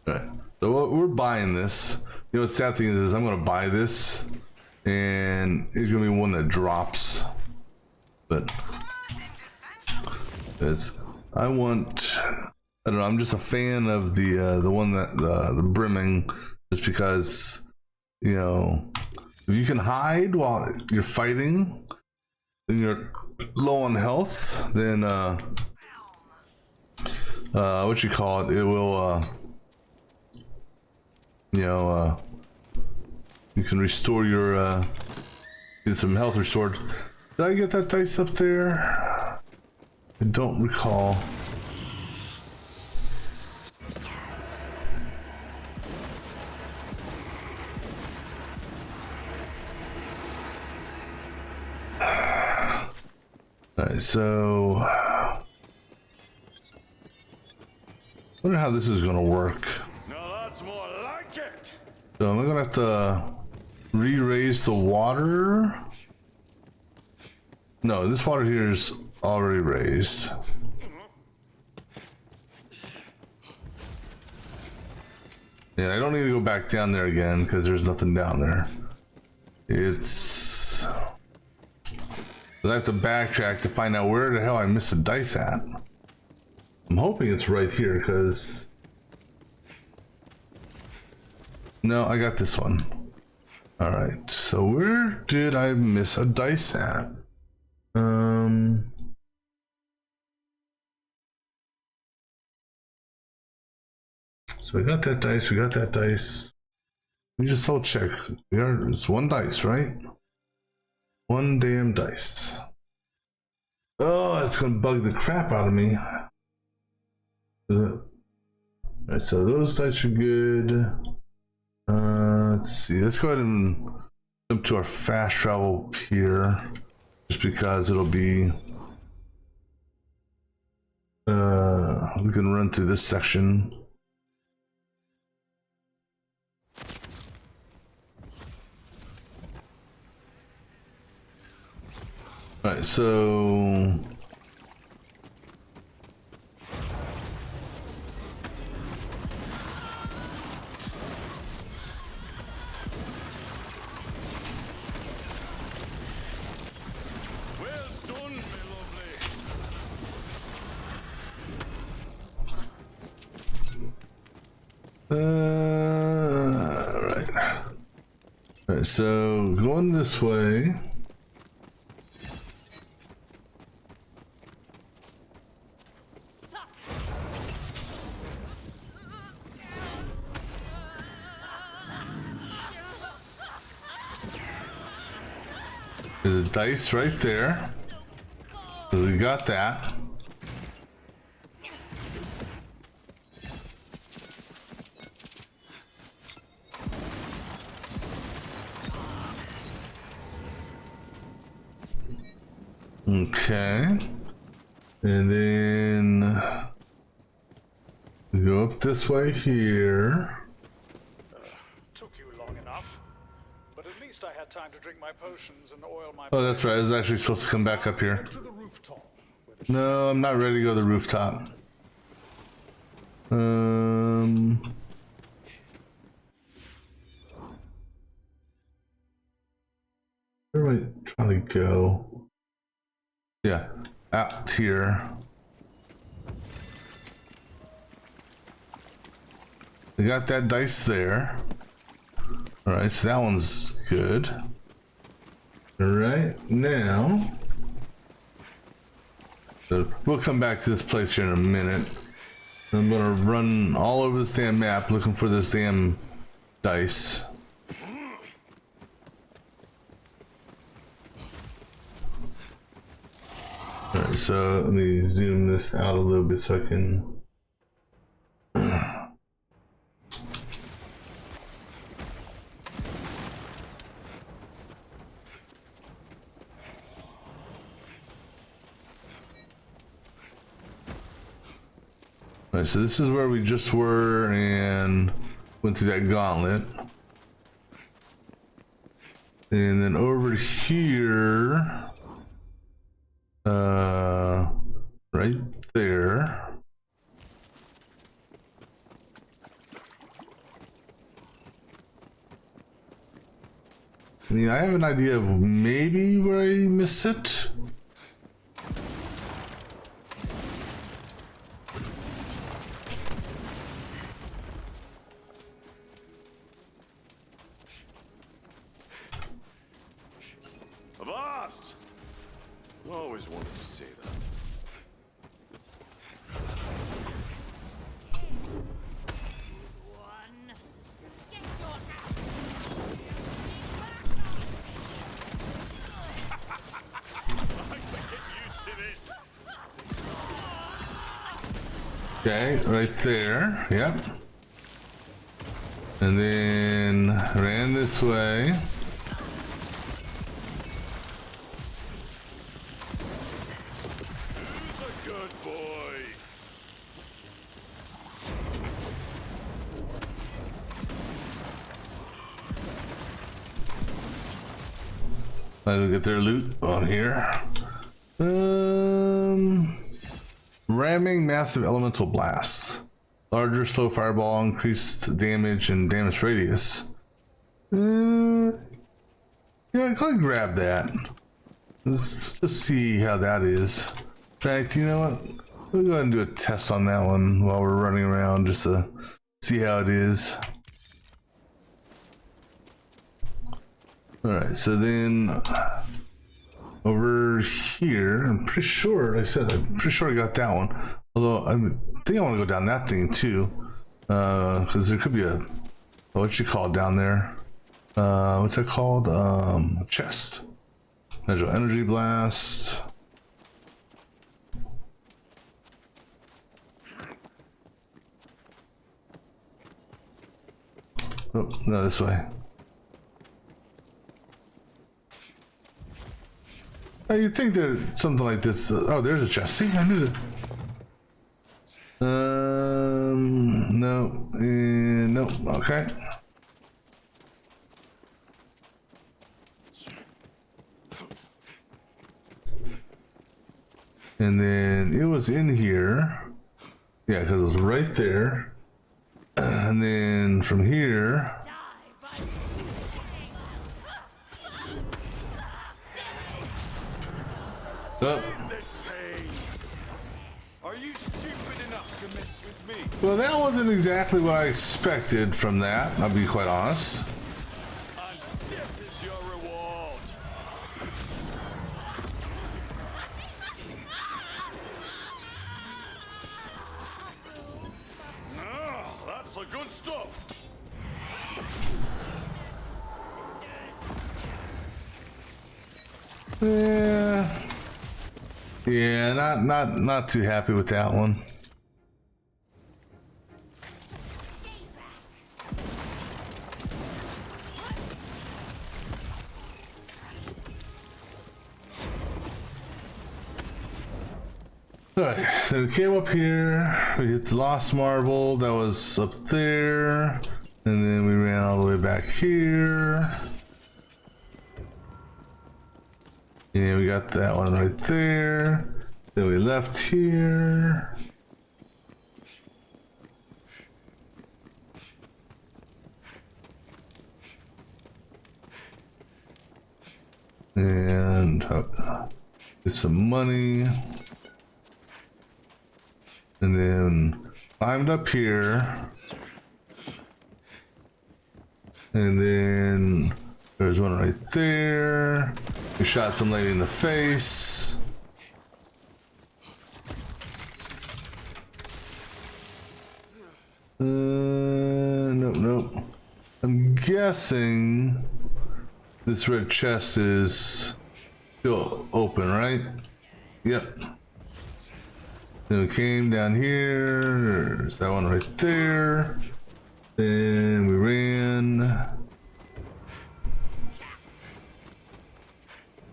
Alright, so we're buying this. You know, the sad thing is I'm gonna buy this, and it's gonna be one that drops. But... I want I don't know. I'm just a fan of the one that the brimming, just because, you know, if you can hide while you're fighting and you're low on health, then what you call it? It will you know, you can restore your get some health restored. Did I get that dice up there? I don't recall. Alright, so I wonder how this is gonna work. Now that's more like it. So am I gonna have to re-raise the water? No, this water here is already raised. Yeah, I don't need to go back down there again because there's nothing down there. It's... I have to backtrack to find out where the hell I missed the dice at. I'm hoping it's right here because... No, I got this one. Alright, so where did I miss a dice at? So we got that dice, we got that dice. Let me just double check. It's one dice, right? One damn dice. Oh, that's gonna bug the crap out of me. Alright, so those dice are good. Let's see, let's go ahead and jump to our fast travel here. Just because it'll be... we can run through this section. Alright, so... Well done, my lovely. Right. Alright, so going this way. There's a dice right there. So we got that. Okay. And then we go up this way here. Took you long enough. But at least I had time to drink my potions and oil my... Oh, that's right. I was actually supposed to come back up here. To the rooftop. Where the No, I'm not ready to go to the rooftop. Where am I trying to go? Yeah, out here. We got that dice there. Alright, so that one's good. Alright, now... So we'll come back to this place here in a minute. I'm gonna run all over this damn map looking for this damn dice. Alright, so let me zoom this out a little bit so I can... Alright, so this is where we just were and went through that gauntlet. And then over here, right there. I mean, I have an idea of maybe where I missed it. Okay, right there. Yep. And then ran this way. Who's a good boy? Let's get their loot on here. Ramming massive elemental blast. Larger slow fireball, increased damage and damage radius. Yeah, go and grab that. Let's just see how that is. In fact, you know what? We'll go ahead and do a test on that one while we're running around just to see how it is. Alright, so then over here, I'm pretty sure, like I said, I'm pretty sure I got that one. Although I think I want to go down that thing too. Because there could be a, what you call it down there? What's that called? Chest. Measure energy blast. Oh, no, this way. You'd think there's something like this. Oh, there's a chest. See, I knew that. No, nope. Okay. And then it was in here. Yeah, because it was right there. And then from here. Oh. Are you stupid enough to mess with me? Well, that wasn't exactly what I expected from that, I'll be quite honest. And death is your reward. Ah, that's the good stuff. Yeah, not too happy with that one. Alright, so we came up here, we hit the Lost Marble, that was up there, and then we ran all the way back here. And we got that one right there. Then we left here. And get some money. And then climbed up here. And then there's one right there. We shot some lady in the face. Nope. I'm guessing this red chest is still open, right? Yep. Then we came down here. There's that one right there. Then we ran.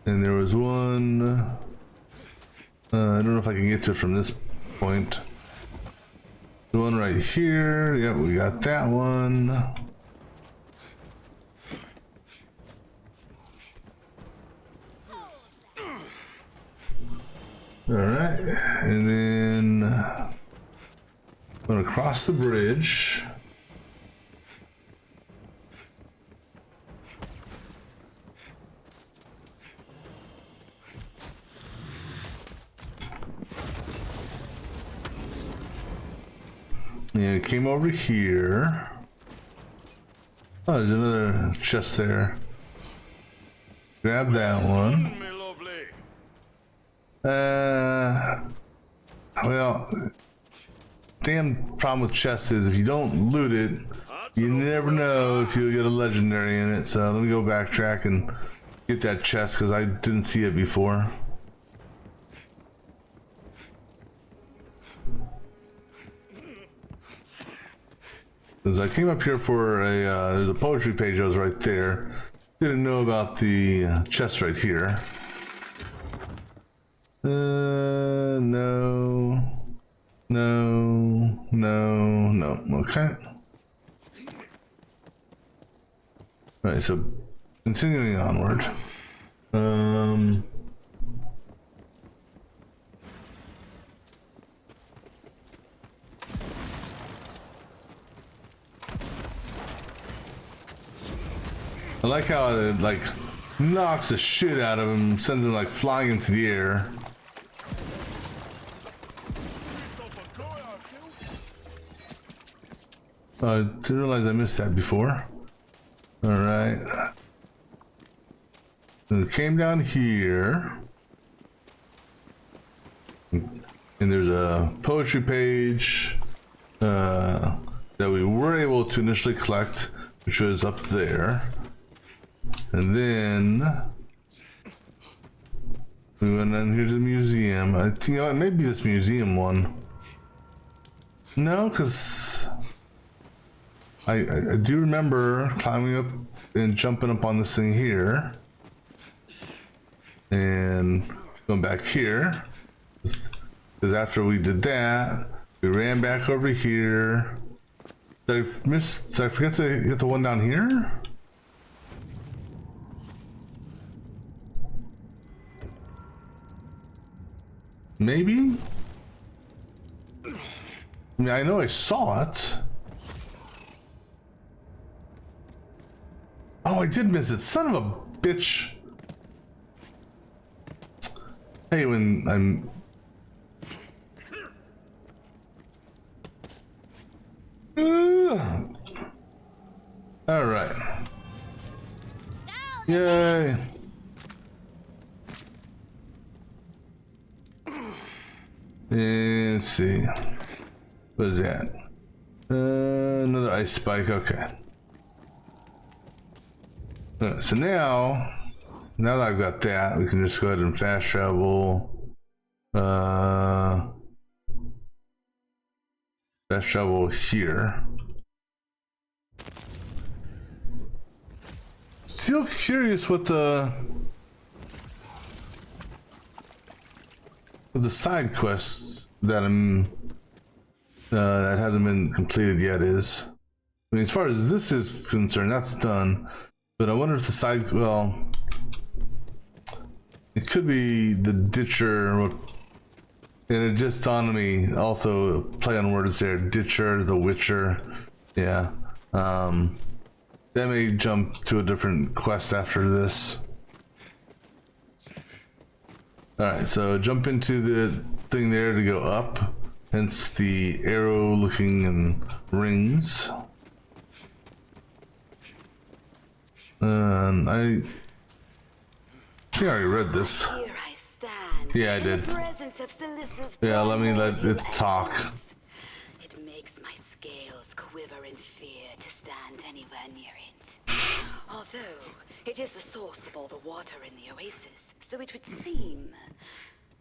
And there was one. I don't know if I can get to it from this point. The one right here. Yep, we got that one. Alright, and then I'm gonna cross the bridge. Yeah, it came over here. Oh, there's another chest there. Grab that one. Well, damn problem with chests is if you don't loot it, you never know if you'll get a legendary in it. So let me go backtrack and get that chest because I didn't see it before. Because I came up here for a, there's a poetry page that was right there. Didn't know about the chest right here. No. Okay. Alright, so continuing onward. I like how it like knocks the shit out of him, sends him like flying into the air. I didn't realize I missed that before. Alright. And it came down here. And there's a poetry page that we were able to initially collect, which was up there. And then we went down here to the museum. I think, you know, it may be this museum one. No, because I do remember climbing up and jumping up on this thing here. And going back here. Because after we did that, we ran back over here. Did I forget to get the one down here? Maybe? I mean, I know I saw it. Oh, I did miss it. Son of a bitch. Hey, when I'm... All right. Yay. Let's see. What is that? Another ice spike. Okay. So now that I've got that, we can just go ahead and fast travel. Fast travel here. Still curious what the side quests that that hasn't been completed yet is. I mean, as far as this is concerned, that's done. But I wonder if the side, well, it could be the Ditcher, and it just dawned on me, also play on words there, Ditcher, the Witcher, yeah. That may jump to a different quest after this. Alright, so jump into the thing there to go up, hence the arrow looking and rings. I think I already read this. Here I stand. Yeah, I did. In the presence of Salissa's Yeah, let me let it talk. It makes my scales quiver in fear to stand anywhere near it. Although it is the source of all the water in the oasis, so it would seem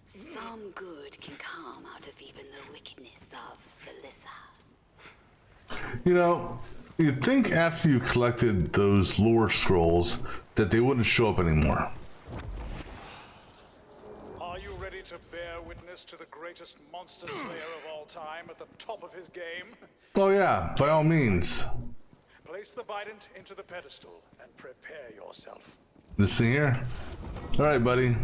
some good can come out of even the wickedness of Salissa. You know, you'd think after you collected those lore scrolls that they wouldn't show up anymore. Are you ready to bear witness to the greatest monster slayer of all time at the top of his game? Oh yeah, by all means. Place the bident into the pedestal and prepare yourself. This thing here? Alright, buddy.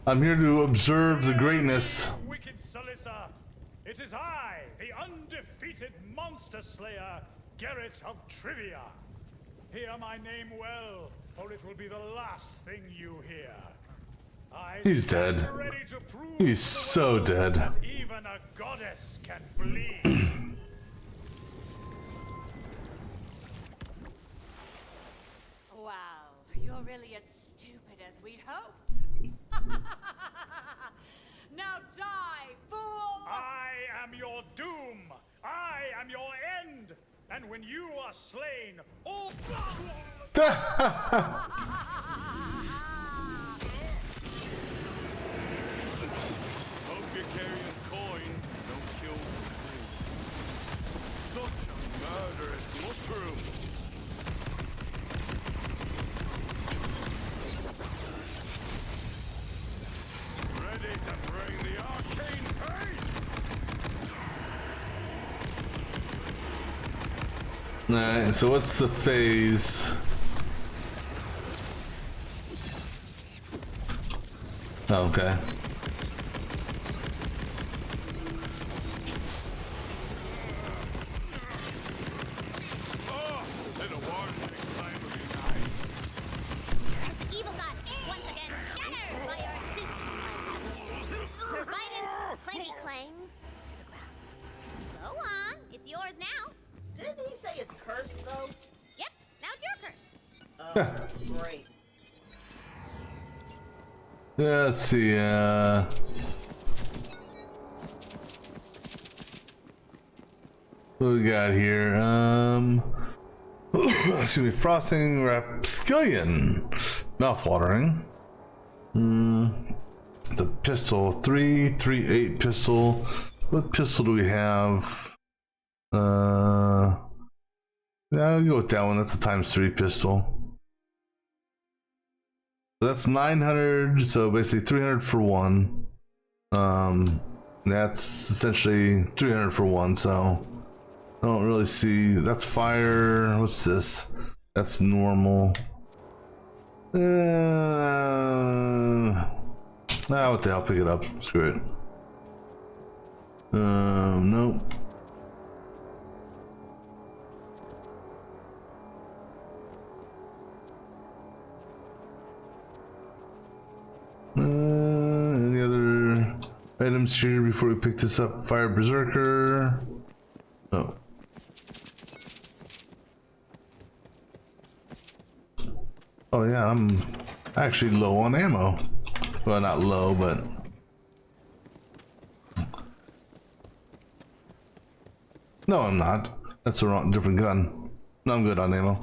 I'm here to observe the greatness. Wicked Salissa, it is I, the undefeated monster slayer, Garrett of Trivia. Hear my name well, for it will be the last thing you hear. He's dead. He's so dead. That even a goddess can bleed. Wow, you're really as stupid as we'd hoped. Now die, fool! I am your doom. I am your end. And when you are slain, all... Hope you're carrying coin. Don't kill me. Such a murderous Alright, so what's the phase? Oh, okay. As the evil goddess is once again shattered by your suits, her violent clanky clangs to the ground. Go on, it's yours now. Didn't he say it's cursed, though? Yep, now it's your curse. Oh, great. Let's see, what we got here? Excuse me, frosting rapskillion. Mouth-watering. It's a pistol, 3.38 pistol. What pistol do we have? Yeah, I'll go with that one. That's a ×3 pistol. So that's 900, so basically 300 for one. That's essentially 300 for one, so I don't really see. That's fire. What's this? That's normal. What the hell? Pick it up. Screw it. Nope. Any other items here before we pick this up? Fire Berserker. Oh. Oh yeah, I'm actually low on ammo. Well, not low, but no, I'm not. That's the wrong, different gun. No, I'm good on ammo.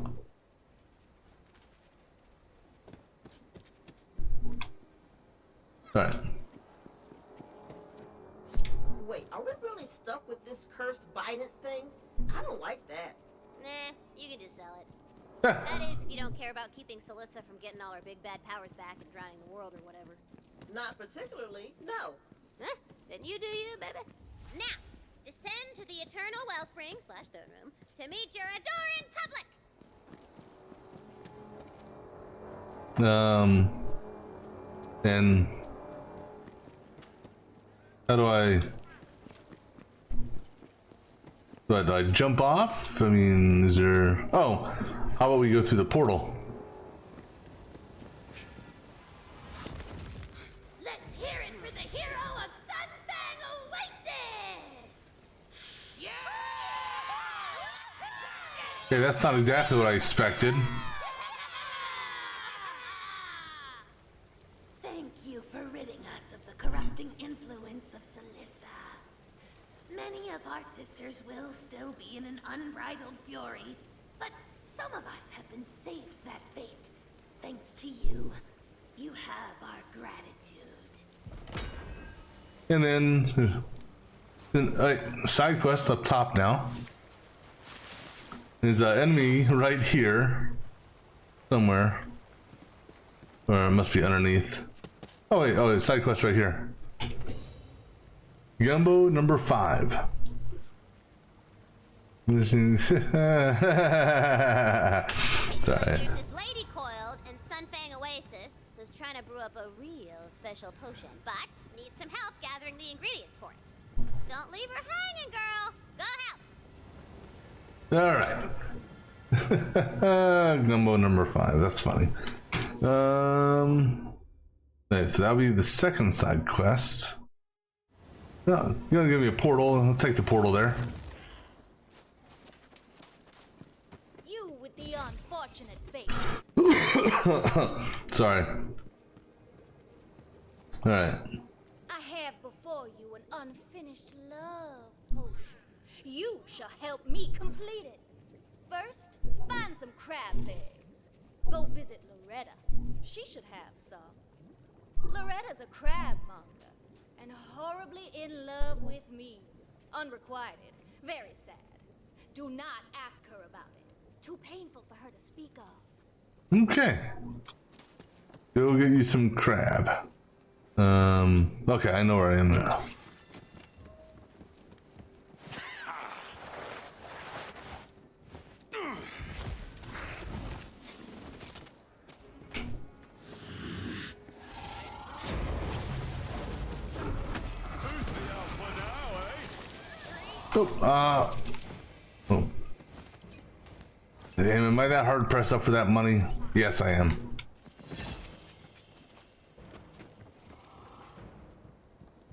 All right. Wait, are we really stuck with this cursed Bident thing? I don't like that. Nah, you can just sell it. That is, if you don't care about keeping Celissa from getting all her big bad powers back and drowning the world or whatever. Not particularly, no. Then you do you, baby. Now, descend to the Eternal Wellspring / throne room to meet your adoring public. And how do I jump off? I mean, is there... Oh, how about we go through the portal? Let's hear it for the hero of Sunfang Oasis! Okay, that's not exactly what I expected. Thank you for ridding us of the corrupting influence of Celissa. Many of our sisters will still be in an unbridled fury, but some of us have been saved that fate. Thanks to you. You have our gratitude. And then side quest up top now. There's an enemy right here somewhere, or it must be underneath. Oh wait, side quest right here. Gumbo number 5. Sorry. There's this lady coiled in Sunfang Oasis who's trying to brew up a real special potion, but needs some help gathering the ingredients for it. Don't leave her hanging, girl. Go help. All right. Gumbo number 5. That's funny. Right, so that'll be the second side quest. No, you're gonna give me a portal. I'll take the portal there. You with the unfortunate face. Sorry. All right. I have before you an unfinished love potion. You shall help me complete it. First, find some crab eggs. Go visit Loretta. She should have some. Loretta's a crab monger and horribly in love with me. Unrequited. Very sad. Do not ask her about it. Too painful for her to speak of. Okay. Go get you some crab. Okay, I know where I am now. Oh, oh. Damn, am I that hard pressed up for that money? Yes, I am.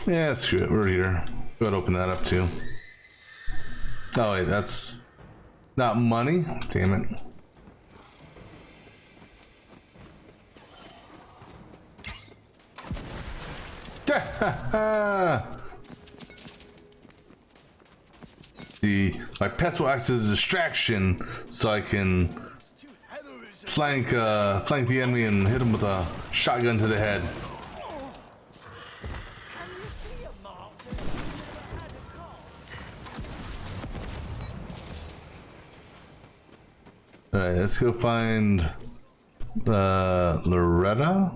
Yeah, screw it. We're here. Go ahead, open that up too. Oh wait, that's not money. Damn it. My pets will act as a distraction, so I can flank the enemy and hit him with a shotgun to the head. All right, let's go find Loretta.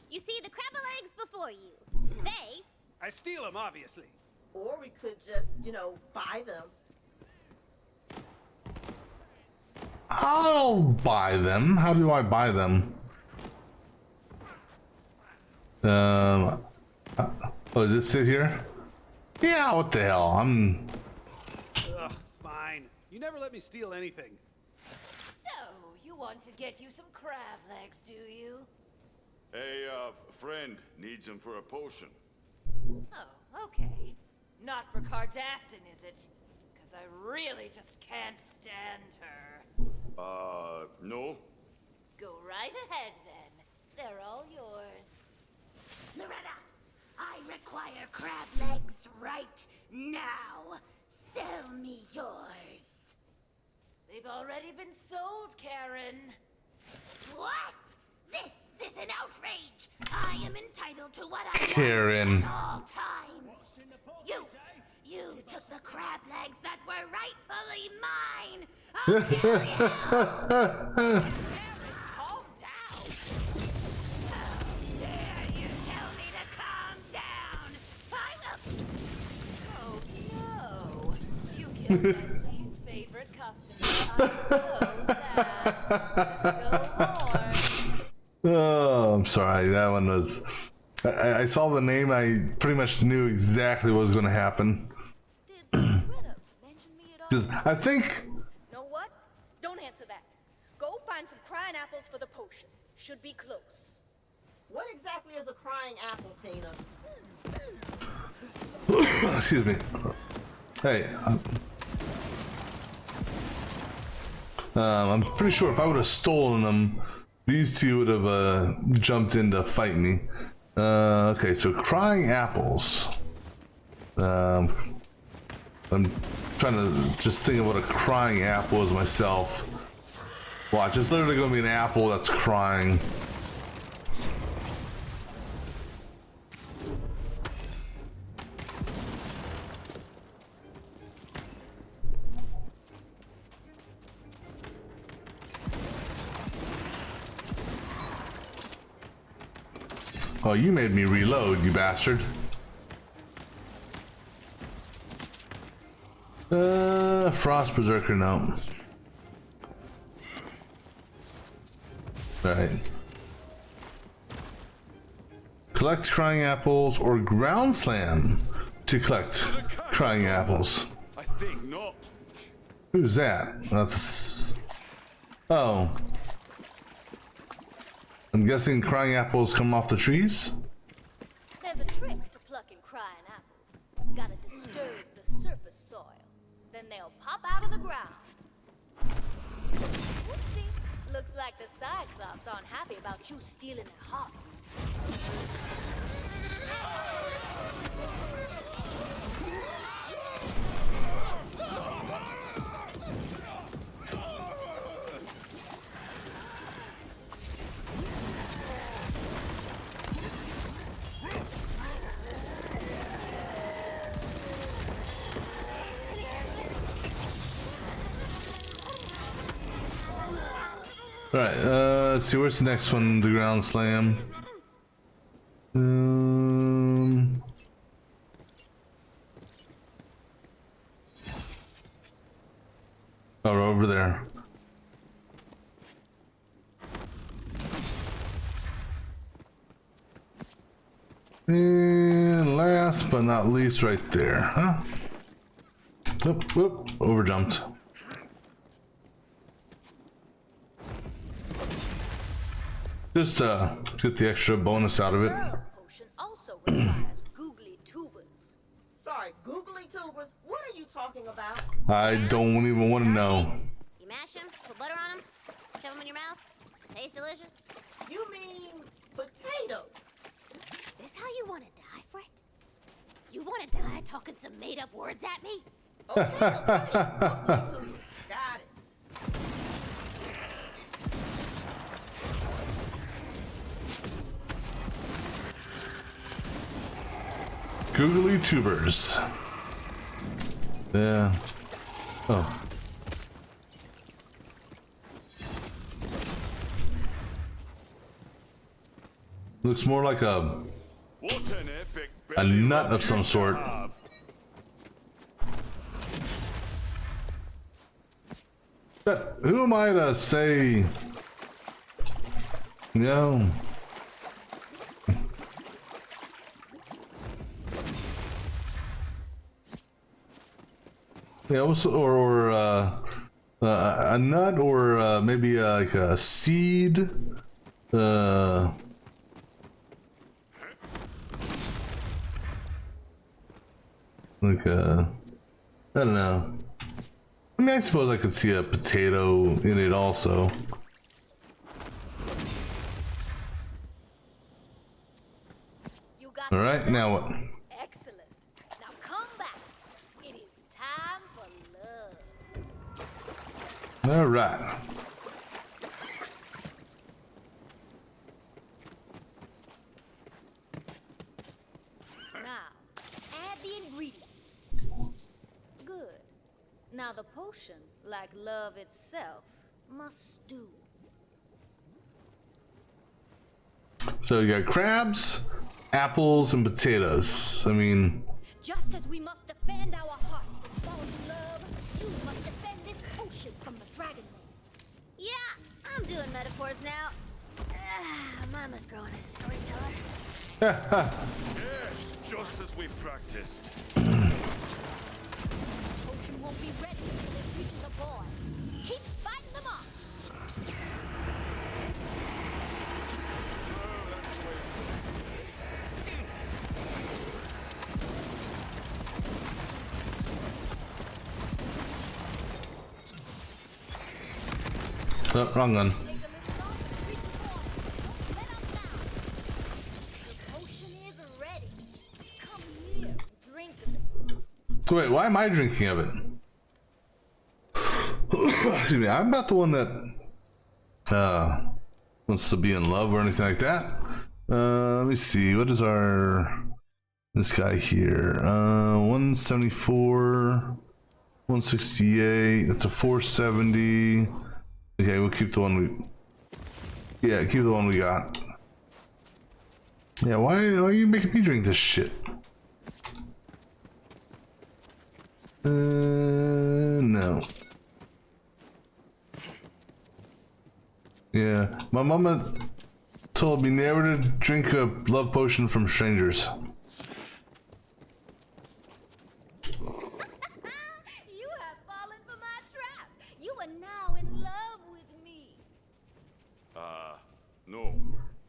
You see the crab legs before you. They. I steal them, obviously. Or we could just, you know, buy them. I'll buy them. How do I buy them? Oh, does it sit here? Yeah, what the hell? Ugh, fine. You never let me steal anything. So, you want to get you some crab legs, do you? Hey, friend needs them for a potion. Oh, okay. Not for Cardassin, is it? Because I really just can't stand her. No. Go right ahead, then. They're all yours. Loretta, I require crab legs right now. Sell me yours. They've already been sold, Karen. What? This is an outrage. I am entitled to what I Karen. want at all times. You took the crab legs that were rightfully mine. I'll kill you. Calm down. How dare you tell me to calm down? I will. Oh, no. You killed my least favorite customer. I'm so sad. Go on. Oh, I'm sorry. That one was. I saw the name. I pretty much knew exactly what was going to happen. I think. Know what? Don't answer that. Go find some crying apples for the potion. Should be close. What exactly is a crying apple, Tina? Excuse me. Hey. I'm pretty sure if I would have stolen them, these two would have jumped in to fight me. Okay, so crying apples. I'm trying to just think of what a crying apple is myself. Watch, it's literally going to be an apple that's crying. Oh, you made me reload, you bastard. Frost Berserker, no. Alright. Collect crying apples or ground slam to collect crying apples. I think not. Who's that? That's... Oh. I'm guessing crying apples come off the trees? There's a trick to plucking crying apples. Gotta disturb the surface soil. Then they'll pop out of the ground. Whoopsie. Looks like the Cyclops aren't happy about you stealing their hearts. Alright, let's see, where's the next one? The ground slam. Oh, over there. And last but not least, right there, huh? Whoop, whoop, overjumped. Just get the extra bonus out of it. Potion also requires googly tubers. Sorry, googly tubers? What are you talking about? I don't even want to know. You mash them, put butter on them, shove them in your mouth. Tastes delicious. You mean potatoes? This how you want to die, Fred? You want to die talking some made-up words at me? Okay. Googly tubers. Got it. Googly tubers. Yeah. Oh. Looks more like a nut of some sort. But who am I to say? No. Yeah, or a nut, or maybe like a seed. Like I don't know. I mean, I suppose I could see a potato in it also. All right, now what? Excellent. Now come back. It is time for love. All right. Now, add the ingredients. Good. Now the potion, like love itself, must stew. So you got crabs, apples, and potatoes. I mean, Just as we must defend our hearts from false love, you must defend this potion from the dragonlings. Yeah, I'm doing metaphors now. Mama's growing as a storyteller. Yes, just as we practiced. The potion won't be ready until it reaches a boy. Keep fighting them off. oh, wrong one. Wait, why am I drinking of it? Excuse me, I'm not the one that wants to be in love or anything like that. Let me see, what is this guy here? 174, 168, that's a 470. Okay, we'll keep the one keep the one we got. Yeah, why are you making me drink this shit? No. Yeah, my mama told me never to drink a love potion from strangers. You have fallen for my trap. You are now in love with me. No,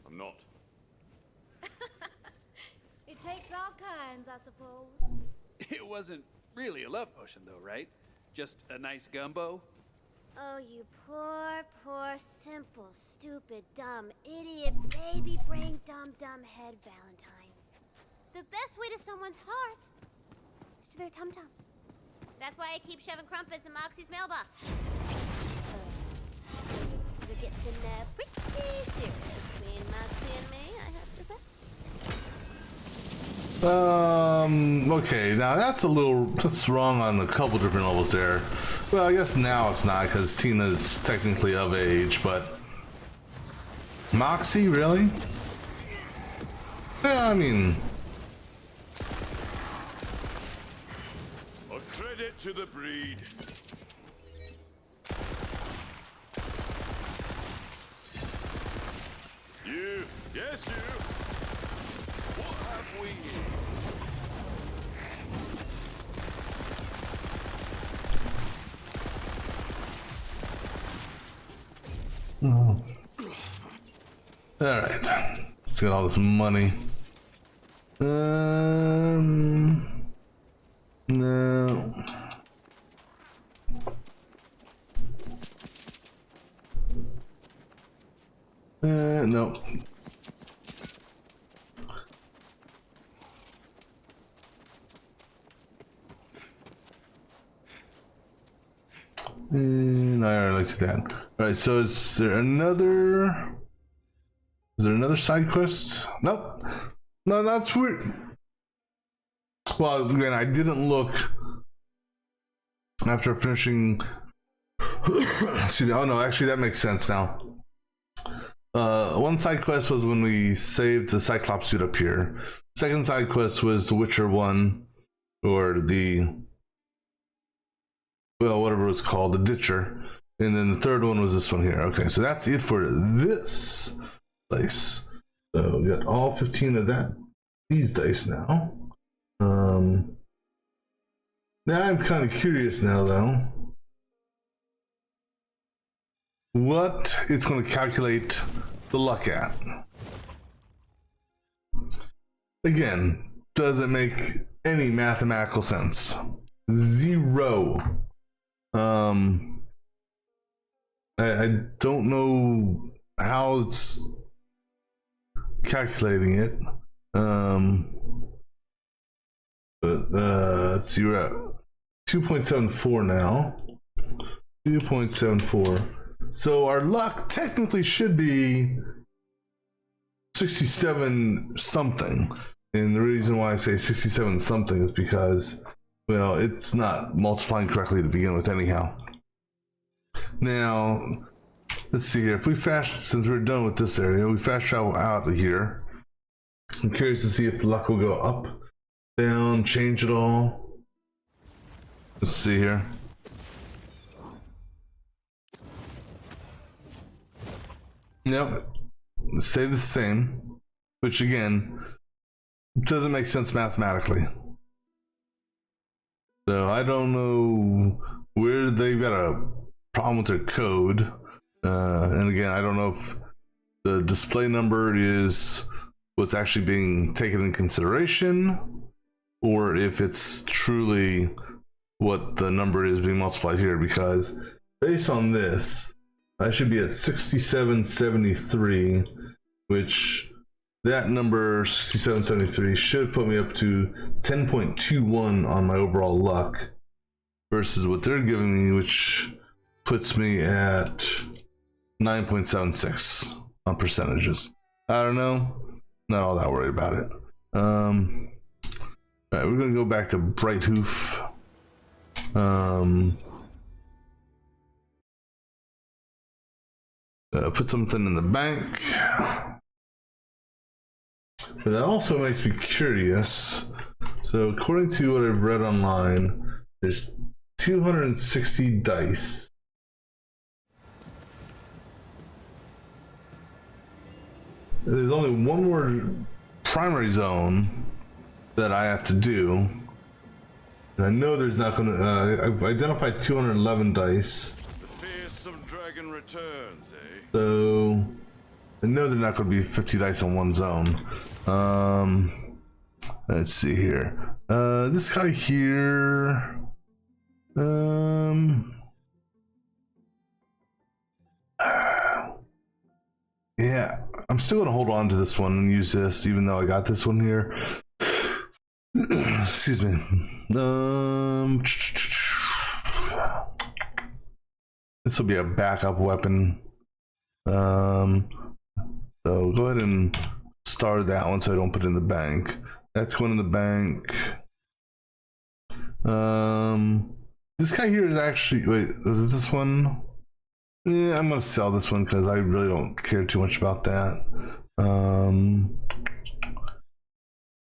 I'm not. It takes all kinds, I suppose. It wasn't really a love potion, though, right? Just a nice gumbo? Oh, you poor, poor, simple, stupid, dumb, idiot, baby brain, dumb head Valentine. The best way to someone's heart is through their tum-tums. That's why I keep shoving crumpets in Moxie's mailbox. We're getting pretty serious between Moxie and me, I have to say. Okay, now that's wrong on a couple different levels there. Well, I guess now it's not because Tina's technically of age, but Moxie, really? Yeah, I mean, A credit to the breed. You, yes you. What have All right, let's get all this money. No. No. And I already looked at that. All right, so is there another side quest? Nope. No, that's weird. Well, again, I didn't look after finishing. Excuse me. Oh no, actually that makes sense now. One side quest was when we saved the Cyclops suit up here. Second side quest was the Witcher 1, or the, well, whatever it was called, the Ditcher. And then the third one was this one here. Okay, so that's it for this place. So we got all 15 of these dice now. Now I'm kind of curious now though, what it's going to calculate the luck at. Again, doesn't make any mathematical sense. Zero. I don't know how it's calculating it. But let's see, we're at 2.74 now. 2.74. So our luck technically should be 67 something. And the reason why I say 67 something is because, well, it's not multiplying correctly to begin with anyhow. Now, let's see here. If we since we're done with this area, we fast travel out of here. I'm curious to see if the luck will go up, down, change it all. Let's see here. Yep, stay the same, which again doesn't make sense mathematically. So I don't know where they've got a problem with their code, and again I don't know if the display number is what's actually being taken in consideration, or if it's truly what the number is being multiplied here, because based on this I should be at 6773, which that number 6773 should put me up to 10.21 on my overall luck versus what they're giving me, which puts me at 9.76 on percentages. I don't know, not all that worried about it. All right, we're gonna go back to Brighthoof. Put something in the bank. But that also makes me curious. So according to what I've read online, there's 260 dice. There's only one more primary zone that I have to do. And I know there's not gonna, I've identified 211 dice. The fearsome dragon returns, eh? So I know they're not going to be 50 dice on one zone. Let's see here. This guy here. Yeah, I'm still going to hold on to this one and use this, even though I got this one here. Excuse me. This will be a backup weapon. So go ahead and start that one so I don't put it in the bank. That's going in the bank. This guy here is actually, wait, was it this one? Yeah, I'm gonna sell this one because I really don't care too much about that.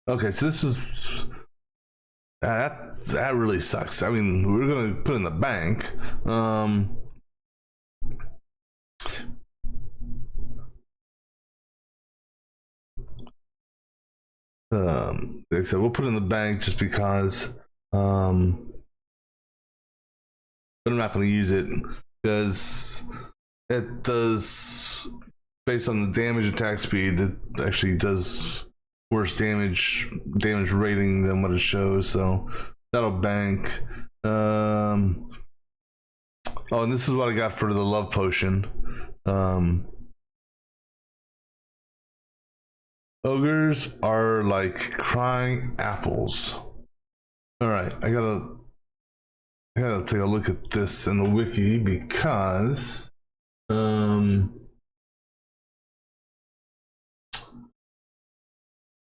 Okay, so this is that really sucks. I mean, we're gonna put it in the bank. Like I said, we'll put it in the bank just because, but I'm not going to use it because it does, based on the damage attack speed, it actually does worse damage rating than what it shows. So that'll bank. Oh, and this is what I got for the love potion. Ogres are like crying apples. All right, I gotta take a look at this in the wiki because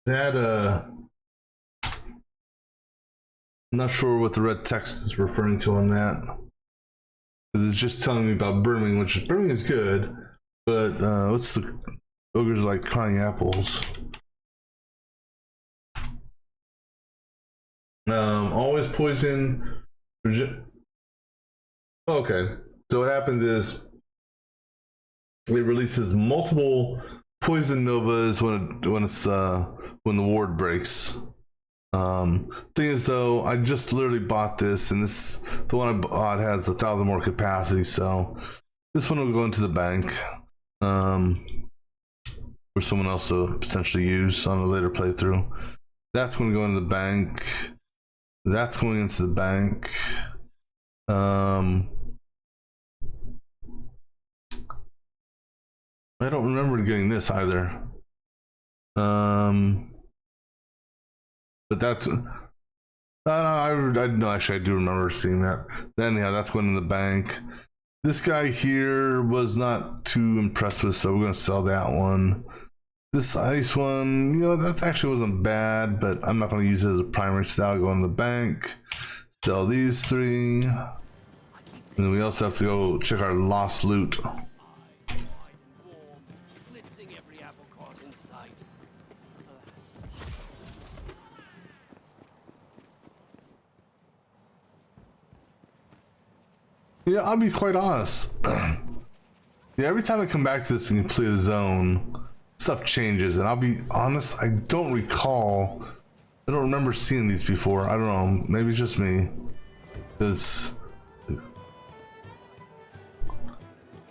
that I'm not sure what the red text is referring to on that, because it's just telling me about brimming, which brimming is good, but what's the ogres are like crying apples? Always poison. Okay, so what happens is it releases multiple poison novas when the ward breaks. Thing is though, I just literally bought this, and the one I bought has 1,000 more capacity, so this one will go into the bank for someone else to potentially use on a later playthrough. That's going to go into the bank. That's going into the bank. I don't remember getting this either. But that's no, actually I do remember seeing that. Then yeah, that's going in the bank. This guy here was not too impressed with, so we're gonna sell that one. This ice one, that actually wasn't bad, but I'm not gonna use it as a primary, so that'll go in the bank. Sell these three. And then we also have to go check our lost loot. Yeah, I'll be quite honest. Yeah, every time I come back to this and play the zone, stuff changes, and I'll be honest, I don't remember seeing these before. I don't know, maybe it's just me, because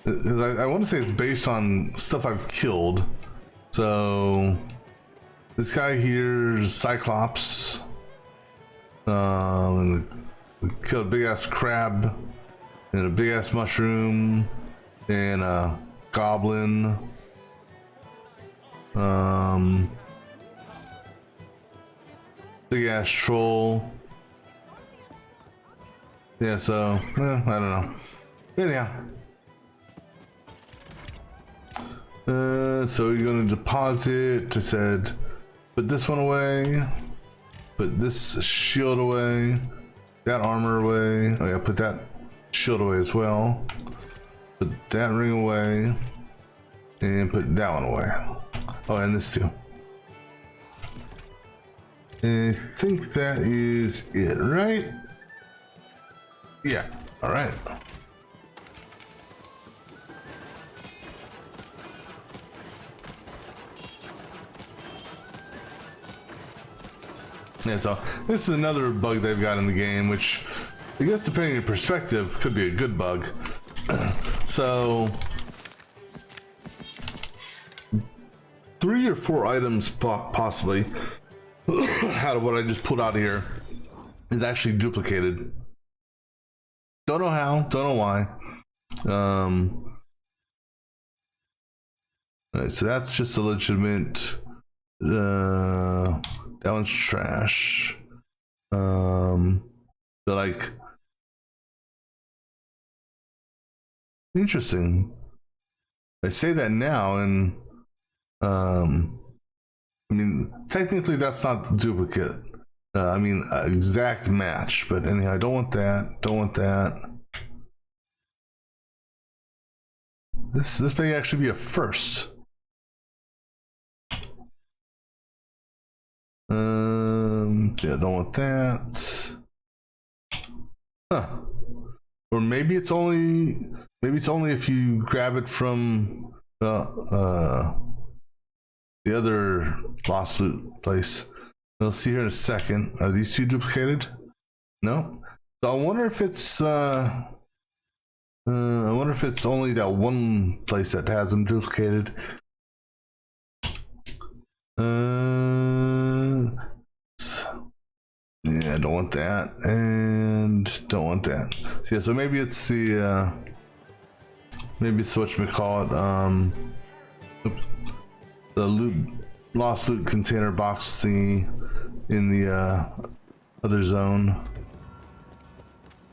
I want to say it's based on stuff I've killed. So this guy here is Cyclops. We killed a big ass crab and a big ass mushroom and a goblin. Big ass troll. Yeah, so I don't know. Anyhow. So you're gonna deposit. I said put this one away, put this shield away, that armor away. Oh yeah, put that shield away as well. Put that ring away, and put that one away. Oh, and this too. And I think that is it, right? Yeah. All right. Yeah, so this is another bug they've got in the game, which I guess depending on your perspective could be a good bug. So 3 or 4 items possibly out of what I just pulled out of here is actually duplicated. Don't know how, don't know why. Alright, so that's just a legitimate that one's trash. But like, interesting. I say that now, and I mean, technically that's not duplicate. I mean, exact match. But anyhow, I don't want that. Don't want that. This may actually be a first. Yeah, don't want that. Huh. Or maybe it's only if you grab it from the other lost loot place. We'll see here in a second. Are these two duplicated? No. So I wonder if it's I wonder if it's only that one place that has them duplicated. Yeah, don't want that, and don't want that. So, yeah, so maybe it's the maybe it's whatchamacallit, oops, the lost loot container box thingy in the other zone.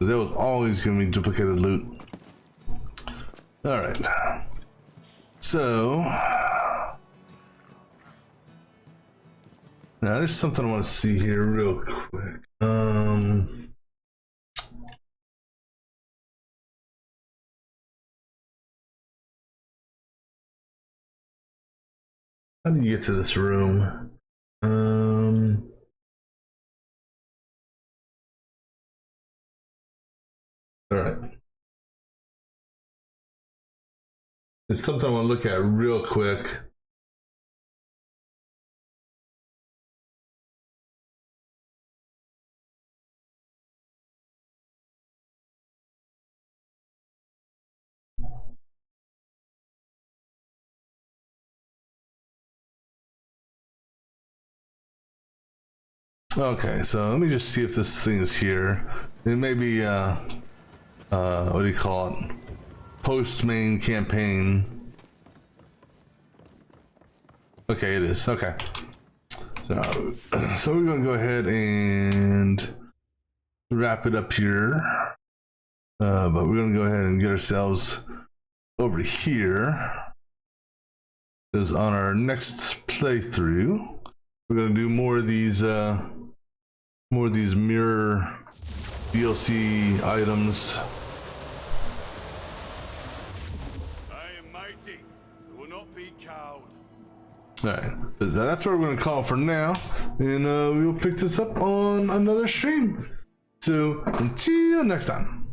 There was always gonna be duplicated loot. All right, so now there's something I want to see here real quick. How do you get to this room? All right. It's something I want to look at real quick. Okay, so let me just see if this thing is here. It may be what do you call it? Post main campaign. Okay, it is. Okay. So we're gonna go ahead and wrap it up here. But we're gonna go ahead and get ourselves over here. Because on our next playthrough, we're gonna do more of these mirror DLC items. I am mighty, I will not be cowed. Alright, that's what we're going to call for now, and we'll pick this up on another stream. So, until next time.